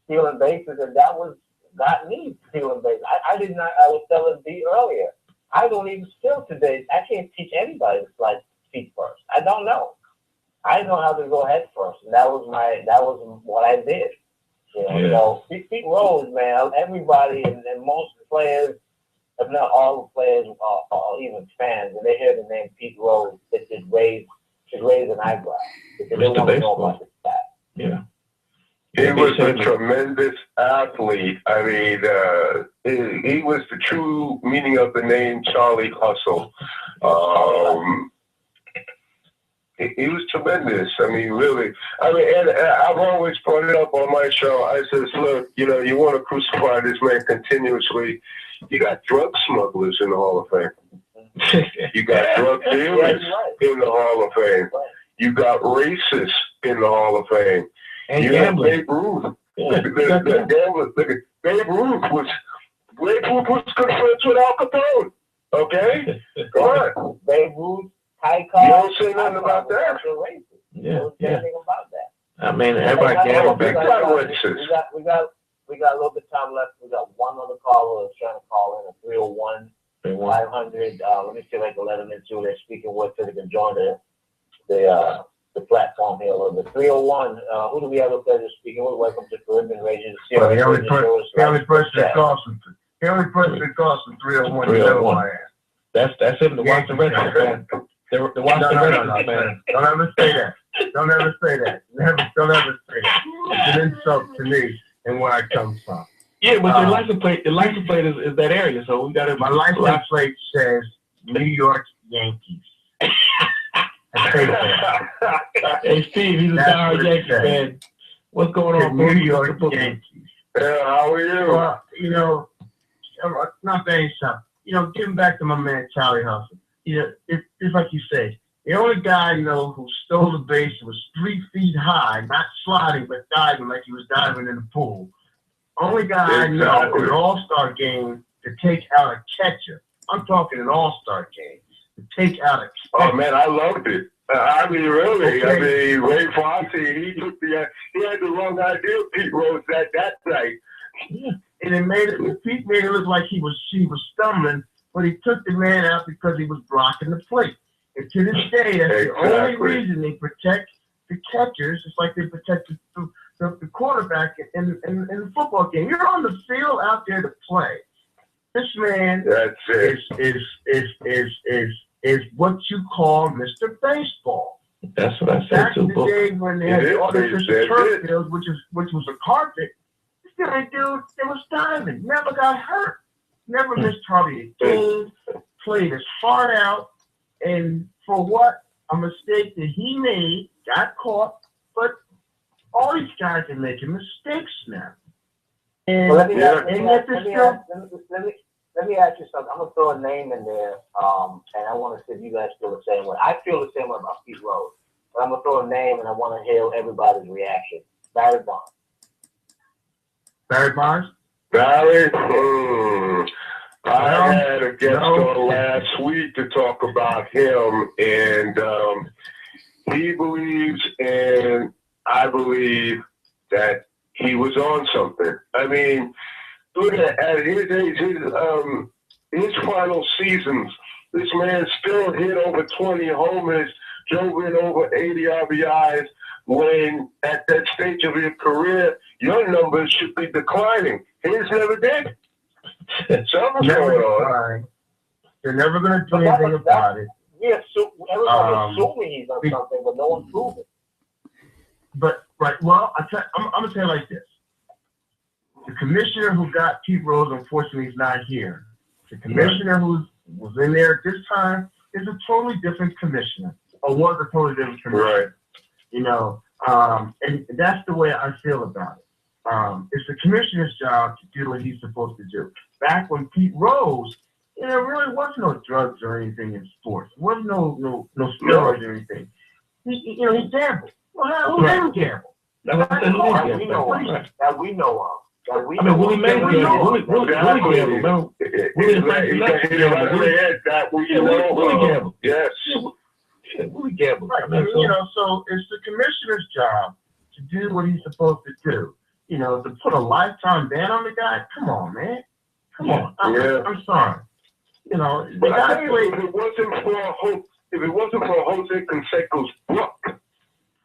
stealing bases, and that got me stealing bases. I was telling D earlier, I don't even steal today. I can't teach anybody to slide feet first. I don't know. I know how to go head first, and that was what I did. So Pete Rose, man, everybody and most players, if not all the players, or even fans, and they hear the name Pete Rose, it should raise an eyebrow because they want to know about this guy. Yeah. He was a tremendous athlete. I mean, he was the true meaning of the name Charlie Hustle. He was tremendous. I mean, really. I mean, and I've always brought it up on my show. I says, look, you want to crucify this man continuously. You got drug smugglers in the Hall of Fame. You got drug dealers in the Hall of Fame. You got racists in the Hall of Fame. And you got Babe Ruth. The gamblers. Look at Babe Ruth was good friends with Al Capone. Okay? Go on. Babe Ruth. You don't say nothing about that. Yeah. About that. I mean, everybody gambled. Big time racist. We got a little bit of time left. We got one other caller that's trying to call in at 301-500. Let me see if I can let them into their speaking word so they can join the platform here a little bit. 301. Who do we have a pleasure speaking with? Welcome to Caribbean Radio. The only person that calls from 301. 301. That's him. The Washington Redskins fan. The Washington Redskins fan. Don't ever say that. Don't ever say that. Don't ever say that. It's an insult to me and where I come from. Yeah, but the license plate is that area, so we got to. My license plate says New York Yankees. I say that. Hey Steve, he's a diehard Yankees fan. What's going on? New York Yankees. Yeah, how are you? Well, not saying something. Getting back to my man Charlie Hustle. It's like you say. The only guy who stole the base was 3 feet high, not sliding, but diving like he was diving in the pool. Only guy I know in an all-star game to take out a catcher. I'm talking an all-star game to take out a catcher. Oh man, I loved it. I mean, really. Okay. I mean, Ray Fosse, he had the wrong idea of Pete Rose that night. Yeah. And Pete made it look like he was stumbling, but he took the man out because he was blocking the plate. And to this day, that's the only reason they protect the catchers. It's like they protect the quarterback in the football game. You're on the field out there to play. This man is what you call Mr. Baseball. That's what I said Back too. in the day when they had the artificial turf field, which was a carpet, this guy, dude, it was diving. Never got hurt. Never missed probably a game. Played his heart out. And for what? A mistake that he made, got caught, but all these guys are making mistakes now. And let me ask you something. I'm going to throw a name in there, and I want to see if you guys feel the same way. I feel the same way about Pete Rose, but I'm going to throw a name, and I want to hear everybody's reaction. Barry Bonds. Barry Bonds? Barry? I had a guest on last week to talk about him, and he believes, and I believe that he was on something. I mean, look at his age, his final seasons. This man still hit over 20 homers, drove in over 80 RBIs. When at that stage of your career, your numbers should be declining. His never did. Something's going on. They're never going to do But anything about it. Yeah, so everybody's assuming he's done something, but no one proved it. But well, I'm gonna say it like this: the commissioner who got Pete Rose, unfortunately, is not here. The commissioner who was in there at this time is a totally different commissioner, or was a totally different commissioner. Right. And that's the way I feel about it. It's the commissioner's job to do what he's supposed to do. Back when Pete Rose, there really was no drugs or anything in sports. There was no steroids or anything. He gambled. Well, who didn't gamble? That we know of. That we know of. Willie Mays gambled. Willie gambled. Willie gambled. Yes. Willie gambled. Right. So it's the commissioner's job to do what he's supposed to do. To put a lifetime ban on the guy. Come on, man. Come on. I'm sorry. The But I guy tell you, played. if it wasn't for Jose Canseco's book,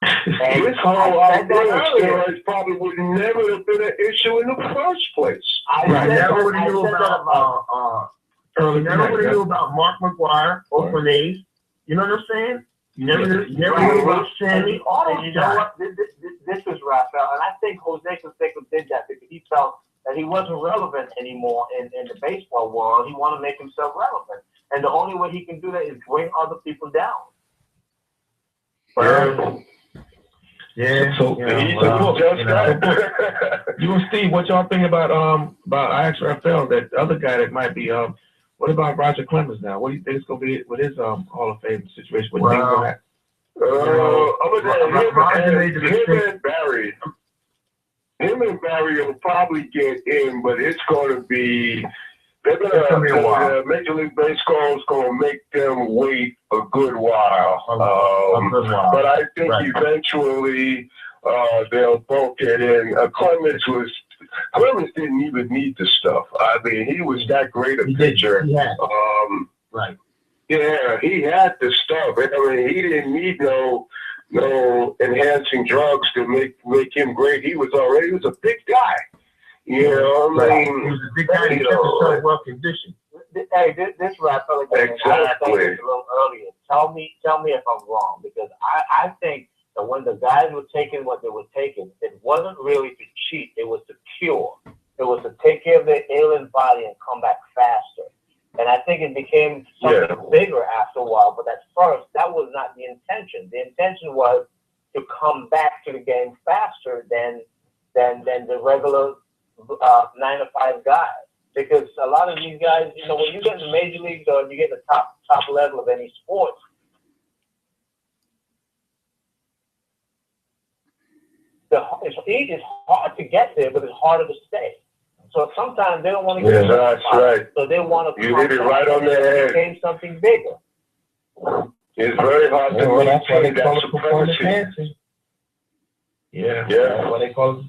this whole idea of steroids probably would never have been an issue in the first place. I never would have knew about Mark McGuire or Bernays. You know what I'm saying? You never knew about Sammy. All And you know what? This is Raphael, and I think Jose Canseco did that because he felt that he wasn't relevant anymore in the baseball world. He wanted to make himself relevant. And the only way he can do that is bring other people down. Yeah. So You and Steve, what y'all think about I asked Raphael, that other guy that might be what about Roger Clemens now? What do you think it's gonna be with his Hall of Fame situation? What do you think gonna happen? Him and Barry will probably get in, but it's going to be. They're gonna be a while. Major League Baseball is going to make them wait a good while. But I think eventually they'll both get in. Clemens didn't even need the stuff. I mean, he was that great a pitcher. Right. Yeah, he had the stuff. I mean, he didn't need no enhancing drugs to make him great. He was a big guy. He was a big guy. He kept himself well conditioned. Hey, this Raphael again. Exactly. I said this a little earlier. Tell me if I'm wrong, because I think that when the guys were taking what they were taking, it wasn't really to cheat. It was to cure. It was to take care of their ailing body and come back faster. And I think it became something bigger after a while. But at first, that was not the intention. The intention was to come back to the game faster than the regular 9 to 5 guys. Because a lot of these guys, when you get in the major leagues or you get the top level of any sport, it's hard to get there, but it's harder to stay. So sometimes they don't want to get that's right. So they want to. You hit it right on the head. Became something bigger. It's very hard to maintain that supremacy. Yeah. Yeah. What they call it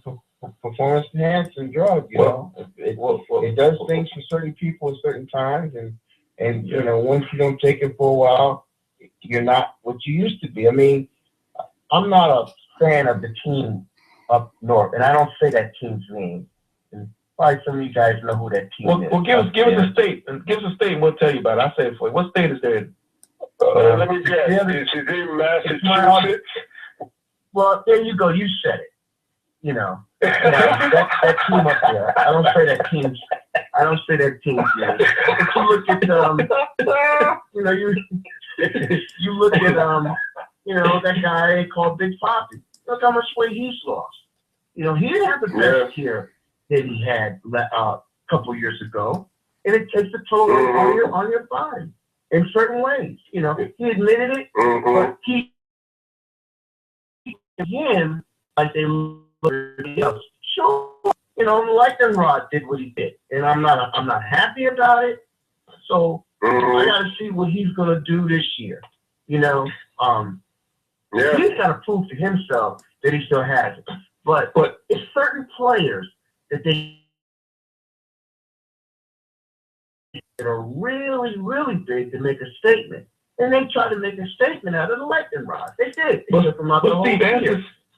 performance enhancing drug. It does things for certain people at certain times, and once you don't take it for a while, you're not what you used to be. I mean, I'm not a fan of the team up north, and I don't say that team's name. And probably some of you guys know who that team is. Well, give us a state, and we'll tell you about it. I'll say it for you. What state is there in? Let me guess. Is it in Massachusetts? Well, there you go. You said it. That team up there. I don't say that team's name. If you look at you look at that guy called Big Papi. Look how much weight he's lost. He didn't have the best year that he had a couple of years ago, and it takes a toll on your body in certain ways. He admitted it, but him like they look at everybody else. Sure, Lightning-Rod did what he did, and I'm not happy about it. So I gotta see what he's gonna do this year. He's gotta prove to himself that he still has it. But it's certain players that are really, really big to make a statement. And they try to make a statement out of the Lightning-Rod. They did.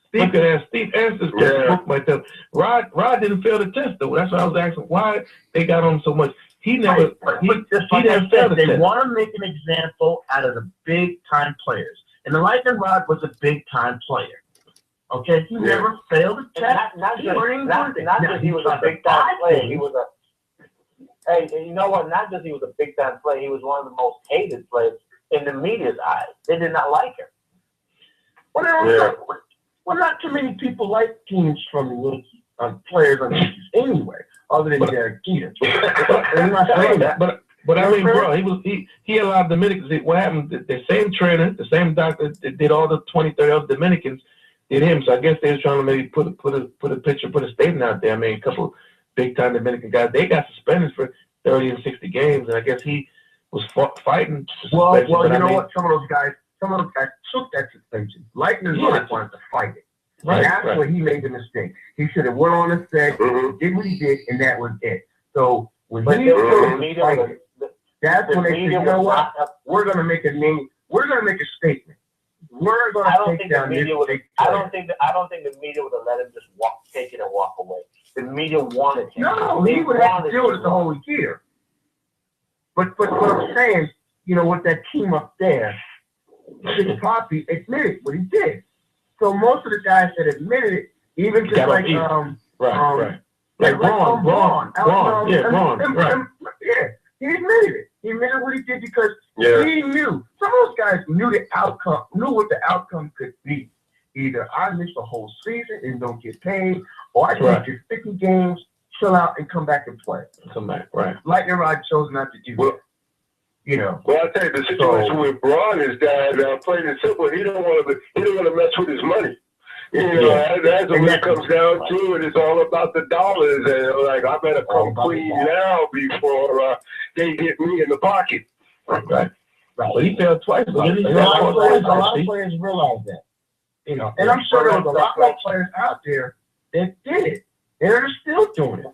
Steve asked this question. Rod didn't fail the test, though. That's why I was asking why they got on so much. he never failed they to want to make an example out of the big time players. And the Lightning Rod was a big time player. Okay, he never failed a test. Not just he was a big time player. He was and you know what? Not just he was a big time player. He was one of the most hated players in the media's eyes. They did not like him. Well, not too many people like teams from the Yankees, players on the Yankees anyway, other than Derek Jeter. I'm not saying that. But I mean, bro, he allowed Dominicans. What happened? The same trainer, the same doctor that did all the 20, 30 other Dominicans did him. So I guess they were trying to maybe put a statement out there. I mean, a couple big time Dominican guys, they got suspended for 30 and 60 games, and I guess he was fighting. Well, you know what? Some of those guys took that suspension. Lightning Rod wanted to fight it. Right, and that's where he made the mistake. He should have went on and said, did what he did, and that was it. So when he fight it, that's when they said, you know what? We're going to make a name. We're going to make a statement. We're going to take down this big I don't think the media would have let him just take it and walk away. The media wanted him. No, he would have to deal with it the whole year. But what I'm saying, you know, with that team up there, Big Papi admitted what he did. So most of the guys that admitted it, even just like Ron, he admitted it. He admitted what he did because he knew. Some of those guys knew the outcome, knew what the outcome could be. Either I miss the whole season and don't get paid, or I can get 50 games, chill out, and come back and play. Lightning Rod chose not to do that. You know. Well, I tell you, the situation with Braun is that plain and simple, he don't want to mess with his money. You know, that's what it comes down to, and it's all about the dollars. And like, I better come clean now before they get me in the pocket. Right. But he failed twice. A lot of players realize that. You know, and I'm sure there was a lot more players out there that did it. They're still doing it.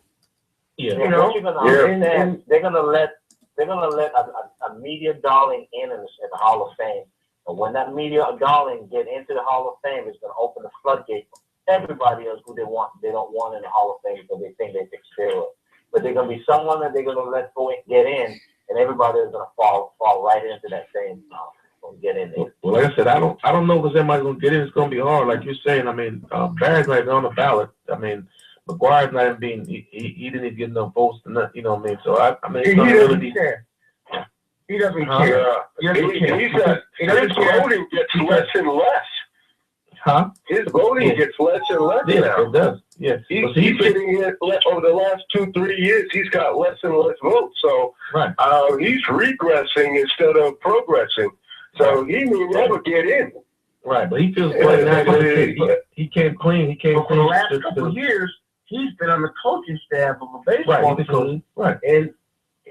Yeah. You know, and they're gonna let a media darling in the Hall of Fame. And when that media darling get into the Hall of Fame, it's gonna open the floodgate for everybody else who they don't want in the Hall of Fame because they think they take steroids. But they're gonna be someone that they're gonna let get in, and everybody is gonna fall right into that same get in there. Well, like I said, I don't know if everybody's gonna get in. It's gonna be hard, like you're saying. I mean, Barry's not even on the ballot. I mean, McGuire's not even being. He didn't even get no votes. You know what I mean? So I mean, it's gonna really be. He doesn't care. His voting gets less and less. Huh? His voting gets less and less now. It does. Yeah. He's sitting here over the last 2-3 years. He's got less and less votes. So he's regressing instead of progressing. So he may never get in. Right, but he feels good now. He came clean. He came clean. For the last couple of years, he's been on the coaching staff of a baseball team. Right. And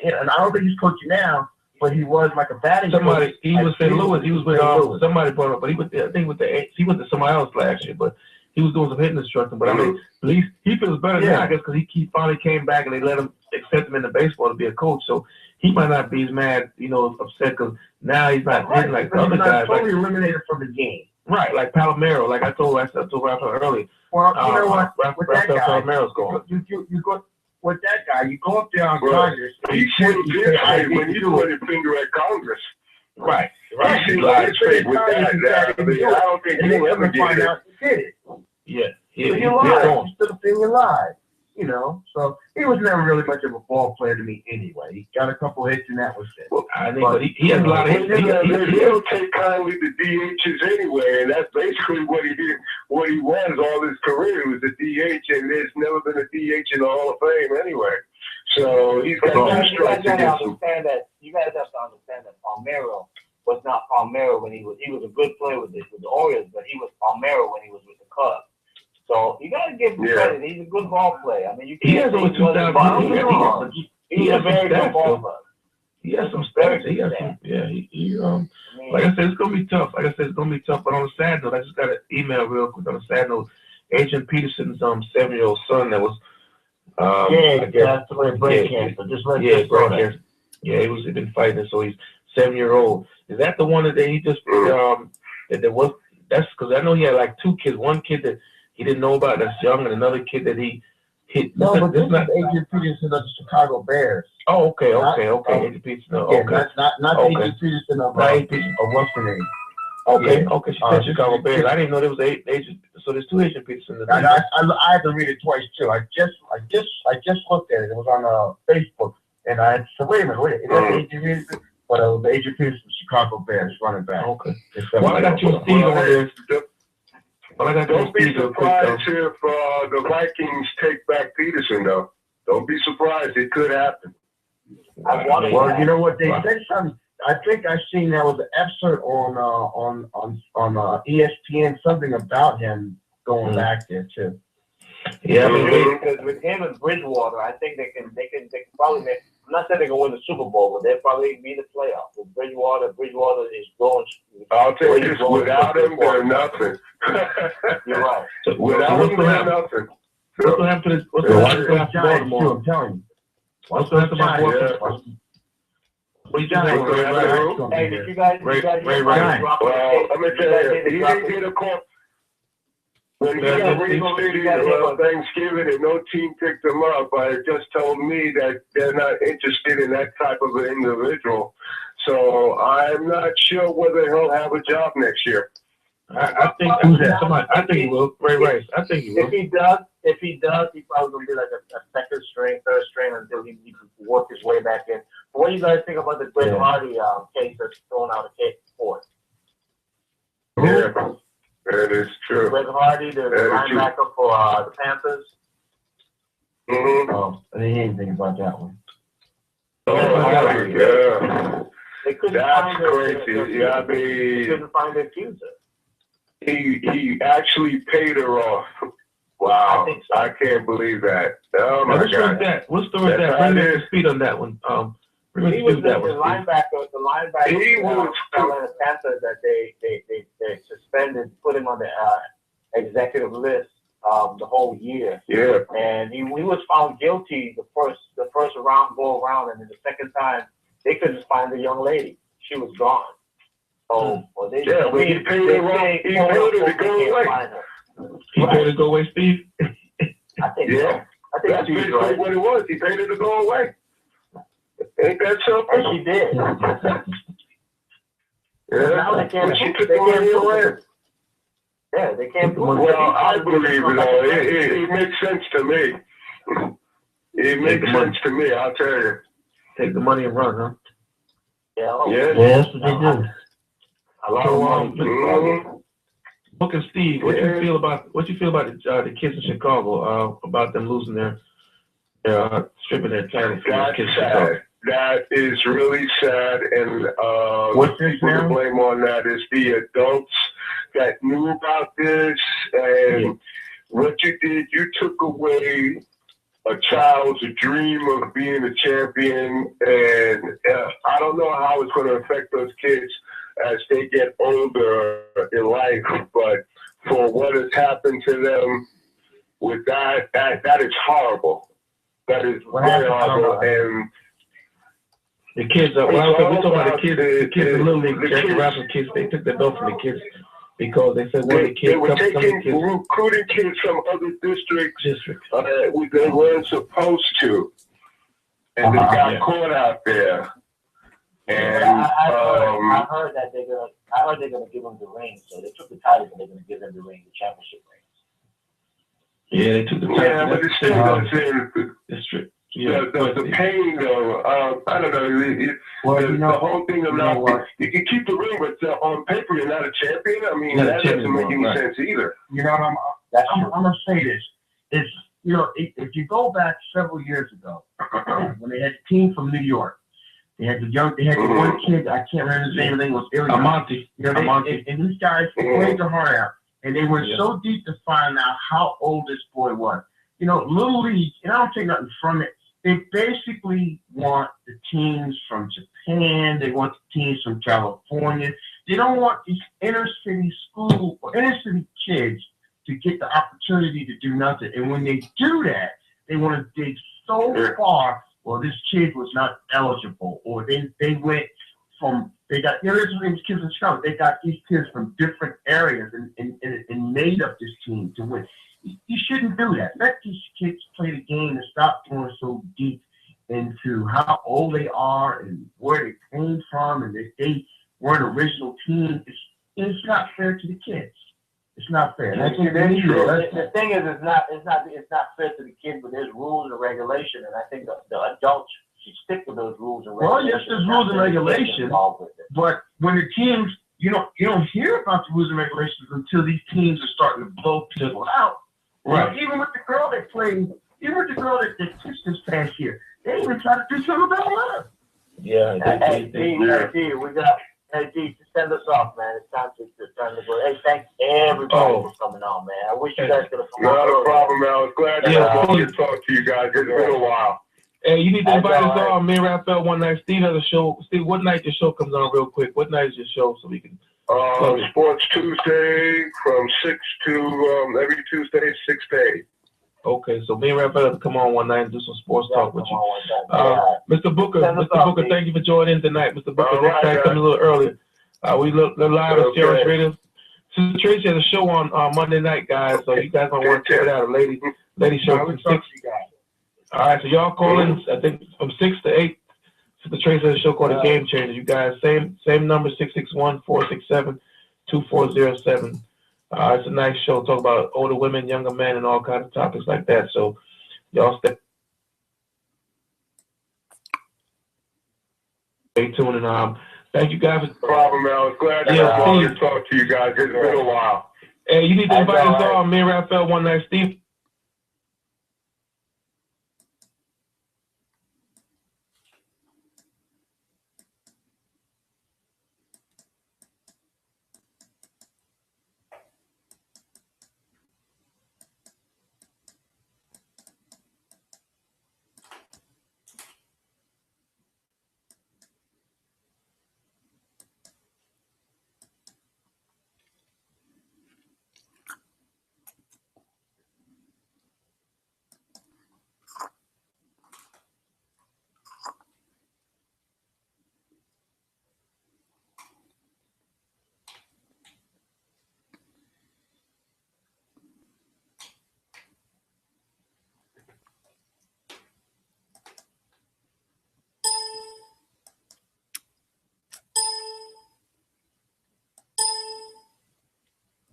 I don't think he's coaching now, but he was like a batting coach. He was St. Louis. He was with somebody brought up, but he went to somebody else last year, but he was doing some hitting instruction. But I mean, at least he feels better now, I guess, because he finally came back and they let him accept him into baseball to be a coach. So he might not be as mad, upset because now he's not hitting like the other guys. Totally eliminated from the game. Right, like Palomero, like I told Rafael earlier. Well, you know what? With that guy, Palomero's going. You go with that guy. You go up there on Congress. He should when you put your finger at Congress. Right. He seems like it's fake with that. I don't think he'll ever get it. Yeah. He's still a thing alive. So he was never really much of a ball player to me anyway. He got a couple hits and that was it. Well, I think, but he has a lot of hits. He don't take kindly to DHs anyway, and that's basically what he did. What he was all his career was a DH, and there's never been a DH in the Hall of Fame anyway. So he's got two strikes against him. You guys have to understand that Palmeiro was not Palmeiro when he was a good player with the Orioles, but he was Palmeiro when he was with the Cubs. So you got to give him credit. He's a good ball player. I mean, you can't. He has over 2,000. He's a very good ball player. He has some stats. He has some. Yeah. Like I said, it's gonna be tough. But on a sad note, I just got an email real quick. On a sad note, Agent Peterson's 7-year-old son that was. Brain cancer. Just let brain cancer. Yeah, he's been fighting. So he's 7-year-old. Is that the one that he just that there was? That's because I know he had like two kids. One kid that he didn't know about that's young, and another kid that he No, but this is Adrian Peterson of the Chicago Bears. Oh, okay. Adrian Peterson. Okay. Not Okay. Adrian Peterson of what's her name? Okay. She said Chicago Bears. I didn't know there was agent. So there's two Adrian Petersons. I had to read it twice too. I just looked at it. It was on Facebook, and I said, "Wait a minute, it wasn't Adrian Peterson, but it was Adrian Peterson of Chicago Bears running back." Okay. Well, I got you, Steve, on there. Don't be surprised if the Vikings take back Peterson, though. Don't be surprised. It could happen. Well, you know what they said something. I think I seen there was an excerpt on ESPN something about him going back there too. Yeah, because with him and Bridgewater, I think they can probably make. I'm not saying they can win the Super Bowl, but they'll probably be in the playoffs. With Bridgewater is going. I'll tell you this: without him, they're nothing. You're right. Without him, they're nothing. What's going to happen to Baltimore? I'm telling you. What's going to happen to Baltimore? What do you think? Hey, did you guys Ray drop well, let me tell you, he didn't get a call. When he got reinstated on Thanksgiving and no team picked him up, it just told me that they're not interested in that type of an individual. So I'm not sure whether he'll have a job next year. I think he will. Ray Rice. I think he will. If he does, he's probably gonna be like a second string, third string until he can work his way back in. But what do you guys think about the Greg Hardy case that's thrown out of case court? Yeah, that is true. Greg Hardy, the linebacker for the Panthers. Oh, I didn't hear anything about that one. Oh, yeah. They couldn't That's find crazy. Yeah, I mean, they couldn't find the accuser. He actually paid her off. Wow, I can't believe that. Oh my God. What story is that? Bring me up to speed on that one. He was the linebacker. The linebacker he was Carolina Panthers that they suspended, put him on the executive list the whole year. Yeah. And he was found guilty the first round go around, and then the second time they couldn't find the young lady. She was gone. So but he paid her wrong. He paid her to go away. He paid her to go away, Steve? I think so. I think that's basically right. What it was. He paid her to go away. Ain't that simple? And she did. Now they can't. She took the money away. Yeah, they can't. Well, I believe it. It makes sense to me. It makes sense to me. I'll tell you. Take the money and run, huh? Yeah. That's what they do. A lot of money. Look at Steve. What you feel about the kids in Chicago? About them losing their stripping their talent? That's sad. That is really sad, and what's the blame on that is the adults that knew about this, and what you did, you took away a child's dream of being a champion, and I don't know how it's going to affect those kids as they get older in life, but for what has happened to them with that is horrible. That is very horrible, and the kids are, we're talking about the kids in Little League, Jackie Robinson kids, they took the belt from the kids because they said, they were recruiting kids from other districts they weren't supposed to. And they got caught out there. And I heard that they're gonna give them the ring. So they took the titles and they're gonna give them the ring, the championship ring. Yeah, they took the titles. Yeah, but it still doesn't. The pain, though, I don't know. The whole thing of you can keep the ring, but on paper you're not a champion. I mean, that doesn't make any sense either. You know what I'm gonna say this. It's if you go back several years ago when they had a team from New York, they had the one kid, I can't remember his name. His name was Amonte. And these guys played their heart out, and they went so deep to find out how old this boy was. Little League, and I don't take nothing from it. They basically want the teams from Japan. They want the teams from California. They don't want these inner city school or inner city kids to get the opportunity to do nothing. And when they do that, they want to dig so far. Well, this kid was not eligible, or they went from these kids in Chicago. They got these kids from different areas and made up this team to win. you shouldn't do that. Let these kids play the game and stop going so deep into how old they are and where they came from, and if they weren't original team. It's not fair to the kids. It's not fair. The thing is, it's not fair to the kids, but there's rules and regulation, and I think the adults should stick with those rules and regulations. Well, yes, there's rules and regulations, but when the teams, you don't hear about the rules and regulations until these teams are starting to blow people out. Right. Even with the girl that kissed this past year, they even try to do something about her. Yeah. Hey, D, just send us off, man. It's time to turn the go. Hey, thanks everybody for coming on, man. I wish you guys could have come on. Not a problem, man. I was glad to talk to you guys. It's been a while. Hey, you need to invite us all. Me and Raphael one night. Steve has a show. Steve, what night your show comes on real quick? What night is your show so we can... Sports Tuesday from 6 to, every Tuesday, 6 to 8. Okay, so me and Raphael come on one night and do some sports talk with you. Mr. Booker, thank you for joining in tonight. Mr. Booker, next time come a little earlier. We look live at Sirius Radio. Sister Tracy has a show on Monday night, guys, so you guys don't want to check it out. A lady show from 6. All right, so y'all call in, I think, from 6 to 8. Sister Tracy has a show called The Game Changer. You guys, same number, 661-467-2407. It's a nice show. Talk about older women, younger men, and all kinds of topics like that. So y'all stay tuned. And thank you guys. No problem, man. I was glad to talk to you guys. It's been a while. Hey, you need to invite us all. Me and Raphael one night. Steve.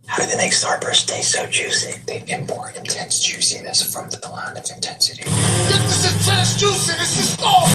How do they make Starburst taste so juicy? They import intense juiciness from the land of intensity. This is intense juiciness. This is all.